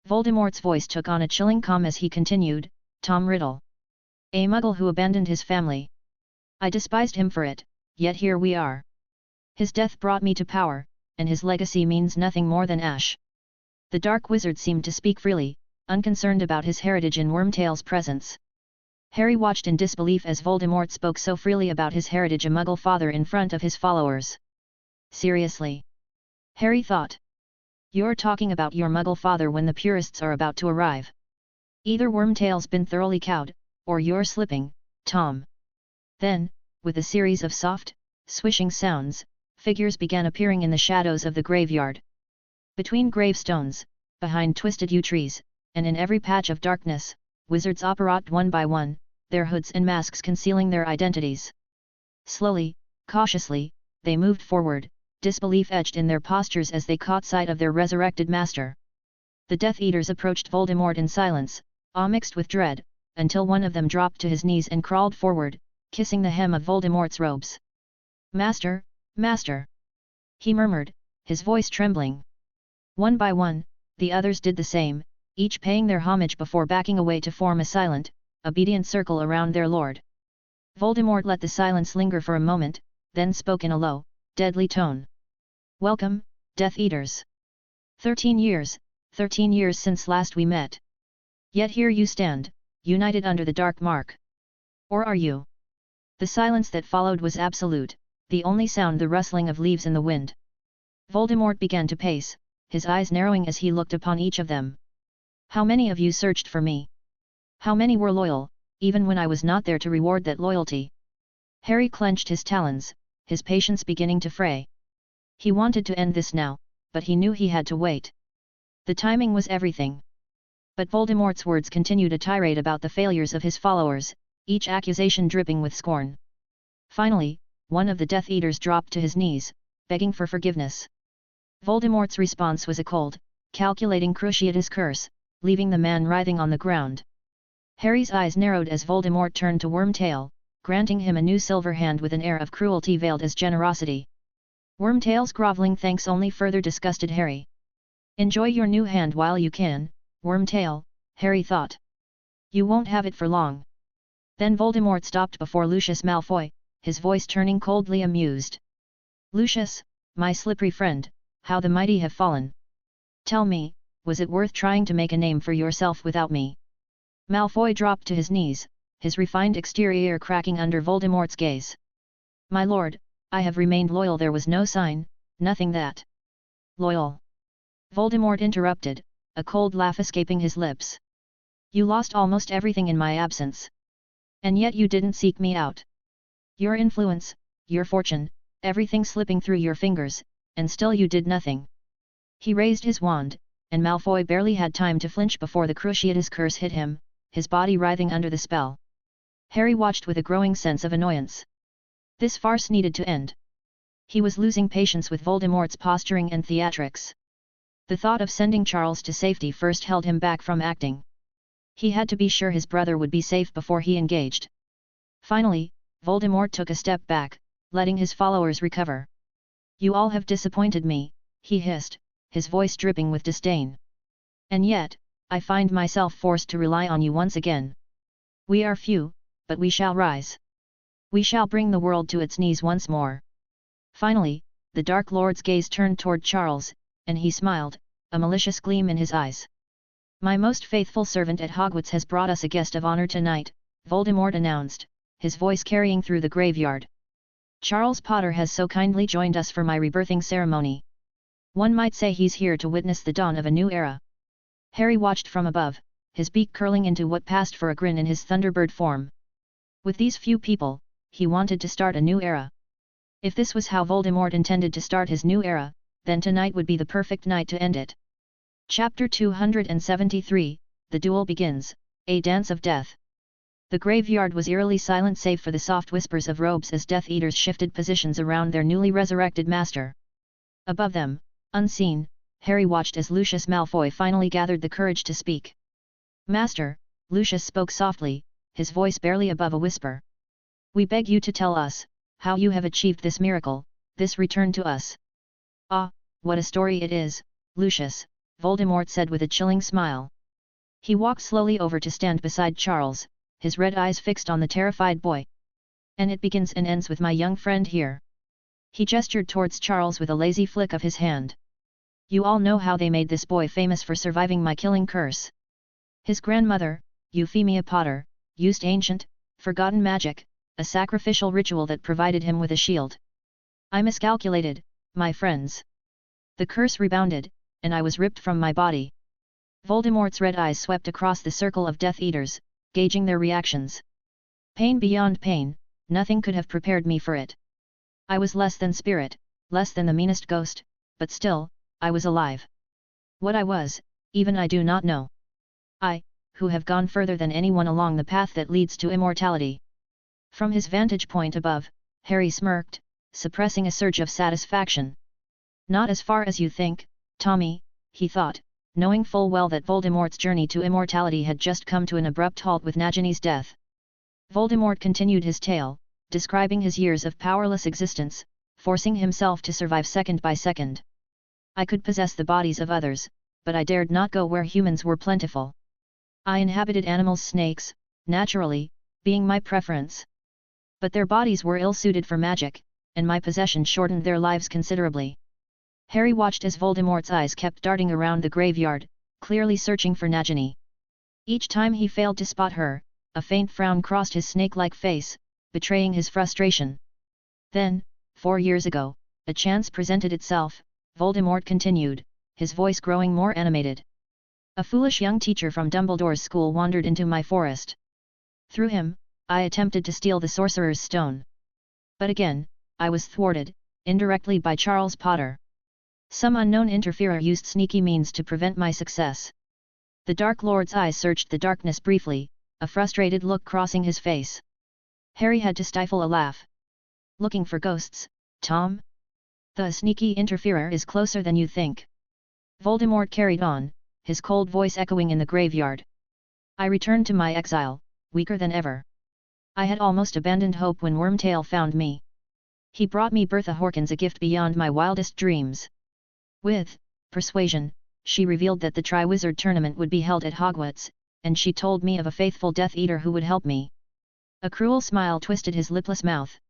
Voldemort's voice took on a chilling calm as he continued, Tom Riddle. A muggle who abandoned his family. I despised him for it, yet here we are. His death brought me to power, and his legacy means nothing more than ash. The Dark Wizard seemed to speak freely, unconcerned about his heritage in Wormtail's presence. Harry watched in disbelief as Voldemort spoke so freely about his heritage, a muggle father, in front of his followers. Seriously? Harry thought. You're talking about your muggle father when the purists are about to arrive. Either Wormtail's been thoroughly cowed, or you're slipping, Tom. Then, with a series of soft, swishing sounds, figures began appearing in the shadows of the graveyard. Between gravestones, behind twisted yew trees, and in every patch of darkness, wizards apparat one by one, their hoods and masks concealing their identities. Slowly, cautiously, they moved forward, disbelief etched in their postures as they caught sight of their resurrected master. The Death Eaters approached Voldemort in silence, awe mixed with dread, until one of them dropped to his knees and crawled forward, kissing the hem of Voldemort's robes. Master, Master! He murmured, his voice trembling. One by one, the others did the same, each paying their homage before backing away to form a silent, obedient circle around their lord. Voldemort let the silence linger for a moment, then spoke in a low, deadly tone. Welcome, Death Eaters. 13 years since last we met. Yet here you stand, united under the dark mark. Or are you? The silence that followed was absolute, the only sound the rustling of leaves in the wind. Voldemort began to pace, his eyes narrowing as he looked upon each of them. How many of you searched for me? How many were loyal, even when I was not there to reward that loyalty? Harry clenched his talons, his patience beginning to fray. He wanted to end this now, but he knew he had to wait. The timing was everything. But Voldemort's words continued a tirade about the failures of his followers, each accusation dripping with scorn. Finally, one of the Death Eaters dropped to his knees, begging for forgiveness. Voldemort's response was a cold, calculating cruciatus curse, leaving the man writhing on the ground. Harry's eyes narrowed as Voldemort turned to Wormtail, granting him a new silver hand with an air of cruelty veiled as generosity. Wormtail's groveling thanks only further disgusted Harry. Enjoy your new hand while you can, Wormtail, Harry thought. You won't have it for long. Then Voldemort stopped before Lucius Malfoy, his voice turning coldly amused. Lucius, my slippery friend, how the mighty have fallen. Tell me, was it worth trying to make a name for yourself without me? Malfoy dropped to his knees, his refined exterior cracking under Voldemort's gaze. My lord, I have remained loyal. There was no sign, nothing that. Loyal? Voldemort interrupted, a cold laugh escaping his lips. You lost almost everything in my absence. And yet you didn't seek me out. Your influence, your fortune, everything slipping through your fingers, and still you did nothing. He raised his wand, and Malfoy barely had time to flinch before the cruciatus curse hit him, his body writhing under the spell. Harry watched with a growing sense of annoyance. This farce needed to end. He was losing patience with Voldemort's posturing and theatrics. The thought of sending Charles to safety first held him back from acting. He had to be sure his brother would be safe before he engaged. Finally, Voldemort took a step back, letting his followers recover. You all have disappointed me, he hissed, his voice dripping with disdain. And yet, I find myself forced to rely on you once again. We are few, but we shall rise. We shall bring the world to its knees once more. Finally, the Dark Lord's gaze turned toward Charles, and he smiled, a malicious gleam in his eyes. My most faithful servant at Hogwarts has brought us a guest of honor tonight, Voldemort announced, his voice carrying through the graveyard. Charles Potter has so kindly joined us for my rebirthing ceremony. One might say he's here to witness the dawn of a new era. Harry watched from above, his beak curling into what passed for a grin in his Thunderbird form. With these few people, he wanted to start a new era. If this was how Voldemort intended to start his new era, then tonight would be the perfect night to end it. Chapter 273, The Duel Begins, A Dance of Death. The graveyard was eerily silent save for the soft whispers of robes as Death Eaters shifted positions around their newly resurrected master. Above them, unseen, Harry watched as Lucius Malfoy finally gathered the courage to speak. "Master," Lucius spoke softly, his voice barely above a whisper. "We beg you to tell us, how you have achieved this miracle, this return to us." "Ah, what a story it is, Lucius," Voldemort said with a chilling smile. He walked slowly over to stand beside Charles, his red eyes fixed on the terrified boy. "And it begins and ends with my young friend here." He gestured towards Charles with a lazy flick of his hand. "You all know how they made this boy famous for surviving my killing curse. His grandmother, Euphemia Potter, used ancient, forgotten magic, a sacrificial ritual that provided him with a shield. I miscalculated, my friends. The curse rebounded, and I was ripped from my body." Voldemort's red eyes swept across the circle of Death Eaters, gauging their reactions. "Pain beyond pain, nothing could have prepared me for it. I was less than spirit, less than the meanest ghost, but still, I was alive. What I was, even I do not know. I, who have gone further than anyone along the path that leads to immortality." From his vantage point above, Harry smirked, suppressing a surge of satisfaction. "Not as far as you think, Tommy," he thought, knowing full well that Voldemort's journey to immortality had just come to an abrupt halt with Nagini's death. Voldemort continued his tale, describing his years of powerless existence, forcing himself to survive second by second. "I could possess the bodies of others, but I dared not go where humans were plentiful. I inhabited animals, snakes, naturally, being my preference. But their bodies were ill-suited for magic, and my possession shortened their lives considerably." Harry watched as Voldemort's eyes kept darting around the graveyard, clearly searching for Nagini. Each time he failed to spot her, a faint frown crossed his snake-like face, betraying his frustration. "Then, 4 years ago, a chance presented itself," Voldemort continued, his voice growing more animated. "A foolish young teacher from Dumbledore's school wandered into my forest. Through him, I attempted to steal the Sorcerer's Stone. But again, I was thwarted, indirectly by Charles Potter. Some unknown interferer used sneaky means to prevent my success." The Dark Lord's eyes searched the darkness briefly, a frustrated look crossing his face. Harry had to stifle a laugh. "Looking for ghosts, Tom? The sneaky interferer is closer than you think." Voldemort carried on, his cold voice echoing in the graveyard. "I returned to my exile, weaker than ever. I had almost abandoned hope when Wormtail found me. He brought me Bertha Horkins, a gift beyond my wildest dreams. With persuasion, she revealed that the Triwizard Tournament would be held at Hogwarts, and she told me of a faithful Death Eater who would help me." A cruel smile twisted his lipless mouth.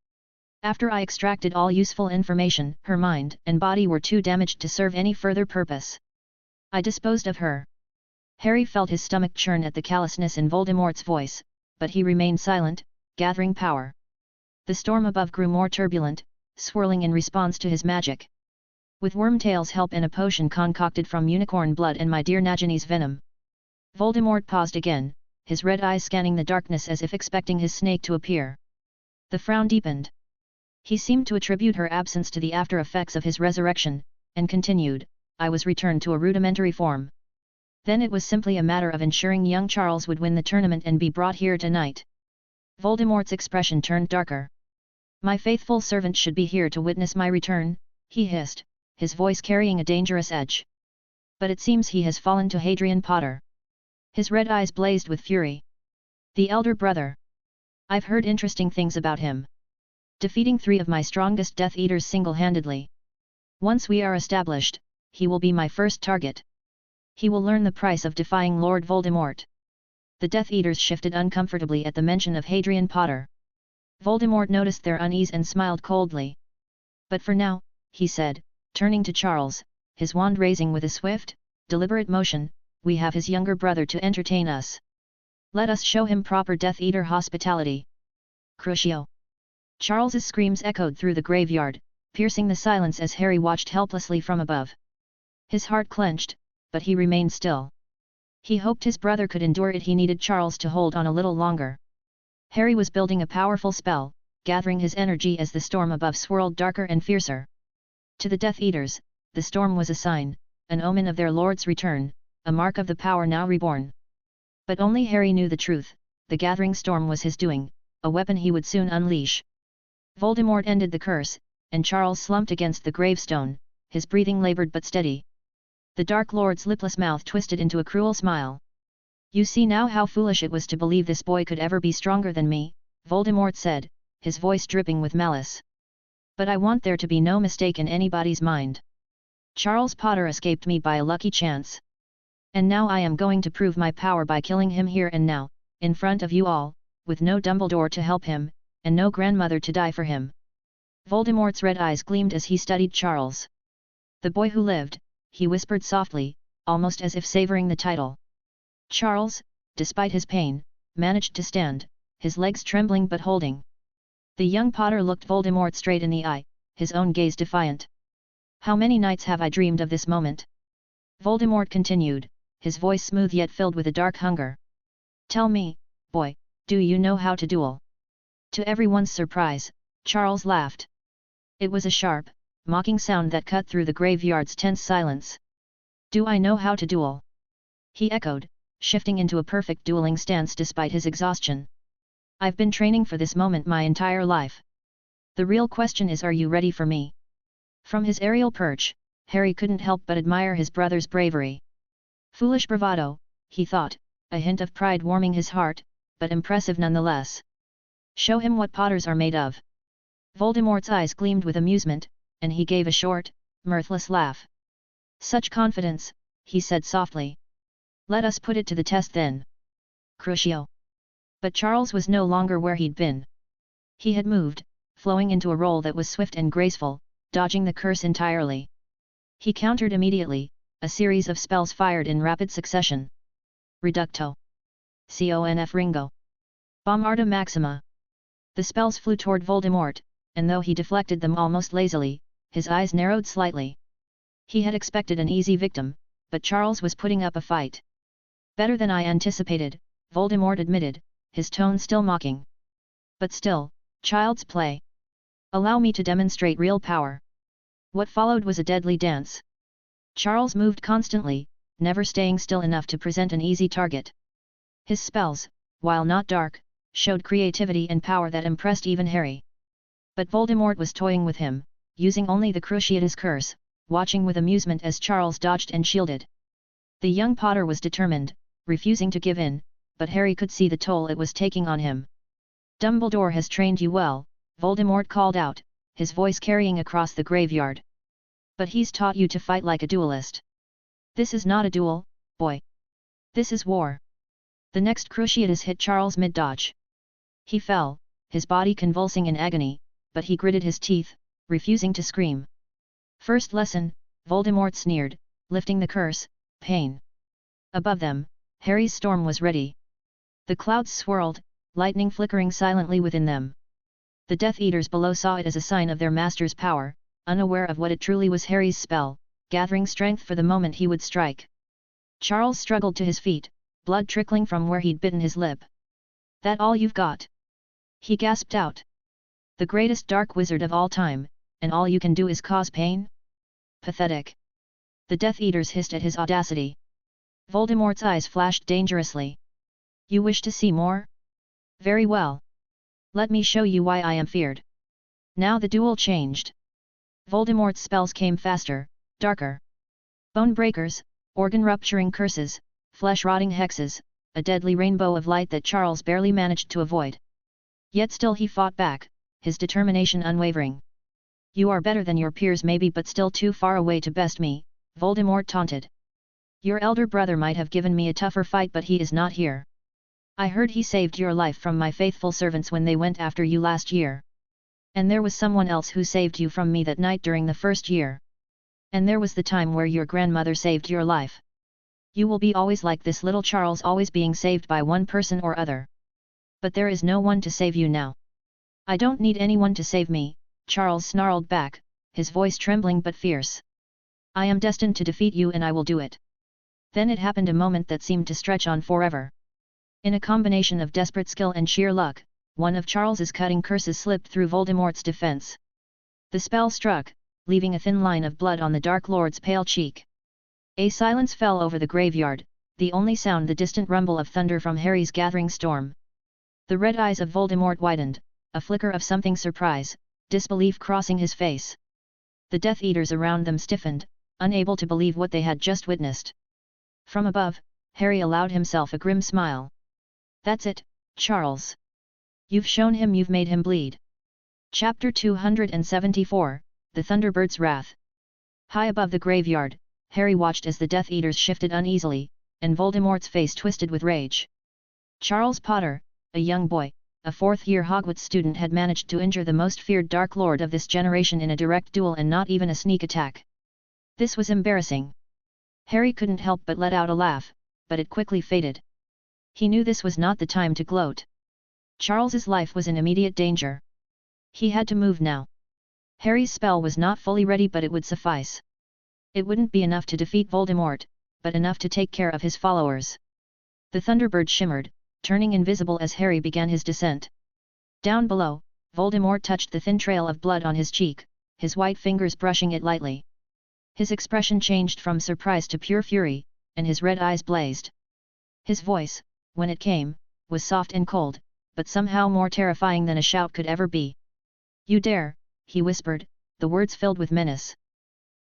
"After I extracted all useful information, her mind and body were too damaged to serve any further purpose. I disposed of her." Harry felt his stomach churn at the callousness in Voldemort's voice, but he remained silent, gathering power. The storm above grew more turbulent, swirling in response to his magic. "With Wormtail's help and a potion concocted from unicorn blood and my dear Nagini's venom." Voldemort paused again, his red eyes scanning the darkness as if expecting his snake to appear. The frown deepened. He seemed to attribute her absence to the after-effects of his resurrection, and continued, "I was returned to a rudimentary form. Then it was simply a matter of ensuring young Charles would win the tournament and be brought here tonight." Voldemort's expression turned darker. "My faithful servant should be here to witness my return," he hissed, his voice carrying a dangerous edge. "But it seems he has fallen to Hadrian Potter." His red eyes blazed with fury. "The elder brother. I've heard interesting things about him. Defeating 3 of my strongest Death Eaters single-handedly. Once we are established, he will be my first target. He will learn the price of defying Lord Voldemort." The Death Eaters shifted uncomfortably at the mention of Hadrian Potter. Voldemort noticed their unease and smiled coldly. "But for now," he said, turning to Charles, his wand raising with a swift, deliberate motion, "we have his younger brother to entertain us. Let us show him proper Death Eater hospitality." Crucio! Charles's screams echoed through the graveyard, piercing the silence as Harry watched helplessly from above. His heart clenched, but he remained still. He hoped his brother could endure it. He needed Charles to hold on a little longer. Harry was building a powerful spell, gathering his energy as the storm above swirled darker and fiercer. To the Death Eaters, the storm was a sign, an omen of their lord's return, a mark of the power now reborn. But only Harry knew the truth, the gathering storm was his doing, a weapon he would soon unleash. Voldemort ended the curse, and Charles slumped against the gravestone, his breathing laboured but steady. The Dark Lord's lipless mouth twisted into a cruel smile. You see now how foolish it was to believe this boy could ever be stronger than me, Voldemort said, his voice dripping with malice. But I want there to be no mistake in anybody's mind. Charles Potter escaped me by a lucky chance. And now I am going to prove my power by killing him here and now, in front of you all, with no Dumbledore to help him, and no grandmother to die for him. Voldemort's red eyes gleamed as he studied Charles. The boy who lived, he whispered softly, almost as if savoring the title. Charles, despite his pain, managed to stand, his legs trembling but holding. The young Potter looked Voldemort straight in the eye, his own gaze defiant. How many nights have I dreamed of this moment? Voldemort continued, his voice smooth yet filled with a dark hunger. Tell me, boy, do you know how to duel? To everyone's surprise, Charles laughed. It was a sharp, mocking sound that cut through the graveyard's tense silence. Do I know how to duel? He echoed, shifting into a perfect dueling stance despite his exhaustion. I've been training for this moment my entire life. The real question is, are you ready for me? From his aerial perch, Harry couldn't help but admire his brother's bravery. Foolish bravado, he thought, a hint of pride warming his heart, but impressive nonetheless. Show him what Potters are made of. Voldemort's eyes gleamed with amusement, and he gave a short, mirthless laugh. Such confidence, he said softly. Let us put it to the test then. Crucio. But Charles was no longer where he'd been. He had moved, flowing into a roll that was swift and graceful, dodging the curse entirely. He countered immediately, a series of spells fired in rapid succession. Reducto. Conf Ringo. Bombarda Maxima. The spells flew toward Voldemort, and though he deflected them almost lazily, his eyes narrowed slightly. He had expected an easy victim, but Charles was putting up a fight. Better than I anticipated, Voldemort admitted, his tone still mocking. But still, child's play. Allow me to demonstrate real power. What followed was a deadly dance. Charles moved constantly, never staying still enough to present an easy target. His spells, while not dark, showed creativity and power that impressed even Harry. But Voldemort was toying with him, using only the Cruciatus curse, watching with amusement as Charles dodged and shielded. The young Potter was determined, refusing to give in, but Harry could see the toll it was taking on him. Dumbledore has trained you well, Voldemort called out, his voice carrying across the graveyard. But he's taught you to fight like a duelist. This is not a duel, boy. This is war. The next Cruciatus hit Charles mid-dodge. He fell, his body convulsing in agony, but he gritted his teeth, refusing to scream. First lesson, Voldemort sneered, lifting the curse, pain. Above them, Harry's storm was ready. The clouds swirled, lightning flickering silently within them. The Death Eaters below saw it as a sign of their master's power, unaware of what it truly was. Harry's spell, gathering strength for the moment he would strike. Charles struggled to his feet, blood trickling from where he'd bitten his lip. That all you've got? He gasped out. The greatest dark wizard of all time, and all you can do is cause pain? Pathetic. The Death Eaters hissed at his audacity. Voldemort's eyes flashed dangerously. You wish to see more? Very well. Let me show you why I am feared. Now the duel changed. Voldemort's spells came faster, darker. Bone breakers, organ-rupturing curses, flesh-rotting hexes, a deadly rainbow of light that Charles barely managed to avoid. Yet still he fought back, his determination unwavering. You are better than your peers maybe, but still too far away to best me, Voldemort taunted. Your elder brother might have given me a tougher fight, but he is not here. I heard he saved your life from my faithful servants when they went after you last year. And there was someone else who saved you from me that night during the first year. And there was the time where your grandmother saved your life. You will be always like this little Charles, always being saved by one person or other. But there is no one to save you now. I don't need anyone to save me, Charles snarled back, his voice trembling but fierce. I am destined to defeat you, and I will do it. Then it happened, a moment that seemed to stretch on forever. In a combination of desperate skill and sheer luck, one of Charles's cutting curses slipped through Voldemort's defense. The spell struck, leaving a thin line of blood on the Dark Lord's pale cheek. A silence fell over the graveyard, the only sound the distant rumble of thunder from Harry's gathering storm. The red eyes of Voldemort widened, a flicker of something surprise, disbelief crossing his face. The Death Eaters around them stiffened, unable to believe what they had just witnessed. From above, Harry allowed himself a grim smile. "That's it, Charles. You've shown him you've made him bleed." Chapter 274, The Thunderbird's Wrath. High above the graveyard, Harry watched as the Death Eaters shifted uneasily, and Voldemort's face twisted with rage. Charles Potter, a young boy, a fourth-year Hogwarts student, had managed to injure the most feared Dark Lord of this generation in a direct duel and not even a sneak attack. This was embarrassing. Harry couldn't help but let out a laugh, but it quickly faded. He knew this was not the time to gloat. Charles's life was in immediate danger. He had to move now. Harry's spell was not fully ready, but it would suffice. It wouldn't be enough to defeat Voldemort, but enough to take care of his followers. The Thunderbird shimmered, turning invisible as Harry began his descent. Down below, Voldemort touched the thin trail of blood on his cheek, his white fingers brushing it lightly. His expression changed from surprise to pure fury, and his red eyes blazed. His voice, when it came, was soft and cold, but somehow more terrifying than a shout could ever be. "You dare," he whispered, the words filled with menace.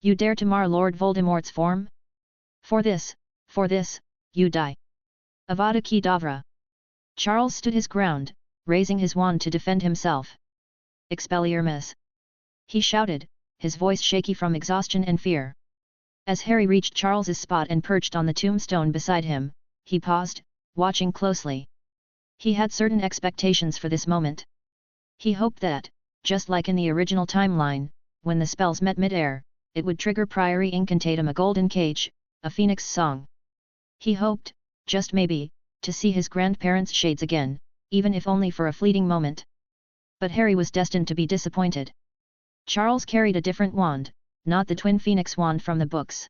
"You dare to mar Lord Voldemort's form? For this, you die. Avada Kedavra." Charles stood his ground, raising his wand to defend himself. "Expelliarmus!" he shouted, his voice shaky from exhaustion and fear. As Harry reached Charles's spot and perched on the tombstone beside him, he paused, watching closely. He had certain expectations for this moment. He hoped that, just like in the original timeline, when the spells met mid-air, it would trigger Priory Incantatum, a golden cage, a phoenix song. He hoped, just maybe, to see his grandparents' shades again, even if only for a fleeting moment. But Harry was destined to be disappointed. Charles carried a different wand, not the twin phoenix wand from the books.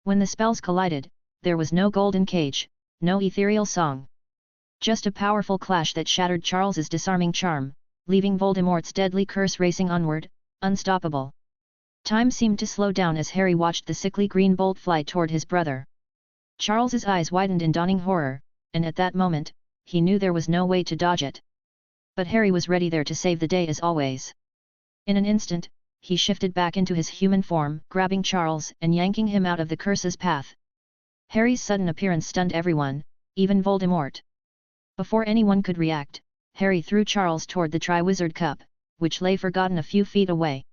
When the spells collided, there was no golden cage, no ethereal song. Just a powerful clash that shattered Charles's disarming charm, leaving Voldemort's deadly curse racing onward, unstoppable. Time seemed to slow down as Harry watched the sickly green bolt fly toward his brother. Charles's eyes widened in dawning horror, and at that moment, he knew there was no way to dodge it. But Harry was ready there to save the day as always. In an instant, he shifted back into his human form, grabbing Charles and yanking him out of the curse's path. Harry's sudden appearance stunned everyone, even Voldemort. Before anyone could react, Harry threw Charles toward the Triwizard Cup, which lay forgotten a few feet away.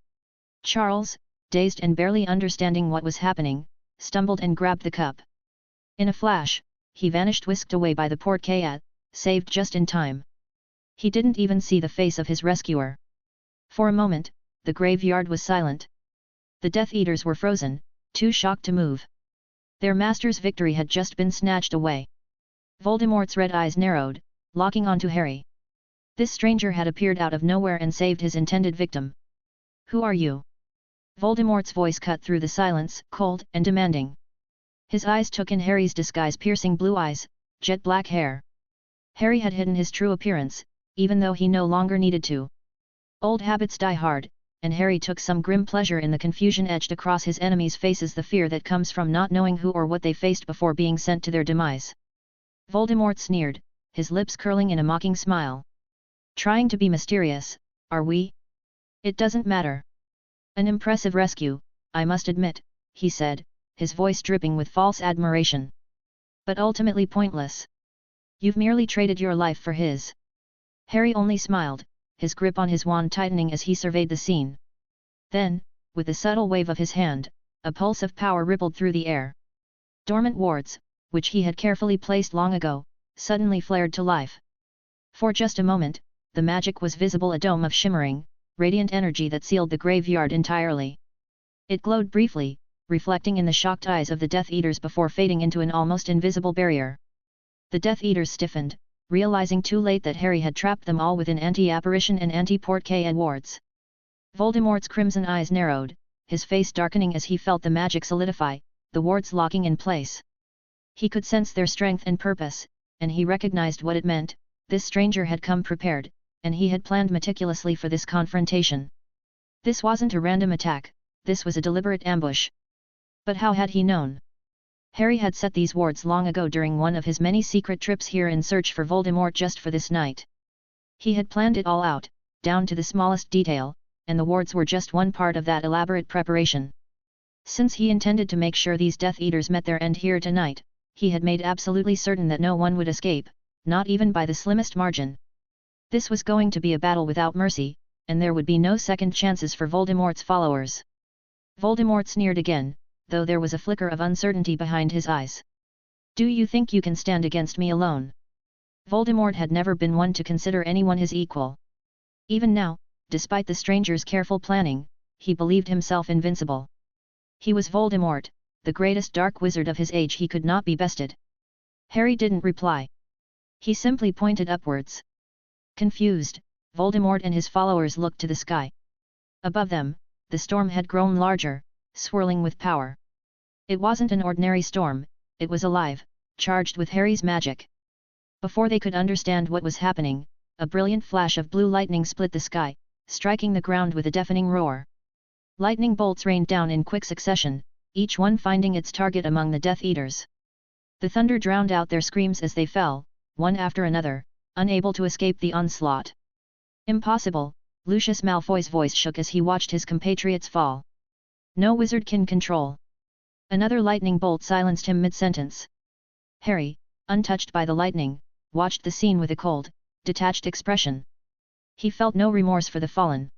Charles, dazed and barely understanding what was happening, stumbled and grabbed the cup. In a flash, he vanished, whisked away by the porte-carte, saved just in time. He didn't even see the face of his rescuer. For a moment, the graveyard was silent. The Death Eaters were frozen, too shocked to move. Their master's victory had just been snatched away. Voldemort's red eyes narrowed, locking onto Harry. This stranger had appeared out of nowhere and saved his intended victim. "Who are you?" Voldemort's voice cut through the silence, cold and demanding. His eyes took in Harry's disguise, piercing blue eyes, jet black hair. Harry had hidden his true appearance, even though he no longer needed to. Old habits die hard, and Harry took some grim pleasure in the confusion etched across his enemies' faces, the fear that comes from not knowing who or what they faced before being sent to their demise. Voldemort sneered, his lips curling in a mocking smile. "Trying to be mysterious, are we? It doesn't matter." "An impressive rescue, I must admit," he said, his voice dripping with false admiration. "But ultimately pointless. You've merely traded your life for his." Harry only smiled, his grip on his wand tightening as he surveyed the scene. Then, with a subtle wave of his hand, a pulse of power rippled through the air. Dormant wards, which he had carefully placed long ago, suddenly flared to life. For just a moment, the magic was visible, a dome of shimmering, radiant energy that sealed the graveyard entirely. It glowed briefly, reflecting in the shocked eyes of the Death Eaters before fading into an almost invisible barrier. The Death Eaters stiffened, realizing too late that Harry had trapped them all within anti-apparition and anti-porte-carte wards. Voldemort's crimson eyes narrowed, his face darkening as he felt the magic solidify, the wards locking in place. He could sense their strength and purpose, and he recognized what it meant. This stranger had come prepared, and he had planned meticulously for this confrontation. This wasn't a random attack, this was a deliberate ambush. But how had he known? Harry had set these wards long ago during one of his many secret trips here in search for Voldemort just for this night. He had planned it all out, down to the smallest detail, and the wards were just one part of that elaborate preparation. Since he intended to make sure these Death Eaters met their end here tonight, he had made absolutely certain that no one would escape, not even by the slimmest margin. This was going to be a battle without mercy, and there would be no second chances for Voldemort's followers. Voldemort sneered again, though there was a flicker of uncertainty behind his eyes. Do you think you can stand against me alone? Voldemort had never been one to consider anyone his equal. Even now, despite the stranger's careful planning, he believed himself invincible. He was Voldemort, the greatest dark wizard of his age. He could not be bested. Harry didn't reply. He simply pointed upwards. Confused, Voldemort and his followers looked to the sky. Above them, the storm had grown larger, swirling with power. It wasn't an ordinary storm, it was alive, charged with Harry's magic. Before they could understand what was happening, a brilliant flash of blue lightning split the sky, striking the ground with a deafening roar. Lightning bolts rained down in quick succession, each one finding its target among the Death Eaters. The thunder drowned out their screams as they fell, one after another, unable to escape the onslaught. Impossible, Lucius Malfoy's voice shook as he watched his compatriots fall. No wizard can control. Another lightning bolt silenced him mid-sentence. Harry, untouched by the lightning, watched the scene with a cold, detached expression. He felt no remorse for the fallen.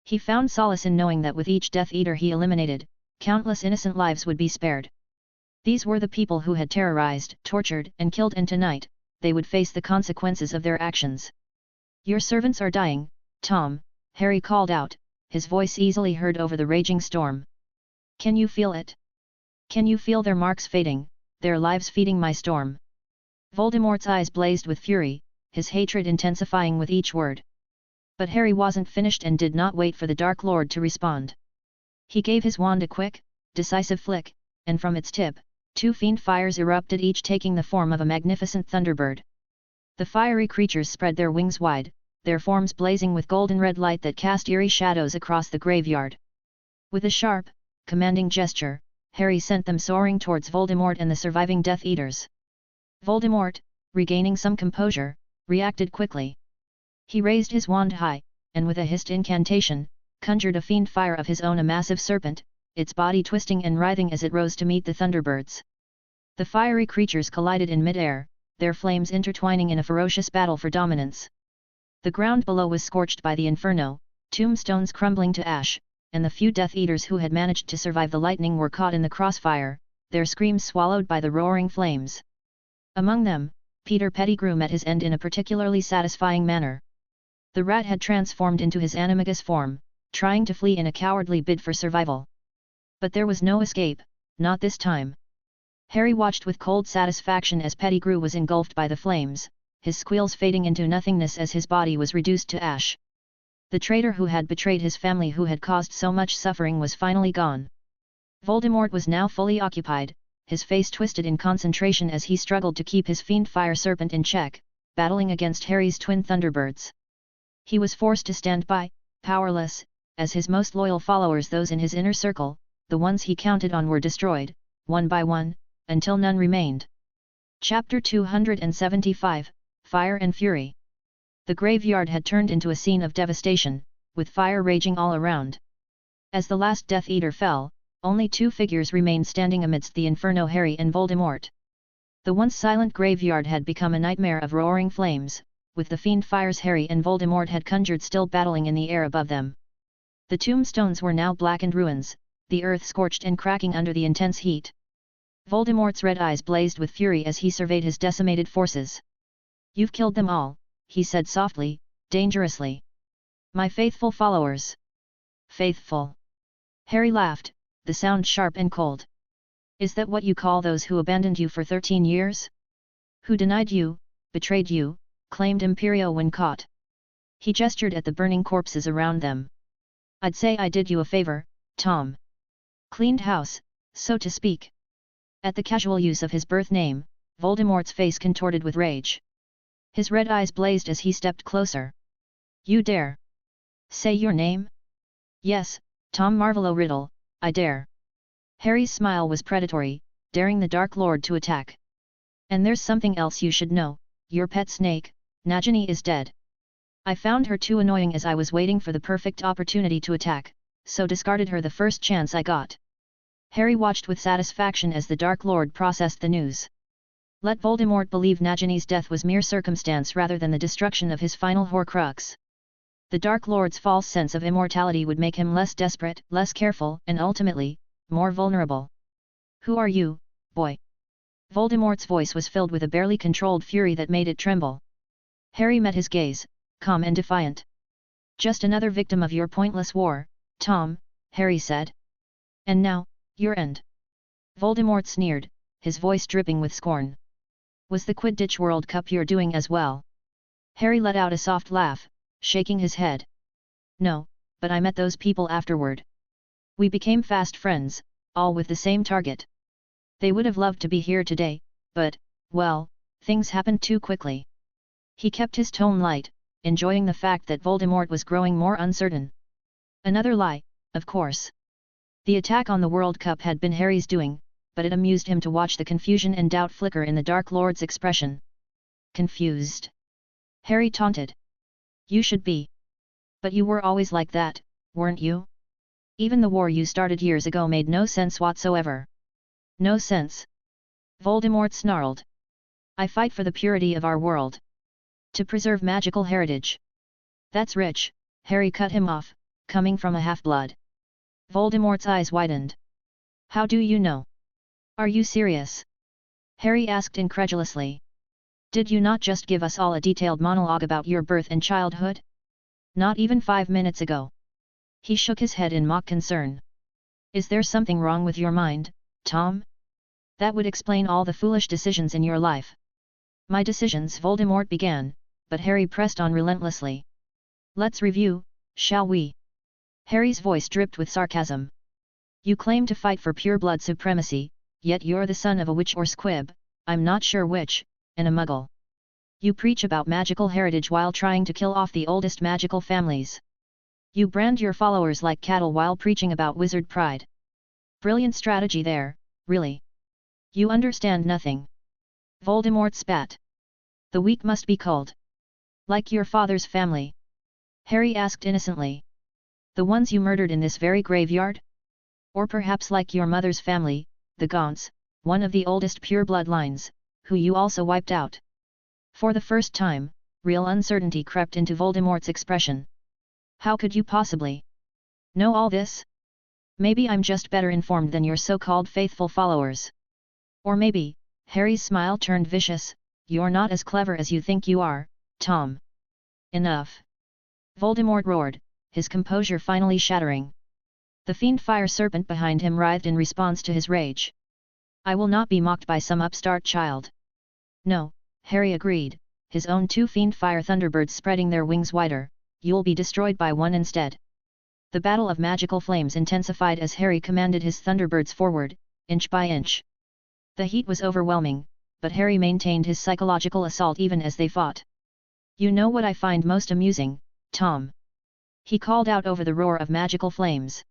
He found solace in knowing that with each Death Eater he eliminated, countless innocent lives would be spared. These were the people who had terrorized, tortured, and killed, and tonight, they would face the consequences of their actions. Your servants are dying, Tom, Harry called out, his voice easily heard over the raging storm. Can you feel it? Can you feel their marks fading, their lives feeding my storm? Voldemort's eyes blazed with fury, his hatred intensifying with each word. But Harry wasn't finished and did not wait for the Dark Lord to respond. He gave his wand a quick, decisive flick, and from its tip, 2 fiendfires erupted, each taking the form of a magnificent thunderbird. The fiery creatures spread their wings wide, their forms blazing with golden red light that cast eerie shadows across the graveyard. With a sharp, commanding gesture, Harry sent them soaring towards Voldemort and the surviving Death Eaters. Voldemort, regaining some composure, reacted quickly. He raised his wand high, and with a hissed incantation, conjured a fiendfire of his own, a massive serpent, its body twisting and writhing as it rose to meet the Thunderbirds. The fiery creatures collided in mid-air, their flames intertwining in a ferocious battle for dominance. The ground below was scorched by the inferno, tombstones crumbling to ash, and the few Death Eaters who had managed to survive the lightning were caught in the crossfire, their screams swallowed by the roaring flames. Among them, Peter Pettigrew met his end in a particularly satisfying manner. The rat had transformed into his animagus form, trying to flee in a cowardly bid for survival. But there was no escape, not this time. Harry watched with cold satisfaction as Pettigrew was engulfed by the flames, his squeals fading into nothingness as his body was reduced to ash. The traitor who had betrayed his family, who had caused so much suffering, was finally gone. Voldemort was now fully occupied, his face twisted in concentration as he struggled to keep his fiendfire serpent in check, battling against Harry's twin Thunderbirds. He was forced to stand by, powerless, as his most loyal followers, those in his inner circle, the ones he counted on, were destroyed, one by one, until none remained. Chapter 275, Fire and Fury. The graveyard had turned into a scene of devastation, with fire raging all around. As the last Death Eater fell, only 2 figures remained standing amidst the inferno: Harry and Voldemort. The once silent graveyard had become a nightmare of roaring flames, with the fiendfires Harry and Voldemort had conjured still battling in the air above them. The tombstones were now blackened ruins, the earth scorched and cracking under the intense heat. Voldemort's red eyes blazed with fury as he surveyed his decimated forces. "You've killed them all," he said softly, dangerously. "My faithful followers." "Faithful?" Harry laughed, the sound sharp and cold. "Is that what you call those who abandoned you for 13 years? Who denied you, betrayed you, claimed Imperio when caught?" He gestured at the burning corpses around them. "I'd say I did you a favor, Tom. Cleaned house, so to speak." At the casual use of his birth name, Voldemort's face contorted with rage. His red eyes blazed as he stepped closer. "You dare? Say your name?" "Yes, Tom Marvolo Riddle, I dare." Harry's smile was predatory, daring the Dark Lord to attack. "And there's something else you should know, your pet snake, Nagini, is dead. I found her too annoying as I was waiting for the perfect opportunity to attack, so discarded her the first chance I got." Harry watched with satisfaction as the Dark Lord processed the news. Let Voldemort believe Nagini's death was mere circumstance rather than the destruction of his final Horcrux. The Dark Lord's false sense of immortality would make him less desperate, less careful, and ultimately, more vulnerable. "Who are you, boy?" Voldemort's voice was filled with a barely controlled fury that made it tremble. Harry met his gaze, calm and defiant. "Just another victim of your pointless war, Tom," Harry said. "And now, your end." Voldemort sneered, his voice dripping with scorn. "Was the Quidditch World Cup you're doing as well?" Harry let out a soft laugh, shaking his head. "No, but I met those people afterward. We became fast friends, all with the same target. They would have loved to be here today, but, well, things happened too quickly." He kept his tone light, enjoying the fact that Voldemort was growing more uncertain. Another lie, of course. The attack on the World Cup had been Harry's doing, but it amused him to watch the confusion and doubt flicker in the Dark Lord's expression. "Confused?" Harry taunted. "You should be. But you were always like that, weren't you? Even the war you started years ago made no sense whatsoever." "No sense?" Voldemort snarled. "I fight for the purity of our world. To preserve magical heritage." "That's rich," Harry cut him off, "coming from a half-blood." Voldemort's eyes widened. "How do you know? Are you serious?" Harry asked incredulously. "Did you not just give us all a detailed monologue about your birth and childhood? Not even 5 minutes ago." He shook his head in mock concern. "Is there something wrong with your mind, Tom? That would explain all the foolish decisions in your life." "My decisions," Voldemort began, but Harry pressed on relentlessly. "Let's review, shall we?" Harry's voice dripped with sarcasm. "You claim to fight for pure blood supremacy, yet you're the son of a witch or squib, I'm not sure which, and a muggle. You preach about magical heritage while trying to kill off the oldest magical families. You brand your followers like cattle while preaching about wizard pride. Brilliant strategy there, really. You understand nothing." Voldemort spat. "The weak must be culled. Like your father's family?" Harry asked innocently. "The ones you murdered in this very graveyard? Or perhaps like your mother's family, the Gaunts, one of the oldest pure bloodlines, who you also wiped out?" For the first time, real uncertainty crept into Voldemort's expression. "How could you possibly know all this? Maybe I'm just better informed than your so-called faithful followers. Or maybe," Harry's smile turned vicious, "you're not as clever as you think you are, Tom." "Enough!" Voldemort roared, his composure finally shattering. The fiendfire serpent behind him writhed in response to his rage. "I will not be mocked by some upstart child." "No," Harry agreed, his own 2 fiendfire thunderbirds spreading their wings wider, "you'll be destroyed by one instead." The battle of magical flames intensified as Harry commanded his thunderbirds forward, inch by inch. The heat was overwhelming, but Harry maintained his psychological assault even as they fought. "You know what I find most amusing, Tom?" he called out over the roar of magical flames.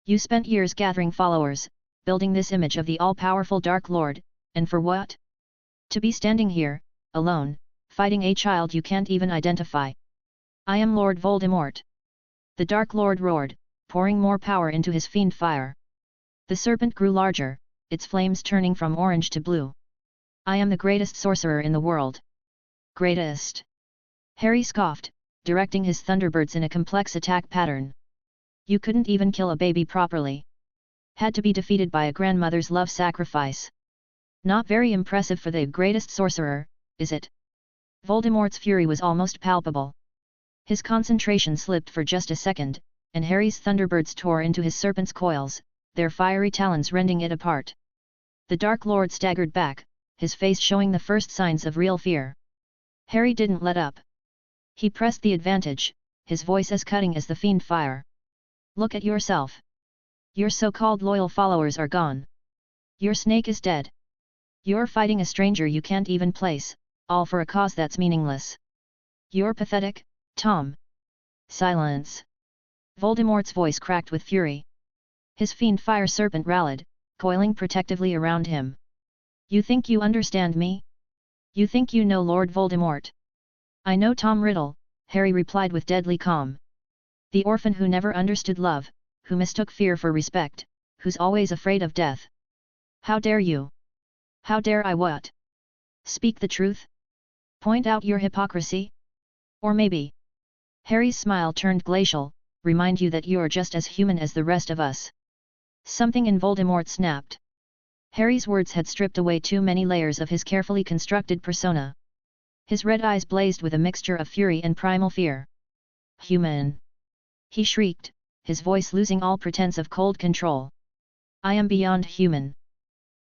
"You spent years gathering followers, building this image of the all-powerful Dark Lord, and for what? To be standing here, alone, fighting a child you can't even identify. I am Lord Voldemort." The Dark Lord roared, pouring more power into his fiendfire. The serpent grew larger, its flames turning from orange to blue. "I am the greatest sorcerer in the world." "Greatest?" Harry scoffed, directing his thunderbirds in a complex attack pattern. "You couldn't even kill a baby properly. Had to be defeated by a grandmother's love sacrifice. Not very impressive for the greatest sorcerer, is it?" Voldemort's fury was almost palpable. His concentration slipped for just a second, and Harry's thunderbirds tore into his serpent's coils, their fiery talons rending it apart. The Dark Lord staggered back, his face showing the first signs of real fear. Harry didn't let up. He pressed the advantage, his voice as cutting as the fiendfire. "Look at yourself. Your so-called loyal followers are gone. Your snake is dead. You're fighting a stranger you can't even place, all for a cause that's meaningless. You're pathetic, Tom." "Silence!" Voldemort's voice cracked with fury. His fiendfire serpent rallied, coiling protectively around him. "You think you understand me? You think you know Lord Voldemort?" "I know Tom Riddle," Harry replied with deadly calm. "The orphan who never understood love, who mistook fear for respect, who's always afraid of death. How dare you? How dare I what? Speak the truth? Point out your hypocrisy? Or maybe Harry's smile turned glacial, remind you that you're just as human as the rest of us. Something in Voldemort snapped. Harry's words had stripped away too many layers of his carefully constructed persona. His red eyes blazed with a mixture of fury and primal fear. Human! He shrieked, his voice losing all pretense of cold control. I am beyond human.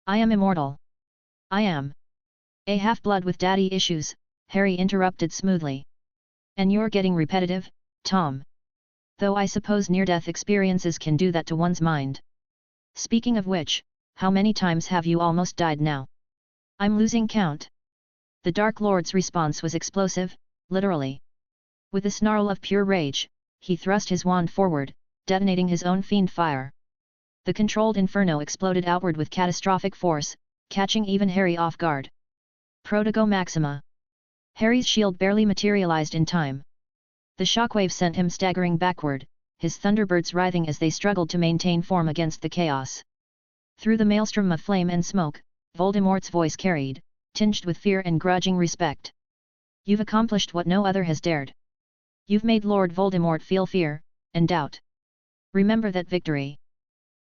I am immortal. I am a half-blood with daddy issues, Harry interrupted smoothly. And you're getting repetitive, Tom. Though I suppose near-death experiences can do that to one's mind. Speaking of which, how many times have you almost died now? I'm losing count. The Dark Lord's response was explosive, literally. With a snarl of pure rage, he thrust his wand forward, detonating his own fiendfire. The controlled inferno exploded outward with catastrophic force, catching even Harry off guard. Protego Maxima. Harry's shield barely materialized in time. The shockwave sent him staggering backward, his thunderbirds writhing as they struggled to maintain form against the chaos. Through the maelstrom of flame and smoke, Voldemort's voice carried, tinged with fear and grudging respect. You've accomplished what no other has dared. You've made Lord Voldemort feel fear, and doubt. Remember that victory.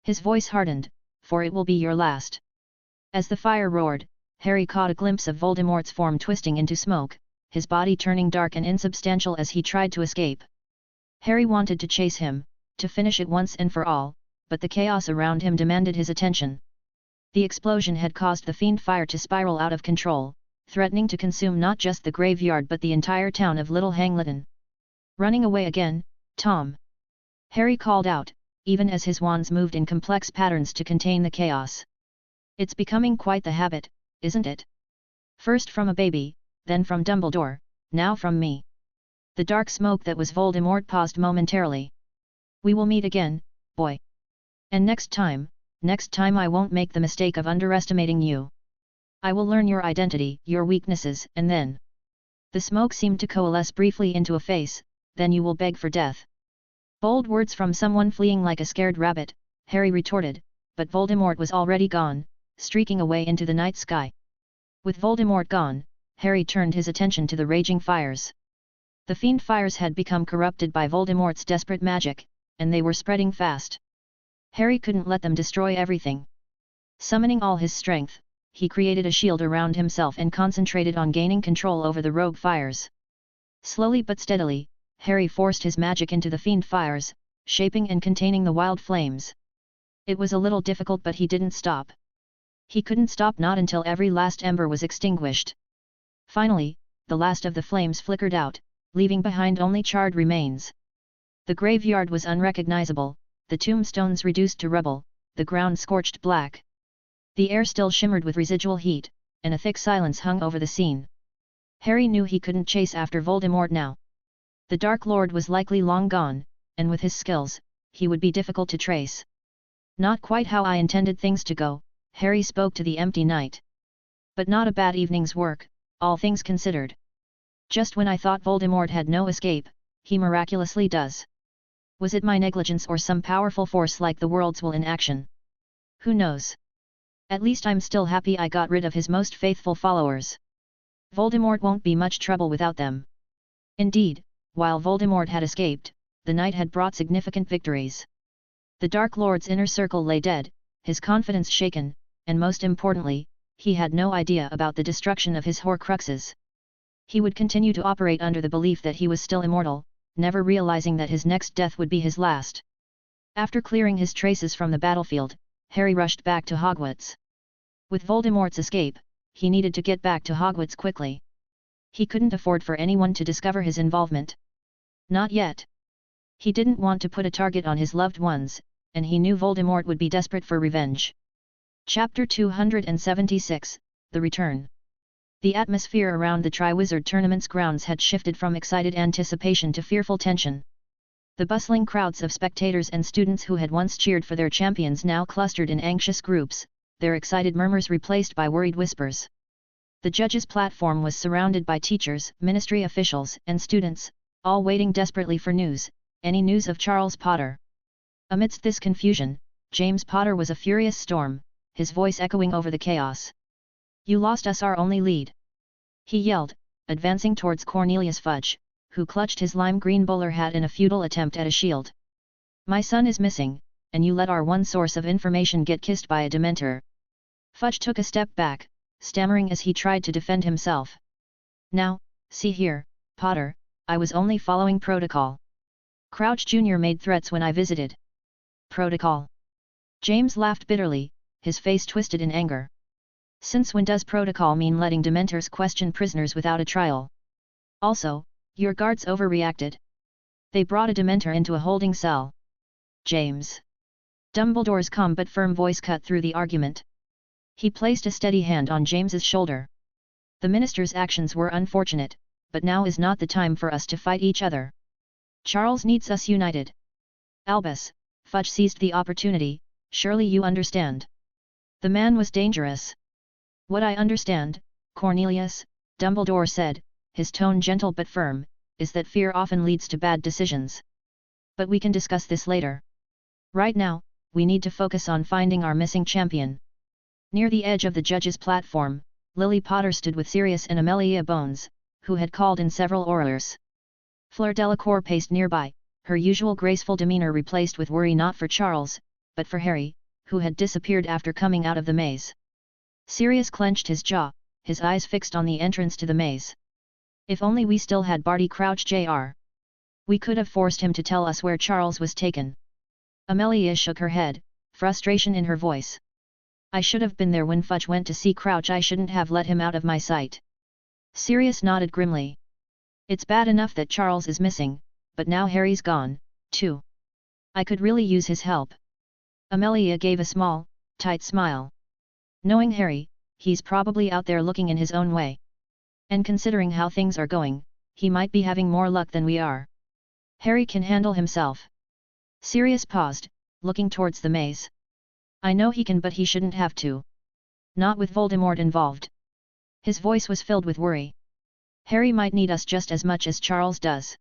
His voice hardened, for it will be your last. As the fire roared, Harry caught a glimpse of Voldemort's form twisting into smoke, his body turning dark and insubstantial as he tried to escape. Harry wanted to chase him, to finish it once and for all, but the chaos around him demanded his attention. The explosion had caused the fiendfire to spiral out of control, threatening to consume not just the graveyard but the entire town of Little Hangleton. Running away again, Tom! Harry called out, even as his wands moved in complex patterns to contain the chaos. It's becoming quite the habit, isn't it? First from a baby, then from Dumbledore, now from me. The dark smoke that was Voldemort paused momentarily. We will meet again, boy. And next time I won't make the mistake of underestimating you. I will learn your identity, your weaknesses, and then... The smoke seemed to coalesce briefly into a face, then you will beg for death. Bold words from someone fleeing like a scared rabbit, Harry retorted, but Voldemort was already gone, streaking away into the night sky. With Voldemort gone, Harry turned his attention to the raging fires. The fiendfires had become corrupted by Voldemort's desperate magic, and they were spreading fast. Harry couldn't let them destroy everything. Summoning all his strength, he created a shield around himself and concentrated on gaining control over the rogue fires. Slowly but steadily, Harry forced his magic into the fiendfires, shaping and containing the wild flames. It was a little difficult, but he didn't stop. He couldn't stop not until every last ember was extinguished. Finally, the last of the flames flickered out, leaving behind only charred remains. The graveyard was unrecognizable, the tombstones reduced to rubble, the ground scorched black. The air still shimmered with residual heat, and a thick silence hung over the scene. Harry knew he couldn't chase after Voldemort now. The Dark Lord was likely long gone, and with his skills, he would be difficult to trace. Not quite how I intended things to go, Harry spoke to the empty night. But not a bad evening's work, all things considered. Just when I thought Voldemort had no escape, he miraculously does. Was it my negligence or some powerful force like the world's will in action? Who knows? At least I'm still happy I got rid of his most faithful followers. Voldemort won't be much trouble without them. Indeed, while Voldemort had escaped, the night had brought significant victories. The Dark Lord's inner circle lay dead, his confidence shaken, and most importantly, he had no idea about the destruction of his Horcruxes. He would continue to operate under the belief that he was still immortal, never realizing that his next death would be his last. After clearing his traces from the battlefield, Harry rushed back to Hogwarts. With Voldemort's escape, he needed to get back to Hogwarts quickly. He couldn't afford for anyone to discover his involvement. Not yet. He didn't want to put a target on his loved ones, and he knew Voldemort would be desperate for revenge. Chapter 276, The Return. The atmosphere around the Triwizard Tournament's grounds had shifted from excited anticipation to fearful tension. The bustling crowds of spectators and students who had once cheered for their champions now clustered in anxious groups, their excited murmurs replaced by worried whispers. The judges' platform was surrounded by teachers, ministry officials, and students, all waiting desperately for news, any news of Charles Potter. Amidst this confusion, James Potter was a furious storm, his voice echoing over the chaos. "You lost us our only lead!" he yelled, advancing towards Cornelius Fudge, who clutched his lime green bowler hat in a futile attempt at a shield. "My son is missing, and you let our one source of information get kissed by a Dementor." Fudge took a step back, stammering as he tried to defend himself. "Now, see here, Potter, I was only following protocol. Crouch Jr. made threats when I visited." "Protocol?" James laughed bitterly, his face twisted in anger. "Since when does protocol mean letting Dementors question prisoners without a trial? Also, your guards overreacted. They brought a Dementor into a holding cell." "James." Dumbledore's calm but firm voice cut through the argument. He placed a steady hand on James's shoulder. "The minister's actions were unfortunate, but now is not the time for us to fight each other. Charles needs us united." "Albus," Fudge seized the opportunity, "surely you understand. The man was dangerous." "What I understand, Cornelius," Dumbledore said, his tone gentle but firm, "is that fear often leads to bad decisions. But we can discuss this later. Right now, we need to focus on finding our missing champion." Near the edge of the judge's platform, Lily Potter stood with Sirius and Amelia Bones, who had called in several aurors. Fleur Delacour paced nearby, her usual graceful demeanour replaced with worry not for Charles, but for Harry, who had disappeared after coming out of the maze. Sirius clenched his jaw, his eyes fixed on the entrance to the maze. "If only we still had Barty Crouch Jr. We could have forced him to tell us where Charles was taken." Amelia shook her head, frustration in her voice. "I should have been there when Fudge went to see Crouch. I shouldn't have let him out of my sight." Sirius nodded grimly. "It's bad enough that Charles is missing, but now Harry's gone, too. I could really use his help." Amelia gave a small, tight smile. "Knowing Harry, he's probably out there looking in his own way. And considering how things are going, he might be having more luck than we are. Harry can handle himself." Sirius paused, looking towards the maze. "I know he can, but he shouldn't have to. Not with Voldemort involved." His voice was filled with worry. "Harry might need us just as much as Charles does."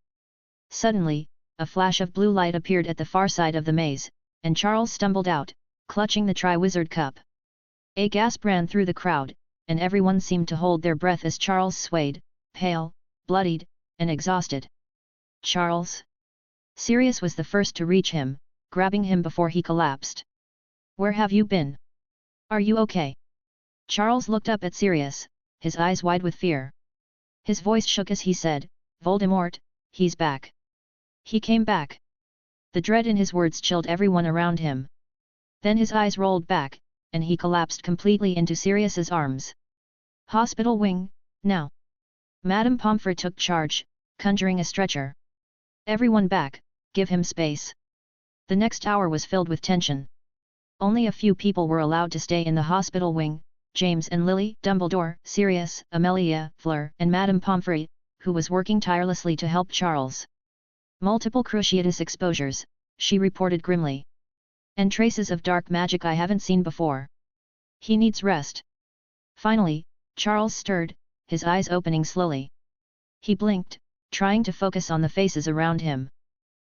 Suddenly, a flash of blue light appeared at the far side of the maze, and Charles stumbled out, clutching the Triwizard Cup. A gasp ran through the crowd, and everyone seemed to hold their breath as Charles swayed, pale, bloodied, and exhausted. "Charles?" Sirius was the first to reach him, grabbing him before he collapsed. "Where have you been? Are you okay?" Charles looked up at Sirius, his eyes wide with fear. His voice shook as he said, "Voldemort, he's back. He came back." The dread in his words chilled everyone around him. Then his eyes rolled back, and he collapsed completely into Sirius's arms. "Hospital wing, now!" Madame Pomfrey took charge, conjuring a stretcher. "Everyone back, give him space." The next hour was filled with tension. Only a few people were allowed to stay in the hospital wing: James and Lily, Dumbledore, Sirius, Amelia, Fleur, and Madame Pomfrey, who was working tirelessly to help Charles. "Multiple cruciatus exposures," she reported grimly. "And traces of dark magic I haven't seen before. He needs rest." Finally, Charles stirred, his eyes opening slowly. He blinked, trying to focus on the faces around him.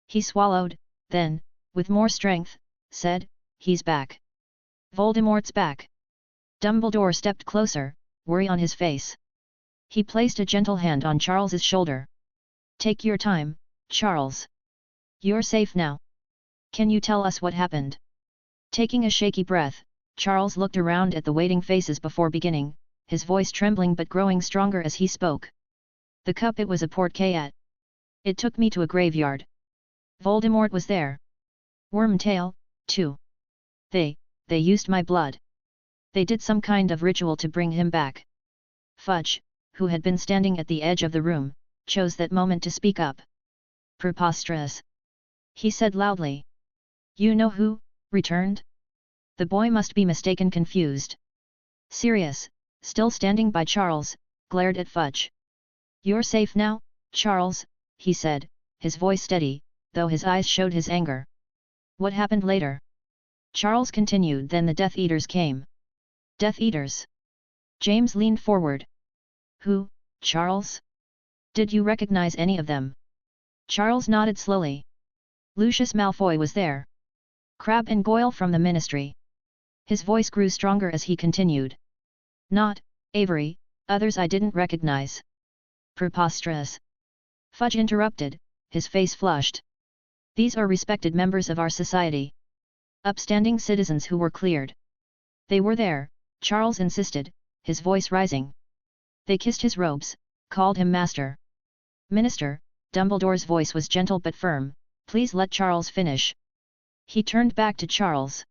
He swallowed, then, with more strength, said, "He's back. Voldemort's back." Dumbledore stepped closer, worry on his face. He placed a gentle hand on Charles's shoulder. "Take your time, Charles. You're safe now. Can you tell us what happened?" Taking a shaky breath, Charles looked around at the waiting faces before beginning, his voice trembling but growing stronger as he spoke. "The cup, it was a portkey. It took me to a graveyard. Voldemort was there. Wormtail, too. They used my blood. They did some kind of ritual to bring him back." Fudge, who had been standing at the edge of the room, chose that moment to speak up. "Preposterous!" he said loudly. "You know who returned?" The boy must be mistaken, confused. Sirius, still standing by Charles, glared at Fudge. "You're safe now, Charles," he said, his voice steady, though his eyes showed his anger. "What happened later?" Charles continued. "Then the Death Eaters came." "Death Eaters?" James leaned forward. "Who, Charles? Did you recognize any of them?" Charles nodded slowly. "Lucius Malfoy was there. Crabbe and Goyle from the Ministry. His voice grew stronger as he continued. Not, Avery, others I didn't recognize. Preposterous. Fudge interrupted, his face flushed. These are respected members of our society. Upstanding citizens who were cleared. They were there, Charles insisted, his voice rising. They kissed his robes, called him master. Minister, Dumbledore's voice was gentle but firm, please let Charles finish. He turned back to Charles.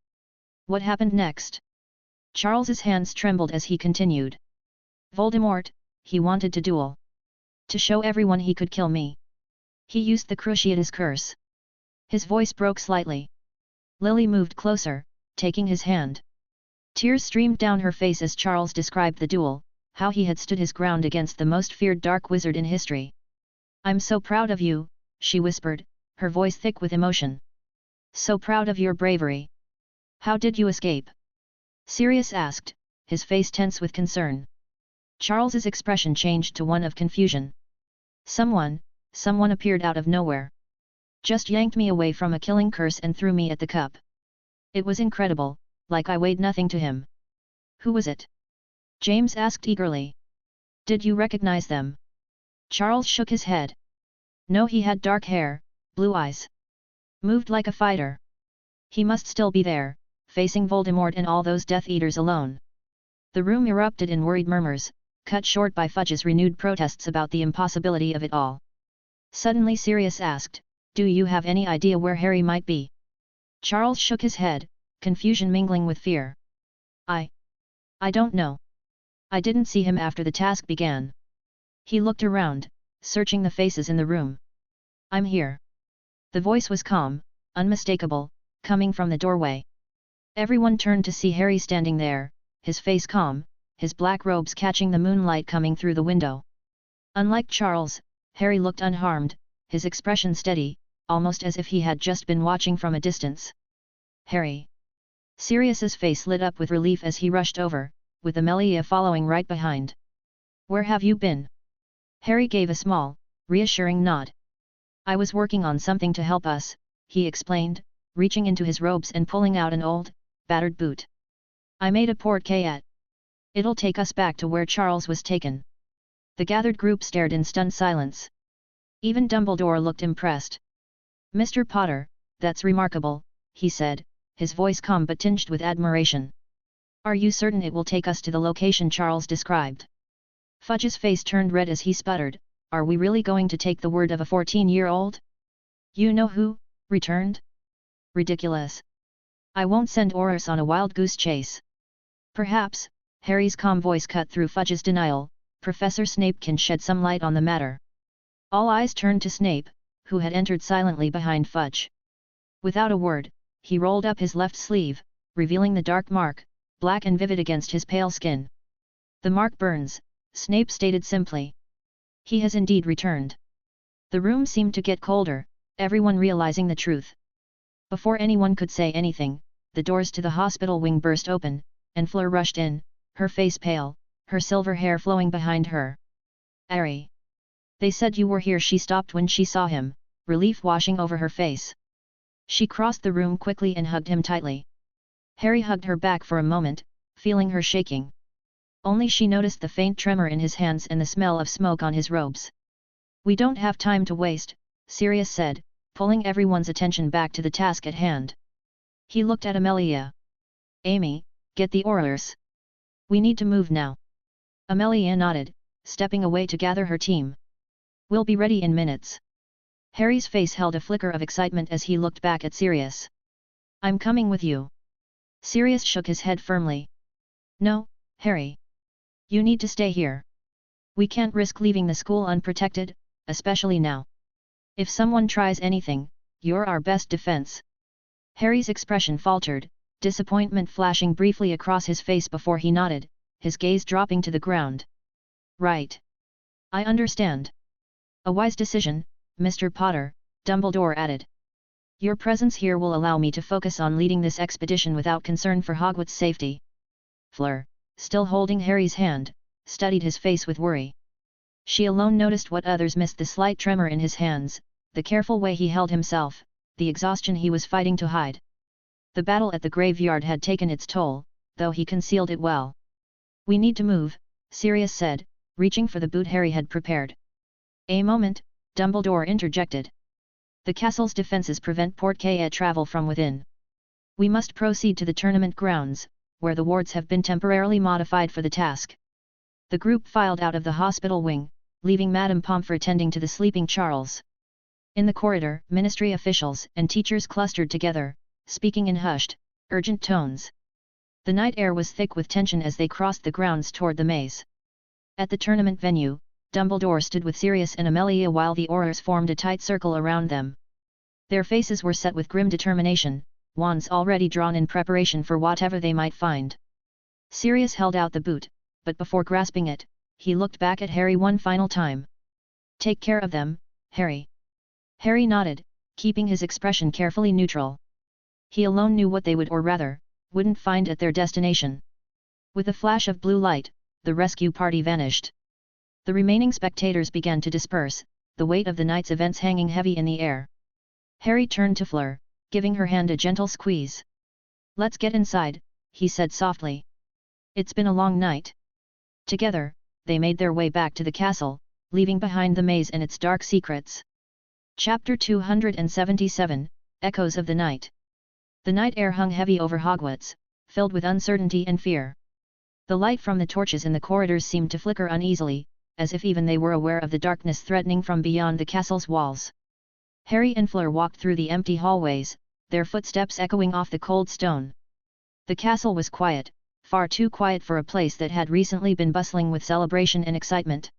What happened next? Charles's hands trembled as he continued. Voldemort, he wanted to duel. To show everyone he could kill me. He used the Cruciatus curse. His voice broke slightly. Lily moved closer, taking his hand. Tears streamed down her face as Charles described the duel, how he had stood his ground against the most feared dark wizard in history. I'm so proud of you, she whispered, her voice thick with emotion. So proud of your bravery. How did you escape? Sirius asked, his face tense with concern. Charles's expression changed to one of confusion. Someone appeared out of nowhere. Just yanked me away from a killing curse and threw me at the cup. It was incredible, like I weighed nothing to him. Who was it? James asked eagerly. Did you recognize them? Charles shook his head. No, he had dark hair, blue eyes. Moved like a fighter. He must still be there, facing Voldemort and all those Death Eaters alone. The room erupted in worried murmurs, cut short by Fudge's renewed protests about the impossibility of it all. Suddenly Sirius asked, do you have any idea where Harry might be? Charles shook his head, confusion mingling with fear. I don't know. I didn't see him after the task began. He looked around, searching the faces in the room. I'm here. The voice was calm, unmistakable, coming from the doorway. Everyone turned to see Harry standing there, his face calm, his black robes catching the moonlight coming through the window. Unlike Charles, Harry looked unharmed, his expression steady, almost as if he had just been watching from a distance. Harry. Sirius's face lit up with relief as he rushed over, with Amelia following right behind. Where have you been? Harry gave a small, reassuring nod. I was working on something to help us, he explained, reaching into his robes and pulling out an old, battered boot. I made a porte-clés. It'll take us back to where Charles was taken. The gathered group stared in stunned silence. Even Dumbledore looked impressed. Mr. Potter, that's remarkable, he said, his voice calm but tinged with admiration. Are you certain it will take us to the location Charles described? Fudge's face turned red as he sputtered, are we really going to take the word of a 14-year-old? You know who, returned? Ridiculous. I won't send Aurors on a wild goose chase. Perhaps, Harry's calm voice cut through Fudge's denial, Professor Snape can shed some light on the matter. All eyes turned to Snape, who had entered silently behind Fudge. Without a word, he rolled up his left sleeve, revealing the dark mark, black and vivid against his pale skin. The mark burns, Snape stated simply. He has indeed returned. The room seemed to get colder, everyone realizing the truth. Before anyone could say anything, the doors to the hospital wing burst open, and Fleur rushed in, her face pale, her silver hair flowing behind her. Harry. They said you were here. She stopped when she saw him, relief washing over her face. She crossed the room quickly and hugged him tightly. Harry hugged her back for a moment, feeling her shaking. Only she noticed the faint tremor in his hands and the smell of smoke on his robes. We don't have time to waste, Sirius said, pulling everyone's attention back to the task at hand. He looked at Amelia. Amy, get the Aurors. We need to move now. Amelia nodded, stepping away to gather her team. We'll be ready in minutes. Harry's face held a flicker of excitement as he looked back at Sirius. I'm coming with you. Sirius shook his head firmly. No, Harry. You need to stay here. We can't risk leaving the school unprotected, especially now. If someone tries anything, you're our best defense. Harry's expression faltered, disappointment flashing briefly across his face before he nodded, his gaze dropping to the ground. Right. I understand. A wise decision, Mr. Potter, Dumbledore added. Your presence here will allow me to focus on leading this expedition without concern for Hogwarts' safety. Fleur, still holding Harry's hand, studied his face with worry. She alone noticed what others missed: the slight tremor in his hands, the careful way he held himself, the exhaustion he was fighting to hide. The battle at the graveyard had taken its toll, though he concealed it well. "We need to move," Sirius said, reaching for the boot Harry had prepared. "A moment," Dumbledore interjected. "The castle's defences prevent Portkay travel from within. We must proceed to the tournament grounds, where the wards have been temporarily modified for the task." The group filed out of the hospital wing, leaving Madame Pomfrey tending to the sleeping Charles. In the corridor, ministry officials and teachers clustered together, speaking in hushed, urgent tones. The night air was thick with tension as they crossed the grounds toward the maze. At the tournament venue, Dumbledore stood with Sirius and Amelia while the Aurors formed a tight circle around them. Their faces were set with grim determination, wands already drawn in preparation for whatever they might find. Sirius held out the boot, but before grasping it, he looked back at Harry one final time. "Take care of them, Harry." Harry nodded, keeping his expression carefully neutral. He alone knew what they would, or rather, wouldn't find at their destination. With a flash of blue light, the rescue party vanished. The remaining spectators began to disperse, the weight of the night's events hanging heavy in the air. Harry turned to Fleur, giving her hand a gentle squeeze. "Let's get inside," he said softly. "It's been a long night." Together, they made their way back to the castle, leaving behind the maze and its dark secrets. Chapter 277, Echoes of the Night. The night air hung heavy over Hogwarts, filled with uncertainty and fear. The light from the torches in the corridors seemed to flicker uneasily, as if even they were aware of the darkness threatening from beyond the castle's walls. Harry and Fleur walked through the empty hallways, their footsteps echoing off the cold stone. The castle was quiet, far too quiet for a place that had recently been bustling with celebration and excitement.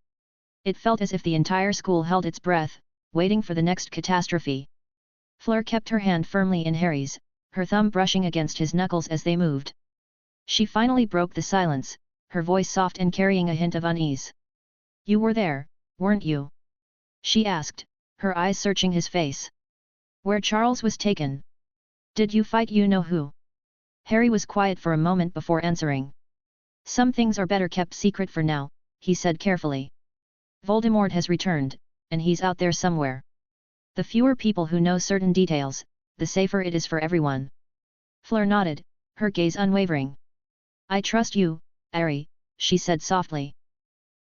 It felt as if the entire school held its breath, waiting for the next catastrophe. Fleur kept her hand firmly in Harry's, her thumb brushing against his knuckles as they moved. She finally broke the silence, her voice soft and carrying a hint of unease. "You were there, weren't you?" she asked, her eyes searching his face. "Where Charles was taken? Did you fight you-know-who?" Harry was quiet for a moment before answering. "Some things are better kept secret for now," he said carefully. "Voldemort has returned, and he's out there somewhere. The fewer people who know certain details, the safer it is for everyone." Fleur nodded, her gaze unwavering. "I trust you, Harry," she said softly.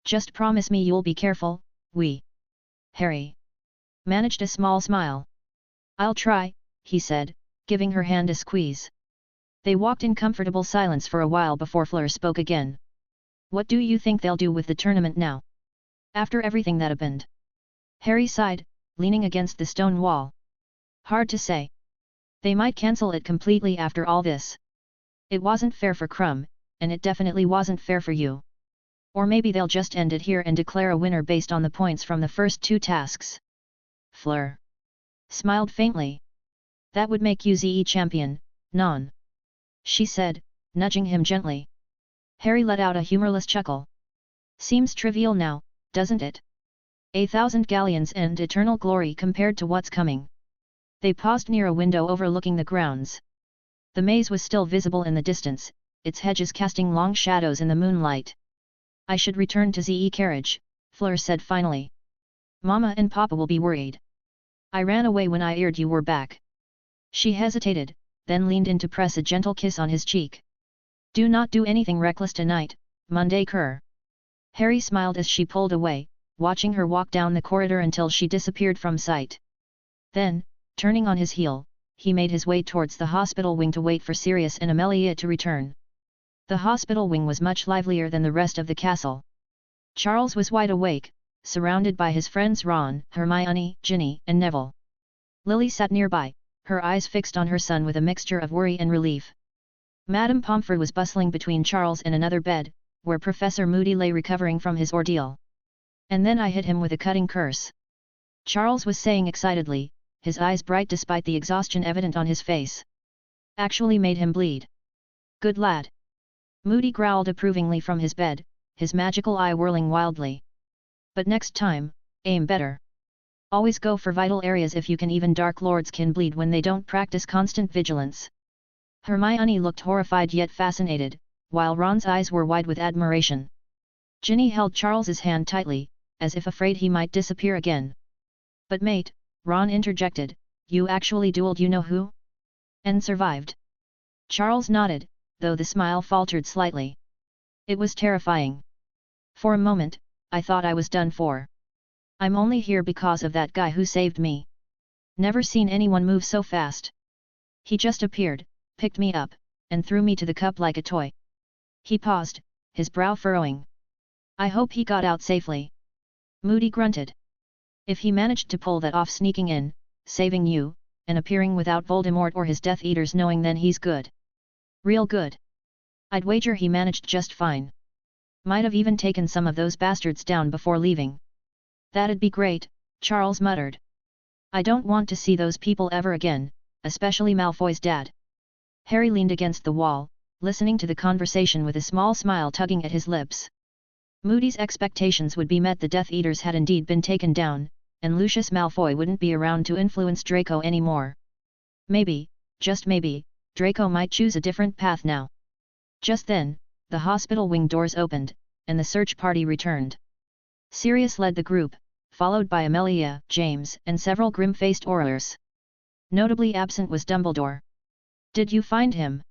"Just promise me you'll be careful." Harry managed a small smile. "I'll try," he said, giving her hand a squeeze. They walked in comfortable silence for a while before Fleur spoke again. "What do you think they'll do with the tournament now? After everything that happened?" Harry sighed, leaning against the stone wall. "Hard to say. They might cancel it completely after all this. It wasn't fair for Krum, and it definitely wasn't fair for you. Or maybe they'll just end it here and declare a winner based on the points from the first two tasks." Fleur smiled faintly. "That would make you ZE champion, non?" she said, nudging him gently. Harry let out a humorless chuckle. "Seems trivial now, doesn't it? 1,000 galleons and eternal glory compared to what's coming." They paused near a window overlooking the grounds. The maze was still visible in the distance, its hedges casting long shadows in the moonlight. "I should return to ZE carriage," Fleur said finally. "Mama and Papa will be worried. I ran away when I heard you were back." She hesitated, then leaned in to press a gentle kiss on his cheek. "Do not do anything reckless tonight, Monday Cur." Harry smiled as she pulled away, watching her walk down the corridor until she disappeared from sight. Then, turning on his heel, he made his way towards the hospital wing to wait for Sirius and Amelia to return. The hospital wing was much livelier than the rest of the castle. Charles was wide awake, surrounded by his friends Ron, Hermione, Ginny, and Neville. Lily sat nearby, her eyes fixed on her son with a mixture of worry and relief. Madame Pomfrey was bustling between Charles and another bed, where Professor Moody lay recovering from his ordeal. "And then I hit him with a cutting curse," Charles was saying excitedly, his eyes bright despite the exhaustion evident on his face. "Actually made him bleed." "Good lad." Moody growled approvingly from his bed, his magical eye whirling wildly. "But next time, aim better. Always go for vital areas if you can. Even Dark Lords can bleed when they don't practice constant vigilance." Hermione looked horrified yet fascinated, while Ron's eyes were wide with admiration. Ginny held Charles's hand tightly, as if afraid he might disappear again. "But mate," Ron interjected, "you actually dueled you-know-who? And survived." Charles nodded, though the smile faltered slightly. It was terrifying. For a moment, I thought I was done for. I'm only here because of that guy who saved me. Never seen anyone move so fast. He just appeared, picked me up, and threw me to the cup like a toy. He paused, his brow furrowing. I hope he got out safely. Moody grunted. If he managed to pull that off, sneaking in, saving you, and appearing without Voldemort or his Death Eaters knowing, then he's good. Real good. I'd wager he managed just fine. Might have even taken some of those bastards down before leaving. That'd be great, Charles muttered. I don't want to see those people ever again, especially Malfoy's dad. Harry leaned against the wall, listening to the conversation with a small smile tugging at his lips. Moody's expectations would be met. The Death Eaters had indeed been taken down, and Lucius Malfoy wouldn't be around to influence Draco anymore. Maybe, just maybe, Draco might choose a different path now. Just then, the hospital wing doors opened, and the search party returned. Sirius led the group, followed by Amelia, James, and several grim-faced Aurors. Notably absent was Dumbledore. Did you find him?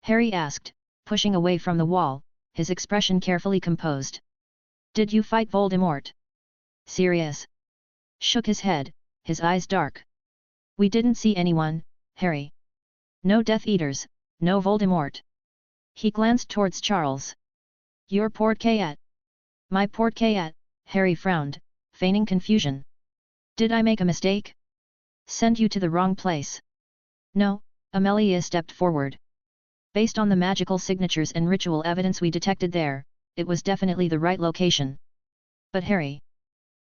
Harry asked, pushing away from the wall, his expression carefully composed. Did you fight Voldemort? Sirius shook his head, his eyes dark. We didn't see anyone, Harry. No Death Eaters, no Voldemort. He glanced towards Charles. Your porte-cat. My porte-cat, Harry frowned, feigning confusion. Did I make a mistake? Send you to the wrong place? No, Amelia stepped forward. Based on the magical signatures and ritual evidence we detected there, it was definitely the right location. But Harry.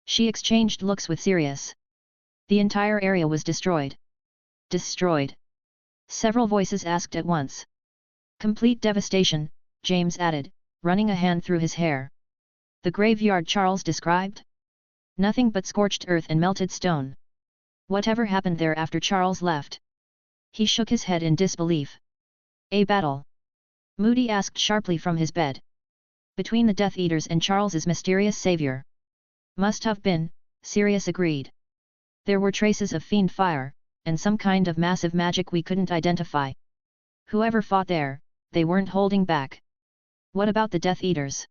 She exchanged looks with Sirius. The entire area was destroyed. Destroyed? Several voices asked at once. Complete devastation, James added, running a hand through his hair. The graveyard Charles described? Nothing but scorched earth and melted stone. Whatever happened there after Charles left? He shook his head in disbelief. A battle? Moody asked sharply from his bed. Between the Death Eaters and Charles's mysterious savior. Must have been, Sirius agreed. There were traces of fiendfire, and some kind of massive magic we couldn't identify. Whoever fought there, they weren't holding back. What about the Death Eaters?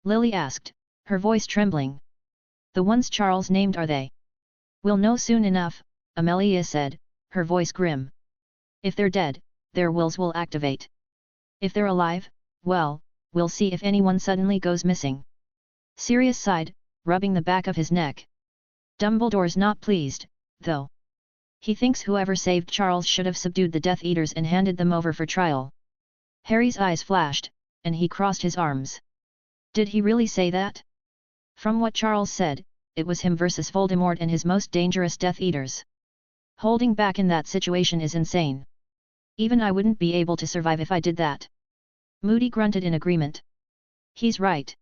Lily asked, her voice trembling. The ones Charles named, are they? We'll know soon enough, Amelia said, her voice grim. If they're dead, their wills will activate. If they're alive, well, we'll see if anyone suddenly goes missing. Sirius sighed, rubbing the back of his neck. Dumbledore's not pleased, though. He thinks whoever saved Charles should have subdued the Death Eaters and handed them over for trial. Harry's eyes flashed, and he crossed his arms. Did he really say that? From what Charles said, it was him versus Voldemort and his most dangerous Death Eaters. Holding back in that situation is insane. Even I wouldn't be able to survive if I did that. Moody grunted in agreement. He's right.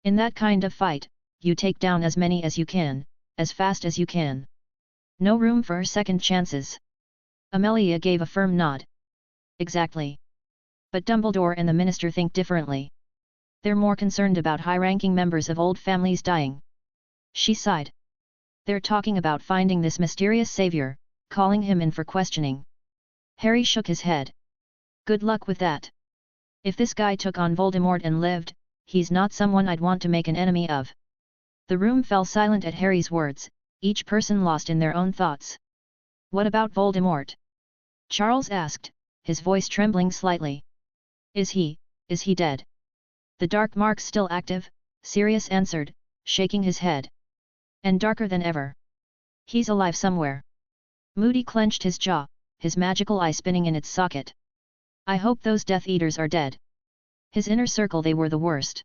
In that kind of fight, you take down as many as you can, as fast as you can. No room for second chances. Amelia gave a firm nod. Exactly. But Dumbledore and the Minister think differently. They're more concerned about high-ranking members of old families dying. She sighed. They're talking about finding this mysterious savior, calling him in for questioning. Harry shook his head. Good luck with that. If this guy took on Voldemort and lived, he's not someone I'd want to make an enemy of. The room fell silent at Harry's words, each person lost in their own thoughts. What about Voldemort? Charles asked, his voice trembling slightly. Is he dead? The dark mark's still active, Sirius answered, shaking his head. And darker than ever. He's alive somewhere. Moody clenched his jaw, his magical eye spinning in its socket. I hope those Death Eaters are dead. His inner circle, they were the worst.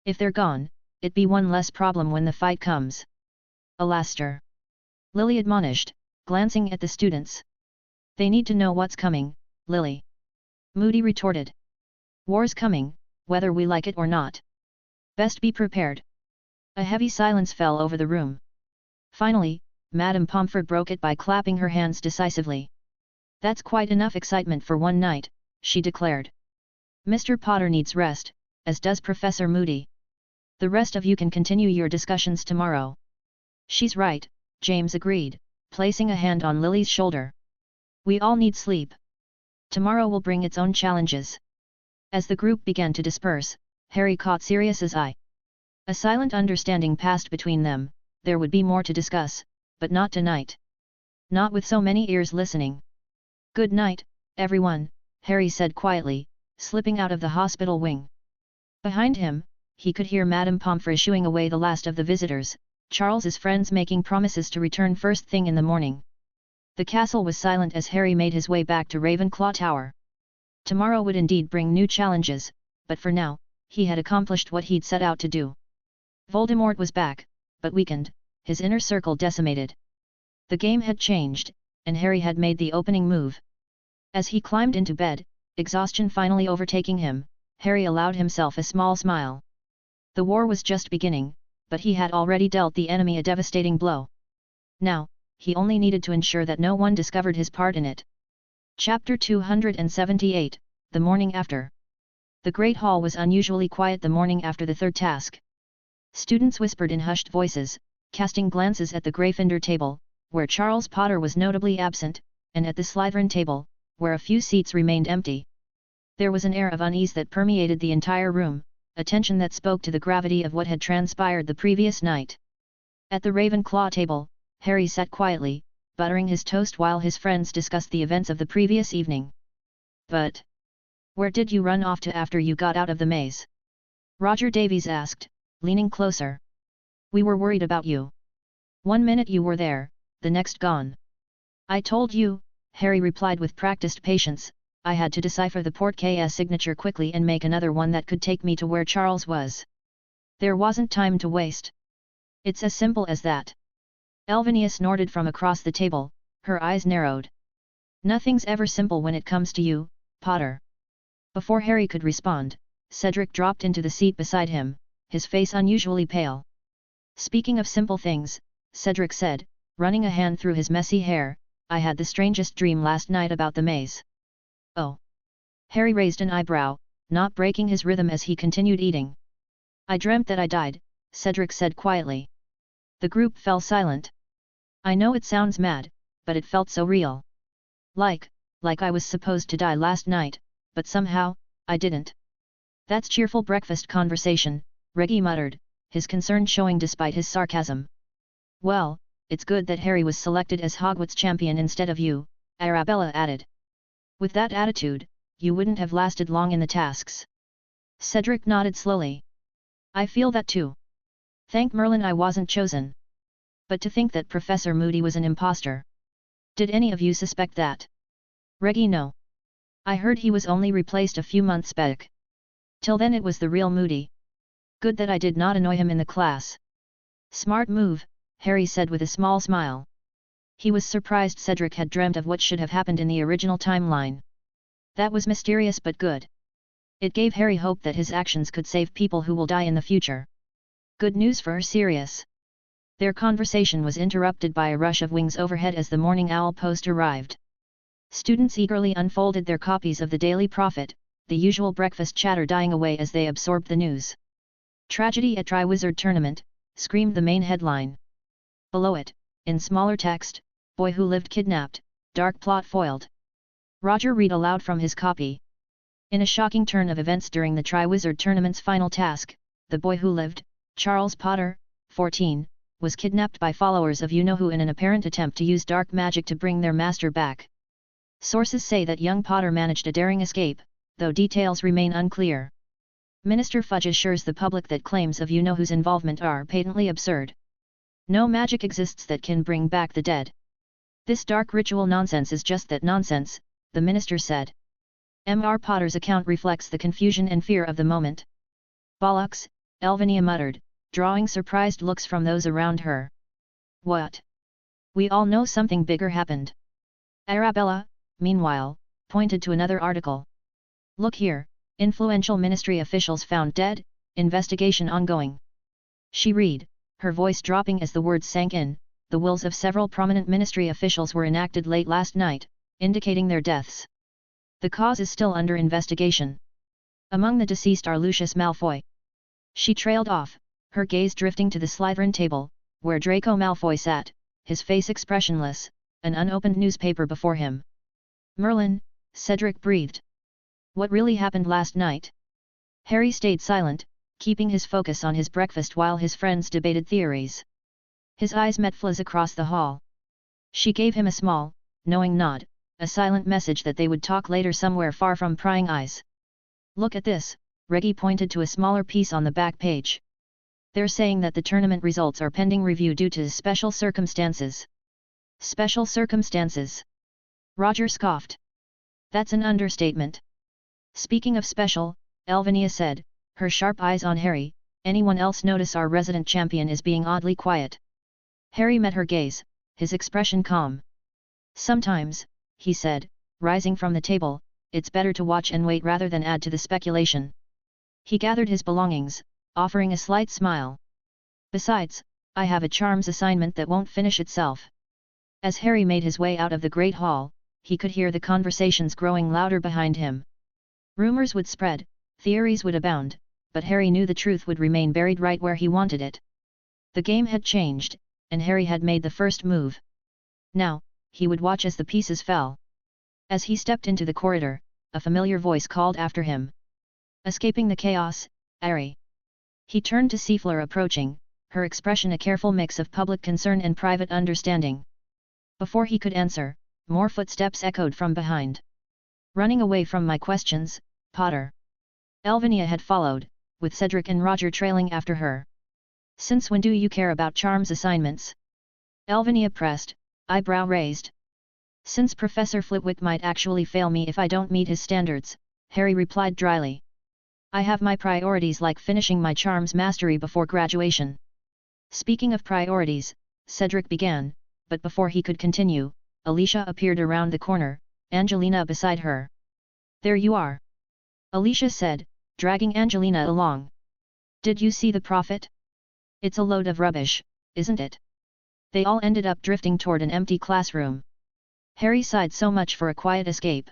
If they're gone, it'd be one less problem when the fight comes. Alastair. Lily admonished, glancing at the students. They need to know what's coming, Lily. Moody retorted. War's coming, whether we like it or not. Best be prepared. A heavy silence fell over the room. Finally, Madame Pomfrey broke it by clapping her hands decisively. That's quite enough excitement for one night, she declared. Mr. Potter needs rest, as does Professor Moody. The rest of you can continue your discussions tomorrow. She's right, James agreed, placing a hand on Lily's shoulder. We all need sleep. Tomorrow will bring its own challenges. As the group began to disperse, Harry caught Sirius's eye. A silent understanding passed between them. There would be more to discuss, but not tonight. Not with so many ears listening. "Good night, everyone," Harry said quietly, slipping out of the hospital wing. Behind him, he could hear Madame Pomfrey shooing away the last of the visitors, Charles's friends making promises to return first thing in the morning. The castle was silent as Harry made his way back to Ravenclaw Tower. Tomorrow would indeed bring new challenges, but for now, he had accomplished what he'd set out to do. Voldemort was back, but weakened, his inner circle decimated. The game had changed, and Harry had made the opening move. As he climbed into bed, exhaustion finally overtaking him, Harry allowed himself a small smile. The war was just beginning, but he had already dealt the enemy a devastating blow. Now, he only needed to ensure that no one discovered his part in it. Chapter 278, The Morning After. The Great Hall was unusually quiet the morning after the third task. Students whispered in hushed voices, casting glances at the Gryffindor table, where Charles Potter was notably absent, and at the Slytherin table, where a few seats remained empty. There was an air of unease that permeated the entire room, a tension that spoke to the gravity of what had transpired the previous night. At the Ravenclaw table, Harry sat quietly, buttering his toast while his friends discussed the events of the previous evening. "But where did you run off to after you got out of the maze?" Roger Davies asked, leaning closer. "We were worried about you. 1 minute you were there, the next gone." "I told you," Harry replied with practiced patience, "I had to decipher the portquet's signature quickly and make another one that could take me to where Charles was. There wasn't time to waste. It's as simple as that." Elvina snorted from across the table, her eyes narrowed. "Nothing's ever simple when it comes to you, Potter." Before Harry could respond, Cedric dropped into the seat beside him, his face unusually pale. "Speaking of simple things," Cedric said, running a hand through his messy hair, "I had the strangest dream last night about the maze." "Oh?" Harry raised an eyebrow, not breaking his rhythm as he continued eating. "I dreamt that I died," Cedric said quietly. The group fell silent. "I know it sounds mad, but it felt so real. Like I was supposed to die last night, but somehow, I didn't." "That's cheerful breakfast conversation," Reggie muttered, his concern showing despite his sarcasm. "Well, it's good that Harry was selected as Hogwarts champion instead of you," Arabella added. "With that attitude, you wouldn't have lasted long in the tasks." Cedric nodded slowly. "I feel that too. Thank Merlin I wasn't chosen. But to think that Professor Moody was an imposter. Did any of you suspect that?" "Reggie, no. I heard he was only replaced a few months back. Till then it was the real Moody. Good that I did not annoy him in the class." "Smart move," Harry said with a small smile. He was surprised Cedric had dreamt of what should have happened in the original timeline. That was mysterious but good. It gave Harry hope that his actions could save people who will die in the future. Good news for Sirius. Their conversation was interrupted by a rush of wings overhead as the Morning Owl post arrived. Students eagerly unfolded their copies of the Daily Prophet, the usual breakfast chatter dying away as they absorbed the news. "Tragedy at Triwizard Tournament," screamed the main headline. Below it, in smaller text, "Boy who lived kidnapped, dark plot foiled." Roger read aloud from his copy. In a shocking turn of events during the Triwizard Tournament's final task, the boy who lived, Charles Potter, 14, was kidnapped by followers of you-know-who in an apparent attempt to use dark magic to bring their master back. Sources say that young Potter managed a daring escape, though details remain unclear. Minister Fudge assures the public that claims of you-know-who's involvement are patently absurd. No magic exists that can bring back the dead. This dark ritual nonsense is just that nonsense, the minister said. Mr. Potter's account reflects the confusion and fear of the moment. "Bollocks," Elvina muttered, drawing surprised looks from those around her. "What? We all know something bigger happened." Arabella, meanwhile, pointed to another article. "Look here, influential ministry officials found dead, investigation ongoing." She read, her voice dropping as the words sank in. The wills of several prominent ministry officials were enacted late last night, indicating their deaths. The cause is still under investigation. Among the deceased are Lucius Malfoy. She trailed off, her gaze drifting to the Slytherin table, where Draco Malfoy sat, his face expressionless, an unopened newspaper before him. "Merlin," Cedric breathed. What really happened last night? Harry stayed silent, keeping his focus on his breakfast while his friends debated theories. His eyes met Fliz across the hall. She gave him a small, knowing nod, a silent message that they would talk later somewhere far from prying eyes. Look at this, Reggie pointed to a smaller piece on the back page. They're saying that the tournament results are pending review due to special circumstances. Special circumstances? Roger scoffed. That's an understatement. Speaking of special, Elvinia said, her sharp eyes on Harry, anyone else notice our resident champion is being oddly quiet? Harry met her gaze, his expression calm. Sometimes, he said, rising from the table, it's better to watch and wait rather than add to the speculation. He gathered his belongings, offering a slight smile. Besides, I have a charms assignment that won't finish itself. As Harry made his way out of the Great Hall, he could hear the conversations growing louder behind him. Rumors would spread, theories would abound, but Harry knew the truth would remain buried right where he wanted it. The game had changed, and Harry had made the first move. Now, he would watch as the pieces fell. As he stepped into the corridor, a familiar voice called after him. Escaping the chaos, Harry. He turned to see Fleur approaching, her expression a careful mix of public concern and private understanding. Before he could answer, more footsteps echoed from behind. Running away from my questions, Potter. Elvinia had followed, with Cedric and Roger trailing after her. Since when do you care about charms assignments? Elvinia pressed, eyebrow raised. Since Professor Flitwick might actually fail me if I don't meet his standards, Harry replied dryly. I have my priorities like finishing my charms mastery before graduation. Speaking of priorities, Cedric began, but before he could continue, Alicia appeared around the corner, Angelina beside her. There you are. Alicia said, dragging Angelina along. Did you see the prophet? It's a load of rubbish, isn't it? They all ended up drifting toward an empty classroom. Harry sighed so much for a quiet escape.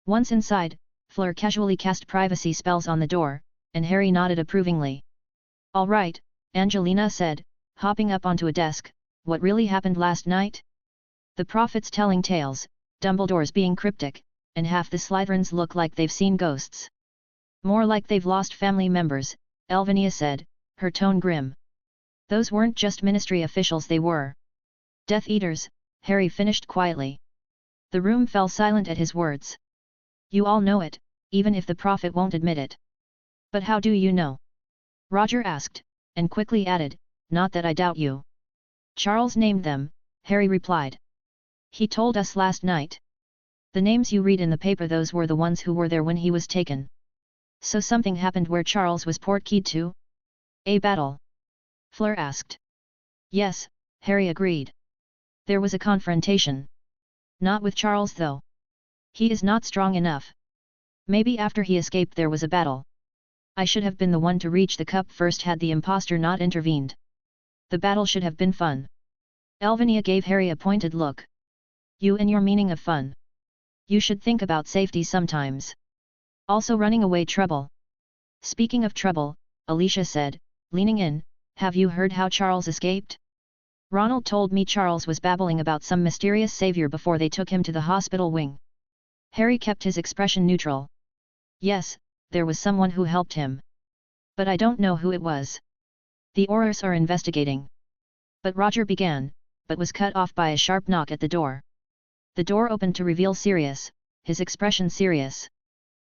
Once inside, Fleur casually cast privacy spells on the door, and Harry nodded approvingly. All right, Angelina said, hopping up onto a desk, what really happened last night? The prophet's telling tales, Dumbledore's being cryptic, and half the Slytherins look like they've seen ghosts. More like they've lost family members, Elvinia said, her tone grim. Those weren't just ministry officials, they were Death Eaters, Harry finished quietly. The room fell silent at his words. You all know it, even if the prophet won't admit it. But how do you know? Roger asked, and quickly added, not that I doubt you. Charles named them, Harry replied. He told us last night. The names you read in the paper, those were the ones who were there when he was taken. So something happened where Charles was portkeyed to? A battle? Fleur asked. Yes, Harry agreed. There was a confrontation. Not with Charles though. He is not strong enough. Maybe after he escaped there was a battle. I should have been the one to reach the cup first had the impostor not intervened. The battle should have been fun. Elvinia gave Harry a pointed look. You and your meaning of fun. You should think about safety sometimes. Also running away trouble. Speaking of trouble, Alicia said, leaning in, have you heard how Charles escaped? Ronald told me Charles was babbling about some mysterious savior before they took him to the hospital wing. Harry kept his expression neutral. Yes, there was someone who helped him. But I don't know who it was. The Aurors are investigating. But Roger began, but was cut off by a sharp knock at the door. The door opened to reveal Sirius, his expression serious.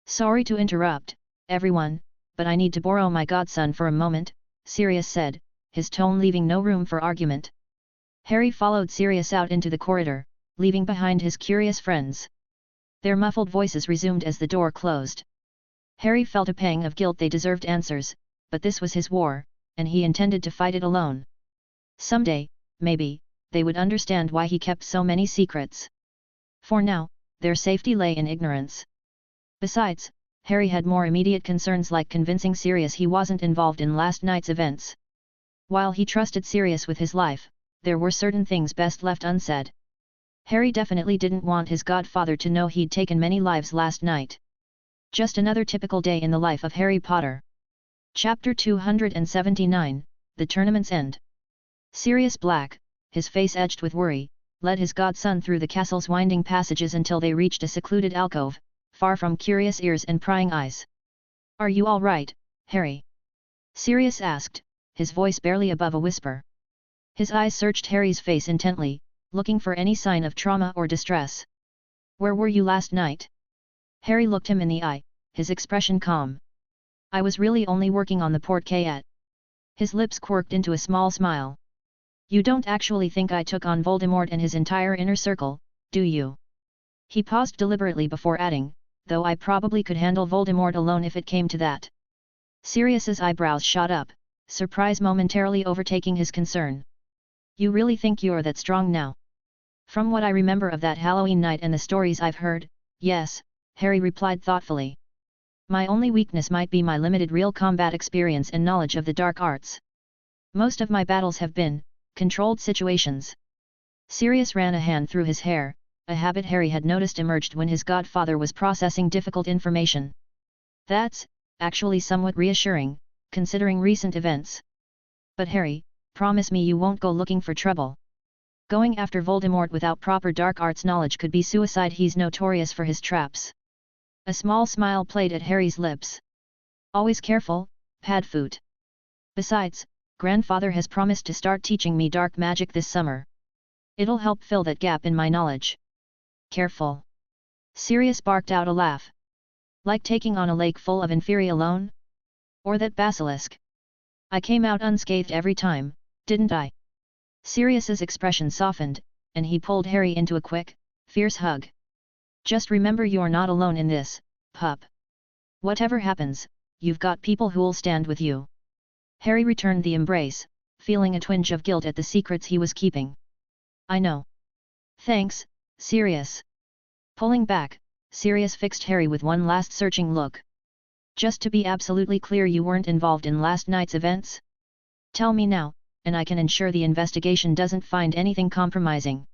Sorry to interrupt, everyone, but I need to borrow my godson for a moment, Sirius said, his tone leaving no room for argument. Harry followed Sirius out into the corridor, leaving behind his curious friends. Their muffled voices resumed as the door closed. Harry felt a pang of guilt. They deserved answers, but this was his war, and he intended to fight it alone. Someday, maybe, they would understand why he kept so many secrets. For now, their safety lay in ignorance. Besides, Harry had more immediate concerns like convincing Sirius he wasn't involved in last night's events. While he trusted Sirius with his life, there were certain things best left unsaid. Harry definitely didn't want his godfather to know he'd taken many lives last night. Just another typical day in the life of Harry Potter. Chapter 279, The Tournament's End. Sirius Black, his face edged with worry, led his godson through the castle's winding passages until they reached a secluded alcove, far from curious ears and prying eyes. "Are you all right, Harry?" Sirius asked, his voice barely above a whisper. His eyes searched Harry's face intently, looking for any sign of trauma or distress. "Where were you last night?" Harry looked him in the eye, his expression calm. "I was really only working on the portrait." His lips quirked into a small smile. "You don't actually think I took on Voldemort and his entire inner circle, do you?" He paused deliberately before adding, "Though I probably could handle Voldemort alone if it came to that." Sirius's eyebrows shot up, surprise momentarily overtaking his concern. "You really think you're that strong now?" "From what I remember of that Halloween night and the stories I've heard, yes," Harry replied thoughtfully. "My only weakness might be my limited real combat experience and knowledge of the dark arts. Most of my battles have been controlled situations." Sirius ran a hand through his hair, a habit Harry had noticed emerged when his godfather was processing difficult information. "That's actually somewhat reassuring, considering recent events. But Harry, promise me you won't go looking for trouble. Going after Voldemort without proper dark arts knowledge could be suicide. He's notorious for his traps." A small smile played at Harry's lips. "Always careful, Padfoot. Besides, Grandfather has promised to start teaching me dark magic this summer. It'll help fill that gap in my knowledge." "Careful?" Sirius barked out a laugh. "Like taking on a lake full of inferi alone? Or that basilisk? I came out unscathed every time, didn't I?" Sirius's expression softened, and he pulled Harry into a quick, fierce hug. "Just remember you're not alone in this, pup. Whatever happens, you've got people who'll stand with you." Harry returned the embrace, feeling a twinge of guilt at the secrets he was keeping. "I know. Thanks, Sirius." Pulling back, Sirius fixed Harry with one last searching look. "Just to be absolutely clear, you weren't involved in last night's events? Tell me now, and I can ensure the investigation doesn't find anything compromising."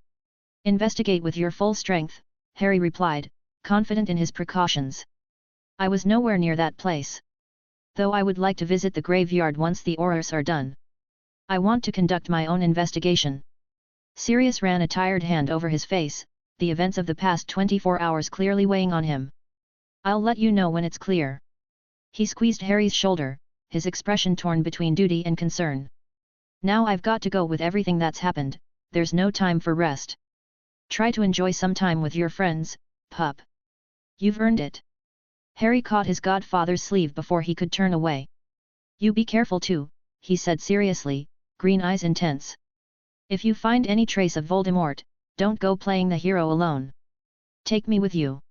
"Investigate with your full strength," Harry replied, confident in his precautions. "I was nowhere near that place. Though I would like to visit the graveyard once the horrors are done. I want to conduct my own investigation." Sirius ran a tired hand over his face, the events of the past 24 hours clearly weighing on him. "I'll let you know when it's clear." He squeezed Harry's shoulder, his expression torn between duty and concern. "Now I've got to go with everything that's happened, there's no time for rest. Try to enjoy some time with your friends, pup. You've earned it." Harry caught his godfather's sleeve before he could turn away. "You be careful too," he said seriously, green eyes intense. "If you find any trace of Voldemort, don't go playing the hero alone. Take me with you."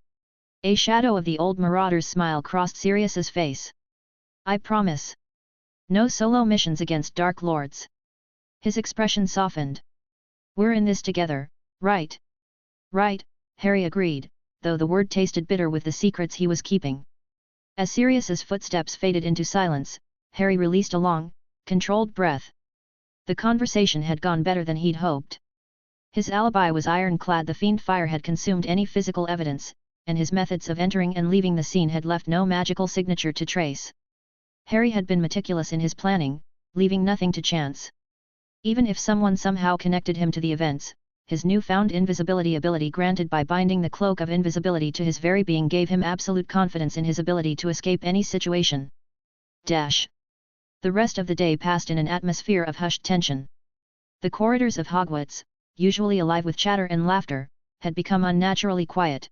A shadow of the old marauder's smile crossed Sirius's face. "I promise. No solo missions against Dark Lords." His expression softened. "We're in this together, right?" "Right," Harry agreed, though the word tasted bitter with the secrets he was keeping. As Sirius's footsteps faded into silence, Harry released a long, controlled breath. The conversation had gone better than he'd hoped. His alibi was ironclad. The fiendfire had consumed any physical evidence, and his methods of entering and leaving the scene had left no magical signature to trace. Harry had been meticulous in his planning, leaving nothing to chance. Even if someone somehow connected him to the events, his newfound invisibility ability granted by binding the cloak of invisibility to his very being gave him absolute confidence in his ability to escape any situation. The rest of the day passed in an atmosphere of hushed tension. The corridors of Hogwarts, usually alive with chatter and laughter, had become unnaturally quiet.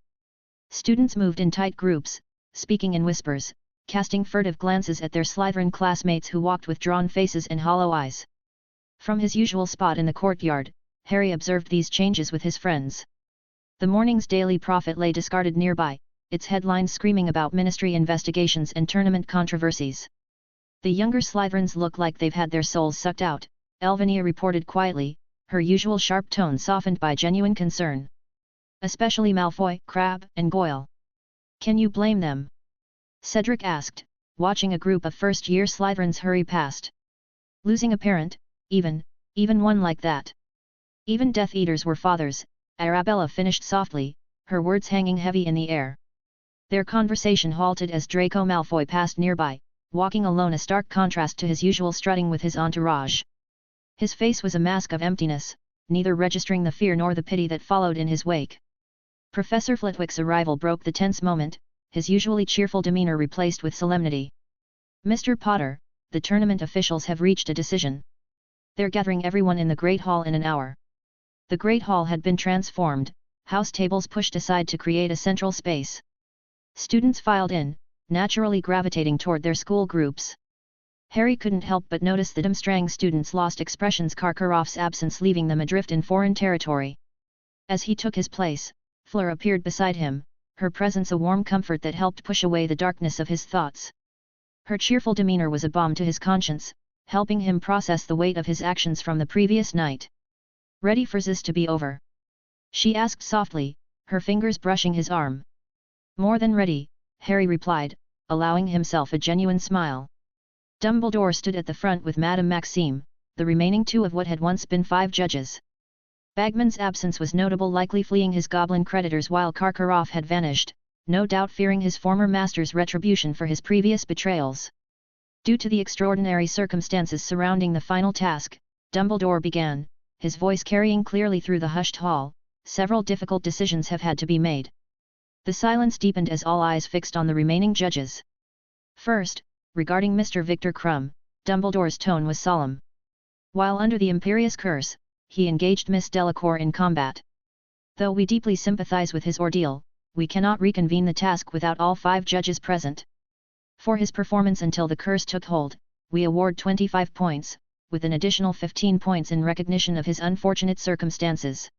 Students moved in tight groups, speaking in whispers, casting furtive glances at their Slytherin classmates who walked with drawn faces and hollow eyes. From his usual spot in the courtyard, Harry observed these changes with his friends. The morning's Daily Prophet lay discarded nearby, its headlines screaming about ministry investigations and tournament controversies. "The younger Slytherins look like they've had their souls sucked out," Elvinia reported quietly, her usual sharp tone softened by genuine concern. "Especially Malfoy, Crabbe, and Goyle." "Can you blame them?" Cedric asked, watching a group of first-year Slytherins hurry past. "Losing a parent, even one like that. Even Death Eaters were fathers," Arabella finished softly, her words hanging heavy in the air. Their conversation halted as Draco Malfoy passed nearby, walking alone, a stark contrast to his usual strutting with his entourage. His face was a mask of emptiness, neither registering the fear nor the pity that followed in his wake. Professor Flitwick's arrival broke the tense moment, his usually cheerful demeanor replaced with solemnity. "Mr. Potter, the tournament officials have reached a decision. They're gathering everyone in the Great Hall in an hour." The Great Hall had been transformed, house tables pushed aside to create a central space. Students filed in, naturally gravitating toward their school groups. Harry couldn't help but notice the Durmstrang students' lost expressions, Karkaroff's absence leaving them adrift in foreign territory. As he took his place, Fleur appeared beside him, her presence a warm comfort that helped push away the darkness of his thoughts. Her cheerful demeanor was a balm to his conscience, helping him process the weight of his actions from the previous night. "Ready for this to be over?" she asked softly, her fingers brushing his arm. "More than ready," Harry replied, allowing himself a genuine smile. Dumbledore stood at the front with Madame Maxime, the remaining two of what had once been 5 judges. Bagman's absence was notable, likely fleeing his goblin creditors, while Karkaroff had vanished, no doubt fearing his former master's retribution for his previous betrayals. Due to the extraordinary circumstances surrounding the final task, Dumbledore began, his voice carrying clearly through the hushed hall. "Several difficult decisions have had to be made." The silence deepened as all eyes fixed on the remaining judges. First, regarding Mr. Victor Krum, Dumbledore's tone was solemn. While under the Imperious Curse, he engaged Miss Delacour in combat. "Though we deeply sympathize with his ordeal, we cannot reconvene the task without all 5 judges present. For his performance until the curse took hold, we award 25 points, with an additional 15 points in recognition of his unfortunate circumstances."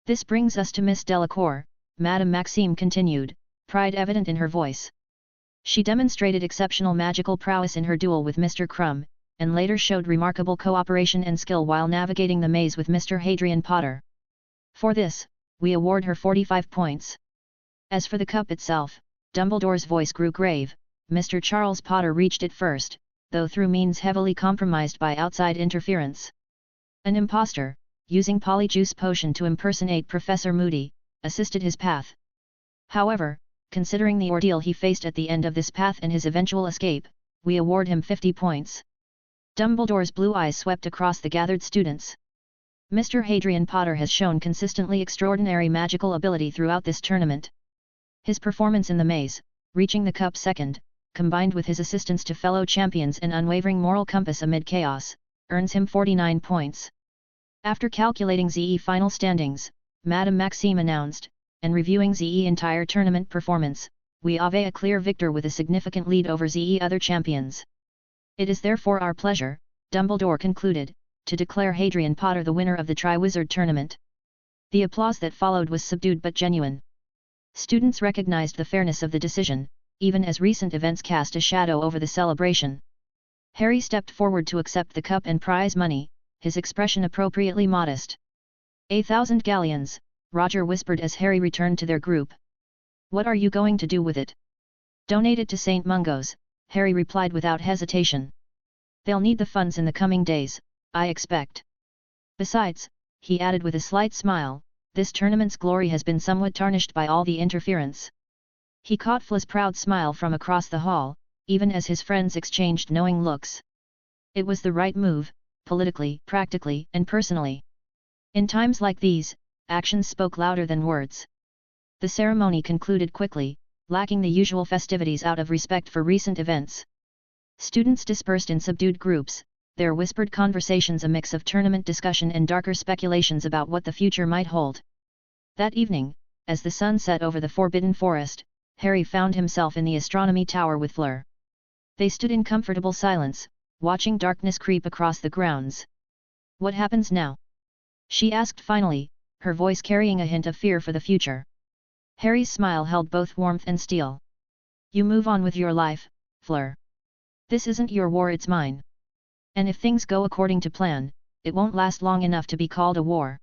"This brings us to Miss Delacour," Madame Maxime continued, pride evident in her voice. "She demonstrated exceptional magical prowess in her duel with Mr. Krum, and later showed remarkable cooperation and skill while navigating the maze with Mr. Hadrian Potter. For this, we award her 45 points. As for the cup itself," Dumbledore's voice grew grave, "Mr. Charles Potter reached it first, though through means heavily compromised by outside interference. An impostor, using polyjuice potion to impersonate Professor Moody, assisted his path. However, considering the ordeal he faced at the end of this path and his eventual escape, we award him 50 points. Dumbledore's blue eyes swept across the gathered students. "Mr. Hadrian Potter has shown consistently extraordinary magical ability throughout this tournament. His performance in the maze, reaching the cup second, combined with his assistance to fellow champions and unwavering moral compass amid chaos, earns him 49 points. After calculating ZE final standings, Madame Maxime announced, and reviewing ZE entire tournament performance, we have a clear victor with a significant lead over ZE other champions. It is therefore our pleasure," Dumbledore concluded, "to declare Hadrian Potter the winner of the Triwizard Tournament." The applause that followed was subdued but genuine. Students recognized the fairness of the decision, even as recent events cast a shadow over the celebration. Harry stepped forward to accept the cup and prize money, his expression appropriately modest. "1,000 galleons," Roger whispered as Harry returned to their group. "What are you going to do with it?" "Donate it to St. Mungo's," Harry replied without hesitation. "They'll need the funds in the coming days, I expect. Besides," he added with a slight smile, "this tournament's glory has been somewhat tarnished by all the interference." He caught Fla's proud smile from across the hall, even as his friends exchanged knowing looks. It was the right move, politically, practically, and personally. In times like these, actions spoke louder than words. The ceremony concluded quickly, lacking the usual festivities out of respect for recent events. Students dispersed in subdued groups, their whispered conversations a mix of tournament discussion and darker speculations about what the future might hold. That evening, as the sun set over the Forbidden Forest, Harry found himself in the astronomy tower with Fleur. They stood in comfortable silence, watching darkness creep across the grounds. "What happens now?" she asked finally, her voice carrying a hint of fear for the future. Harry's smile held both warmth and steel. "You move on with your life, Fleur. This isn't your war, it's mine. And if things go according to plan, it won't last long enough to be called a war.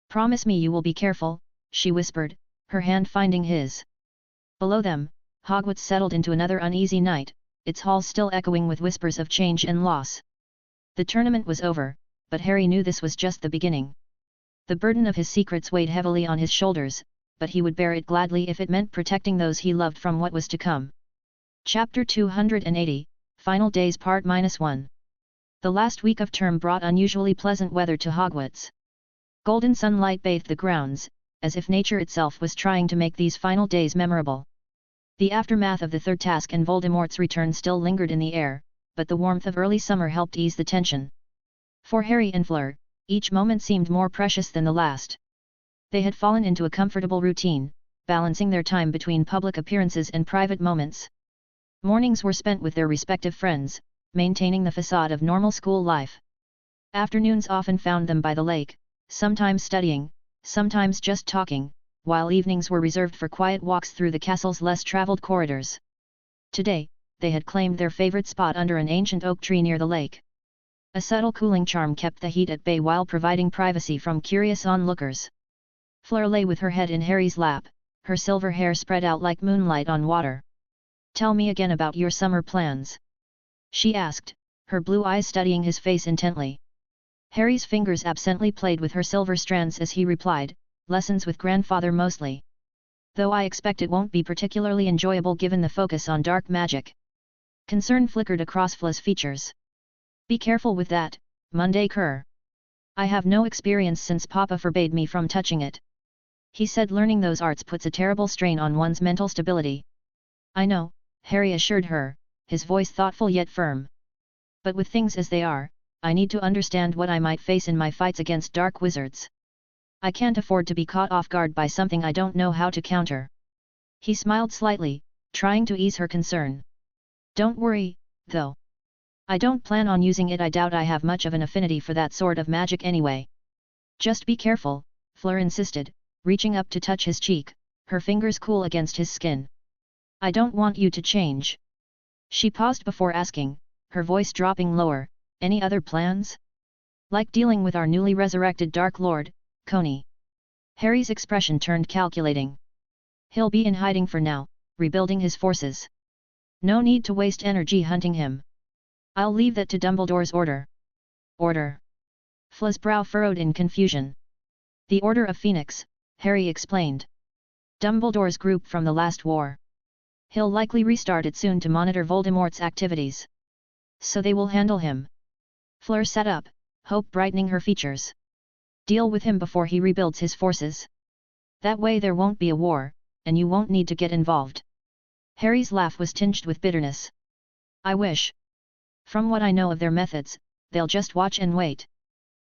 Promise me you will be careful," she whispered, her hand finding his. Below them, Hogwarts settled into another uneasy night, its halls still echoing with whispers of change and loss. The tournament was over, but Harry knew this was just the beginning. The burden of his secrets weighed heavily on his shoulders, but he would bear it gladly if it meant protecting those he loved from what was to come. Chapter 280, Final Days Part -1. The last week of term brought unusually pleasant weather to Hogwarts. Golden sunlight bathed the grounds, as if nature itself was trying to make these final days memorable. The aftermath of the third task and Voldemort's return still lingered in the air, but the warmth of early summer helped ease the tension. For Harry and Fleur, each moment seemed more precious than the last. They had fallen into a comfortable routine, balancing their time between public appearances and private moments. Mornings were spent with their respective friends, maintaining the facade of normal school life. Afternoons often found them by the lake, sometimes studying, sometimes just talking, while evenings were reserved for quiet walks through the castle's less traveled corridors. Today, they had claimed their favorite spot under an ancient oak tree near the lake. A subtle cooling charm kept the heat at bay while providing privacy from curious onlookers. Fleur lay with her head in Harry's lap, her silver hair spread out like moonlight on water. "Tell me again about your summer plans," she asked, her blue eyes studying his face intently. Harry's fingers absently played with her silver strands as he replied, "Lessons with grandfather mostly. Though I expect it won't be particularly enjoyable given the focus on dark magic." Concern flickered across Fleur's features. "Be careful with that, Monday cur. I have no experience since Papa forbade me from touching it. He said learning those arts puts a terrible strain on one's mental stability." "I know," Harry assured her, his voice thoughtful yet firm. "But with things as they are, I need to understand what I might face in my fights against dark wizards. I can't afford to be caught off guard by something I don't know how to counter." He smiled slightly, trying to ease her concern. "Don't worry, though. I don't plan on using it. I doubt I have much of an affinity for that sort of magic anyway." "Just be careful," Fleur insisted, reaching up to touch his cheek, her fingers cool against his skin. "I don't want you to change." She paused before asking, her voice dropping lower, "Any other plans? Like dealing with our newly resurrected Dark Lord, Coney?" Harry's expression turned calculating. "He'll be in hiding for now, rebuilding his forces. No need to waste energy hunting him. I'll leave that to Dumbledore's order." "Order?" Fleur's brow furrowed in confusion. "The Order of Phoenix," Harry explained. "Dumbledore's group from the last war. He'll likely restart it soon to monitor Voldemort's activities. So they will handle him." Fleur sat up, hope brightening her features. "Deal with him before he rebuilds his forces. That way there won't be a war, and you won't need to get involved." Harry's laugh was tinged with bitterness. "I wish. From what I know of their methods, they'll just watch and wait.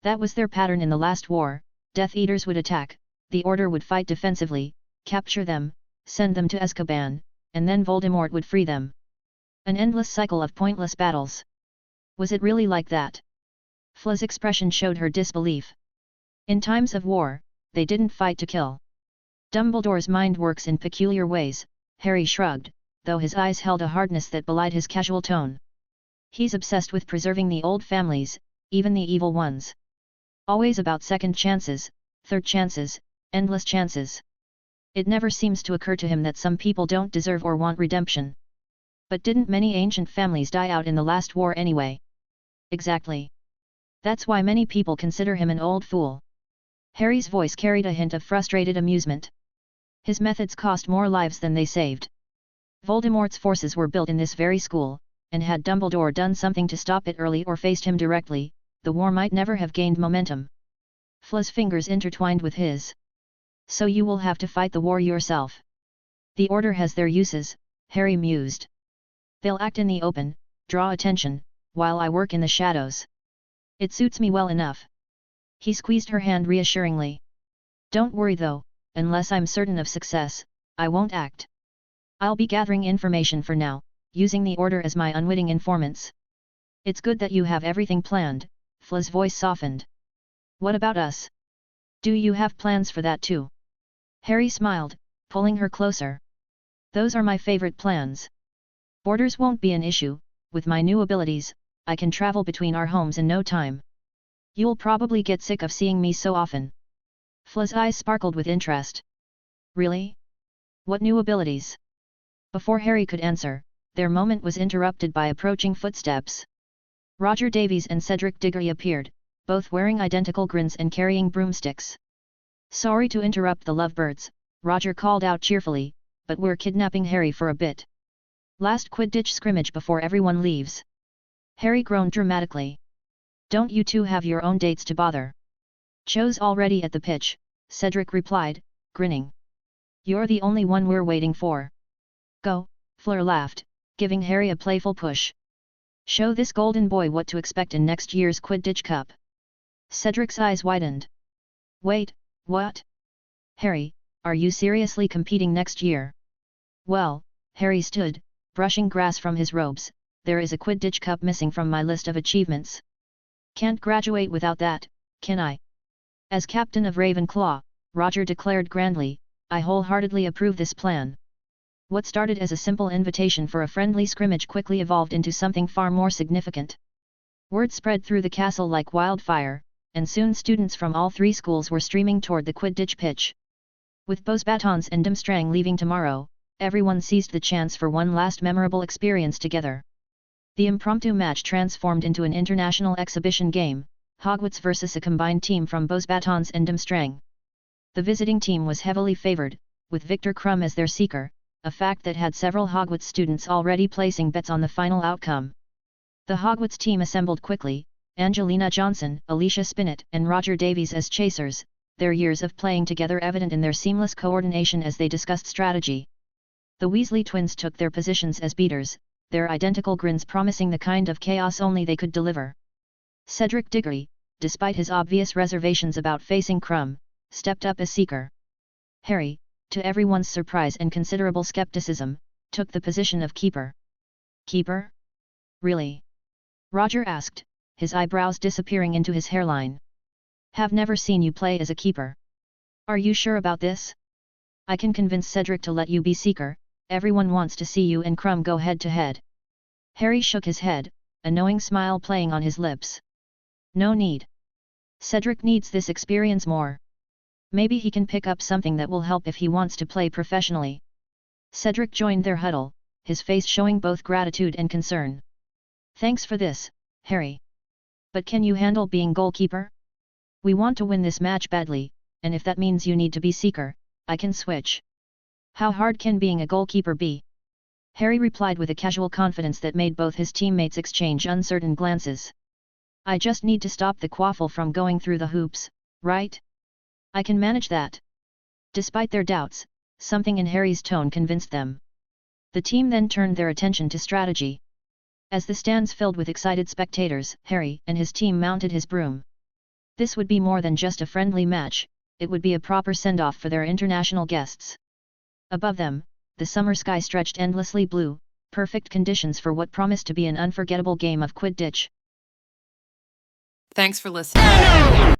That was their pattern in the last war. Death Eaters would attack, the Order would fight defensively, capture them, send them to Azkaban, and then Voldemort would free them. An endless cycle of pointless battles. Was it really like that?" Fleur's expression showed her disbelief. "In times of war, they didn't fight to kill. Dumbledore's mind works in peculiar ways," Harry shrugged, though his eyes held a hardness that belied his casual tone. "He's obsessed with preserving the old families, even the evil ones. Always about second chances, third chances, endless chances. It never seems to occur to him that some people don't deserve or want redemption. But didn't many ancient families die out in the last war anyway?" "Exactly. That's why many people consider him an old fool." Harry's voice carried a hint of frustrated amusement. "His methods cost more lives than they saved. Voldemort's forces were built in this very school, and had Dumbledore done something to stop it early or faced him directly, the war might never have gained momentum." Fleur's fingers intertwined with his. "So you will have to fight the war yourself." "The Order has their uses," Harry mused. "They'll act in the open, draw attention, while I work in the shadows. It suits me well enough." He squeezed her hand reassuringly. "Don't worry though, unless I'm certain of success, I won't act. I'll be gathering information for now, using the Order as my unwitting informants." "It's good that you have everything planned," Fleur's voice softened. "What about us? Do you have plans for that too?" Harry smiled, pulling her closer. "Those are my favorite plans. Borders won't be an issue, with my new abilities, I can travel between our homes in no time. You'll probably get sick of seeing me so often." Fleur's eyes sparkled with interest. "Really? What new abilities?" Before Harry could answer, their moment was interrupted by approaching footsteps. Roger Davies and Cedric Diggory appeared, both wearing identical grins and carrying broomsticks. "Sorry to interrupt the lovebirds," Roger called out cheerfully, "but we're kidnapping Harry for a bit. Last quidditch scrimmage before everyone leaves." Harry groaned dramatically. "Don't you two have your own dates to bother? Cho's already at the pitch, Cedric replied, grinning. You're the only one we're waiting for. Go, Fleur laughed, giving Harry a playful push. Show this golden boy what to expect in next year's Quidditch Cup. Cedric's eyes widened. Wait, what? Harry, are you seriously competing next year? Well, Harry stood, brushing grass from his robes, there is a Quidditch Cup missing from my list of achievements. Can't graduate without that, can I? As captain of Ravenclaw, Roger declared grandly, I wholeheartedly approve this plan. What started as a simple invitation for a friendly scrimmage quickly evolved into something far more significant. Word spread through the castle like wildfire, and soon students from all three schools were streaming toward the Quidditch pitch. With Beauxbatons and Durmstrang leaving tomorrow, everyone seized the chance for one last memorable experience together. The impromptu match transformed into an international exhibition game, Hogwarts versus a combined team from Beauxbatons and Durmstrang. The visiting team was heavily favored, with Victor Krum as their seeker, a fact that had several Hogwarts students already placing bets on the final outcome. The Hogwarts team assembled quickly, Angelina Johnson, Alicia Spinnet and Roger Davies as chasers, their years of playing together evident in their seamless coordination as they discussed strategy. The Weasley twins took their positions as beaters, their identical grins promising the kind of chaos only they could deliver. Cedric Diggory, despite his obvious reservations about facing Krum, stepped up as seeker. Harry, to everyone's surprise and considerable skepticism, took the position of keeper. Keeper? Really? Roger asked, his eyebrows disappearing into his hairline. Have never seen you play as a keeper. Are you sure about this? I can convince Cedric to let you be seeker, everyone wants to see you and Krum go head to head. Harry shook his head, a knowing smile playing on his lips. No need. Cedric needs this experience more. Maybe he can pick up something that will help if he wants to play professionally. Cedric joined their huddle, his face showing both gratitude and concern. Thanks for this, Harry. But can you handle being goalkeeper? We want to win this match badly, and if that means you need to be seeker, I can switch. How hard can being a goalkeeper be? Harry replied with a casual confidence that made both his teammates exchange uncertain glances. I just need to stop the quaffle from going through the hoops, right? I can manage that. Despite their doubts, something in Harry's tone convinced them. The team then turned their attention to strategy. As the stands filled with excited spectators, Harry and his team mounted his broom. This would be more than just a friendly match, it would be a proper send-off for their international guests. Above them, the summer sky stretched endlessly blue, perfect conditions for what promised to be an unforgettable game of Quidditch. Thanks for listening.